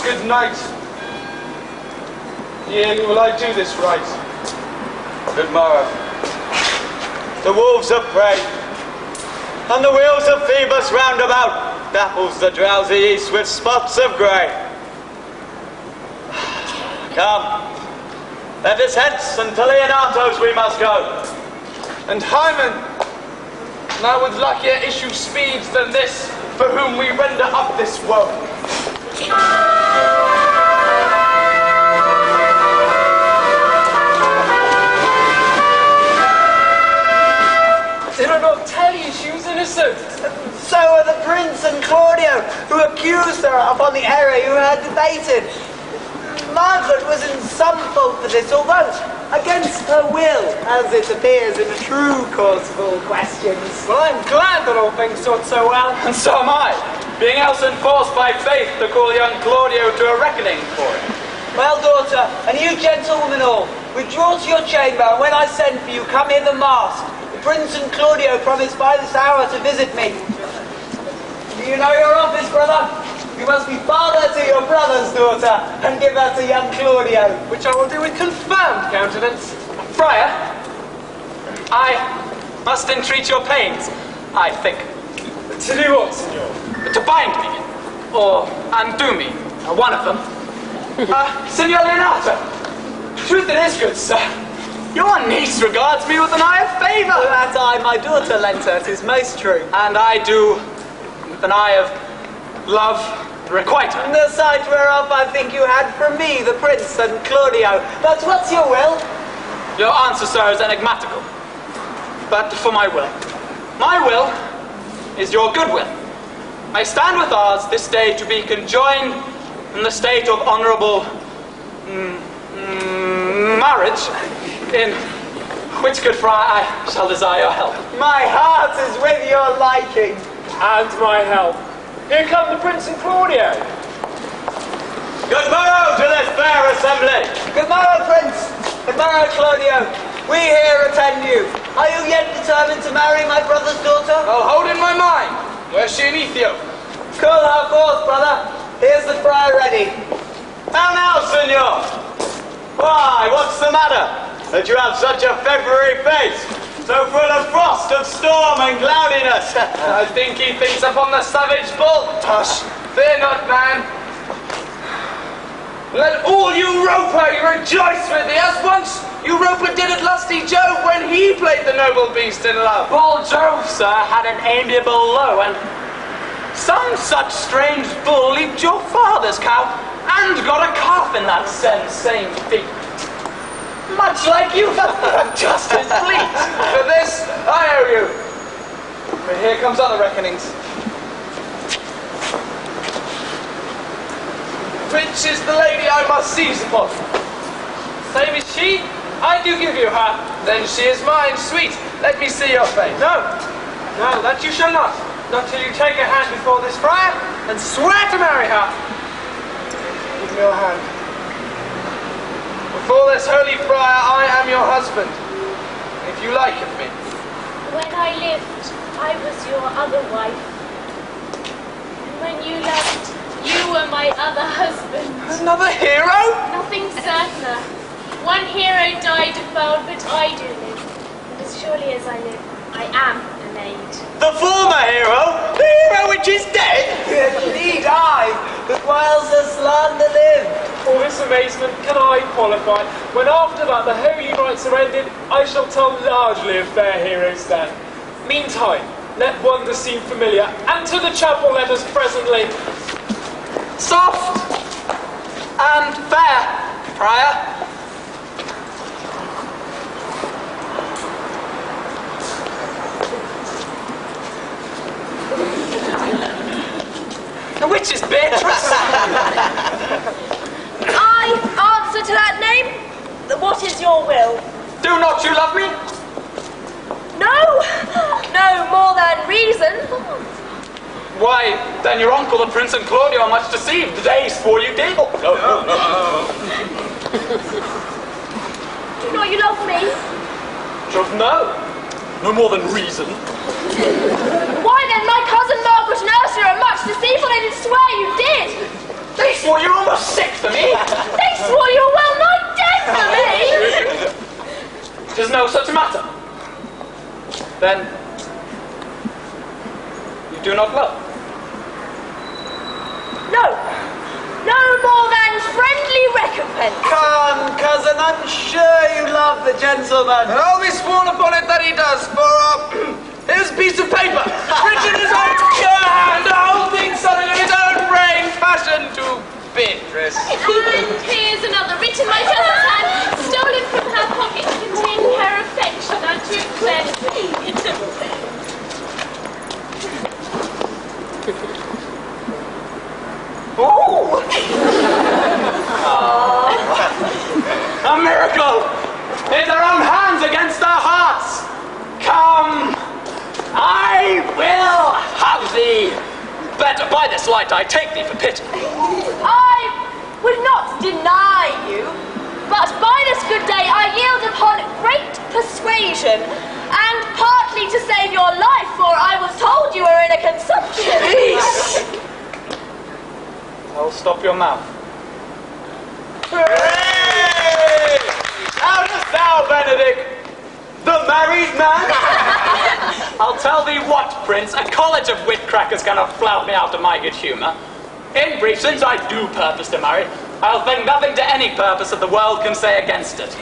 good night. Yearly will I do this right. Good morrow. The wolves of prey, and the wheels of Phoebus round about, dapples the drowsy east with spots of grey. Come, let us hence, and to Leonato's we must go. And Hymen, now with luckier issue speeds than this, for whom we render up this woe. Did I not tell you she was innocent? So are the Prince and Claudio, who accused her upon the error you had debated. Margaret was in some fault for this, although against her will, as it appears in a true course of all questions. Well, I'm glad that all things stood so well. And so am I, being else enforced by faith to call young Claudio to a reckoning for it. Well, daughter, and you gentlewomen all, withdraw to your chamber, and when I send for you, come hither masked. The Prince and Claudio promised by this hour to visit me. Do you know your office, brother? You must be father to your brother's daughter, and give her to young Claudio. Which I will do with confirmed countenance. Friar, I must entreat your pains, I think. To do what, senor? To bind me, or undo me, one of them. Signor Leonato, truth it is, good sir, your niece regards me with an eye of favour. That eye my daughter lent her, 'tis most true. And I do with an eye of love requite her. The sight whereof I think you had from me, the Prince and Claudio. But what's your will? Your answer, sir, is enigmatical. But for my will. My will is your goodwill. I stand with ours this day to be conjoined in the state of honourable marriage, in which, good friar, I shall desire your help. My heart is with your liking. And my help. Here come the Prince and Claudio. Good morrow to this fair assembly. Good morrow, Prince. Good morrow, Claudio. We here attend you. Are you yet determined to marry my brother's daughter? I'll hold in my mind. Where's she in Ethiopia? Call her forth, brother. Here's the friar ready. How now, senor? Why, what's the matter? That you have such a February face, so full of frost, of storm and cloudiness. I think he thinks upon the savage bull. Hush, fear not, man. Let all Europa rejoice with thee, as once Europa did at lusty Jove when he played the noble beast in love. Bold Jove, sir, had an amiable low, and some such strange bull leaped your father's cow, and got a calf in that same feat. Much like you, just as fleet. For this, I owe you. But here comes other reckonings. Which is the lady I must seize upon? Same as she? I do give you her. Then she is mine, sweet. Let me see your face. No, that you shall not. Not till you take a hand before this friar and swear to marry her. Give me your hand. Before this holy friar, I am your husband, if you like of me. When I lived, I was your other wife. And when you left, you were my other husband. Another hero? Nothing certainer. One hero died of foul, but I do live. And as surely as I live, I am a maid. The former hero? The hero which is dead? Indeed I, that whiles her slander lived. For this amazement can I qualify, when after that the holy rites are ended, I shall tell largely of fair heroes then. Meantime, let wonder seem familiar, and to the chapel let us presently. Soft and fair, friar. Which is Beatrice? I answer to that name. What is your will? Do not you love me? No, more than reason. Why, then your uncle, the Prince and Claudio, are much deceived. The days before you did. Do not you love me? Just no more than reason. Why then, my cousin Margaret and Ursula are much deceitful, and did swear you did. They swore you were almost sick for me. They swore you were well nigh dead for me. Tis no such matter. Then you do not love? No. No more than friendly recompense. Come, cousin, I'm sure you love the gentleman. And I'll be sworn upon it that he does, for, here's a piece of paper, written in his own pure hand, a whole thing something of his own brain, fashioned to Beatrice. And here's another written by cousin's hand, stolen from her pocket, containing her affection unto plenty. Oh! A miracle! In their own hands against our hearts! Come! I will have thee! Better by this light I take thee for pity. I would not deny you, but by this good day I yield upon great persuasion, and partly to save your life, for I was told you were in a consumption. Peace! I'll stop your mouth. Hooray! How dost thou, Benedict? The married man? I'll tell thee what, Prince, a college of wit crackers cannot flout me out of my good humour. In brief, since I do purpose to marry, I'll think nothing to any purpose that the world can say against it.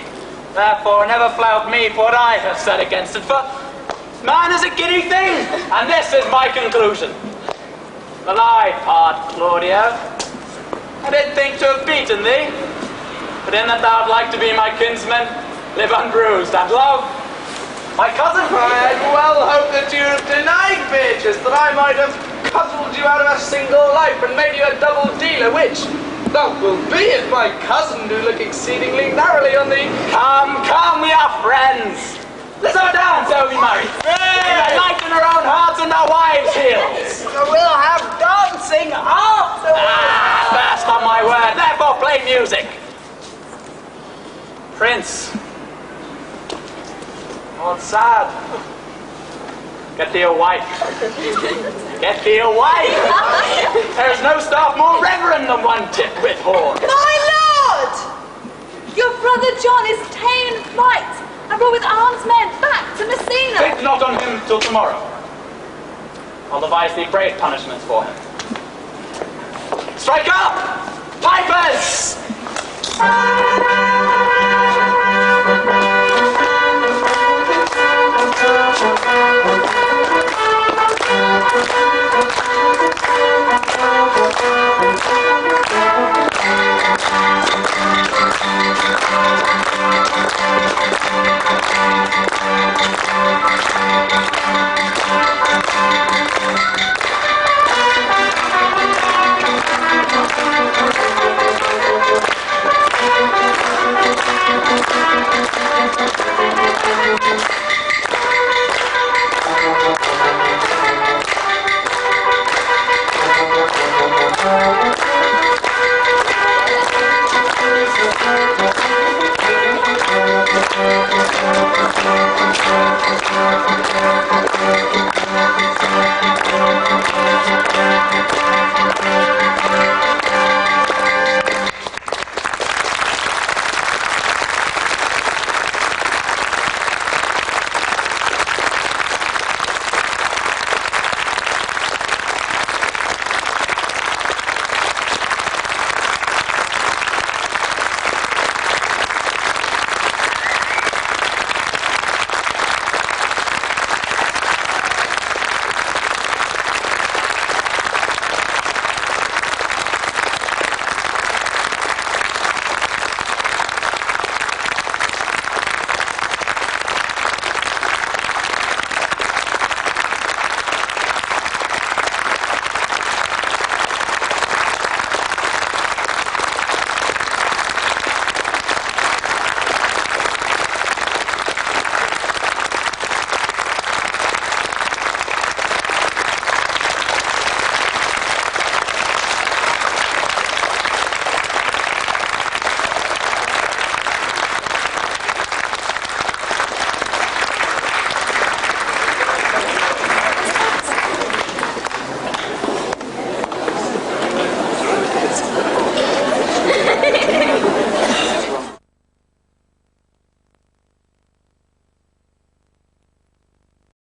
Therefore, never flout me for what I have said against it, for man is a giddy thing, and this is my conclusion. For thy part, Claudio, I did think to have beaten thee, but in that thou'd like to be my kinsman, live unbruised, and love my cousin. I had well hoped that you had denied Beatrice, that I might have cudgelled you out of a single life and made you a double dealer, which thou wilt be if my cousin do look exceedingly narrowly on thee. Come, come, we are friends. Let's have a dance, so we marry. We light in our own hearts and our wives' heels. We'll have dancing afterwards. Best on my word, therefore play music. Prince, what's sad? Get thee a wife. Get thee a wife. There's no staff more reverend than one tipped with horn. My lord! Your brother John is ta'en in flight and brought with armed men back to Messina. Think not on him till tomorrow. I'll devise thee brave punishments for him. Strike up! Pipers! Thank you.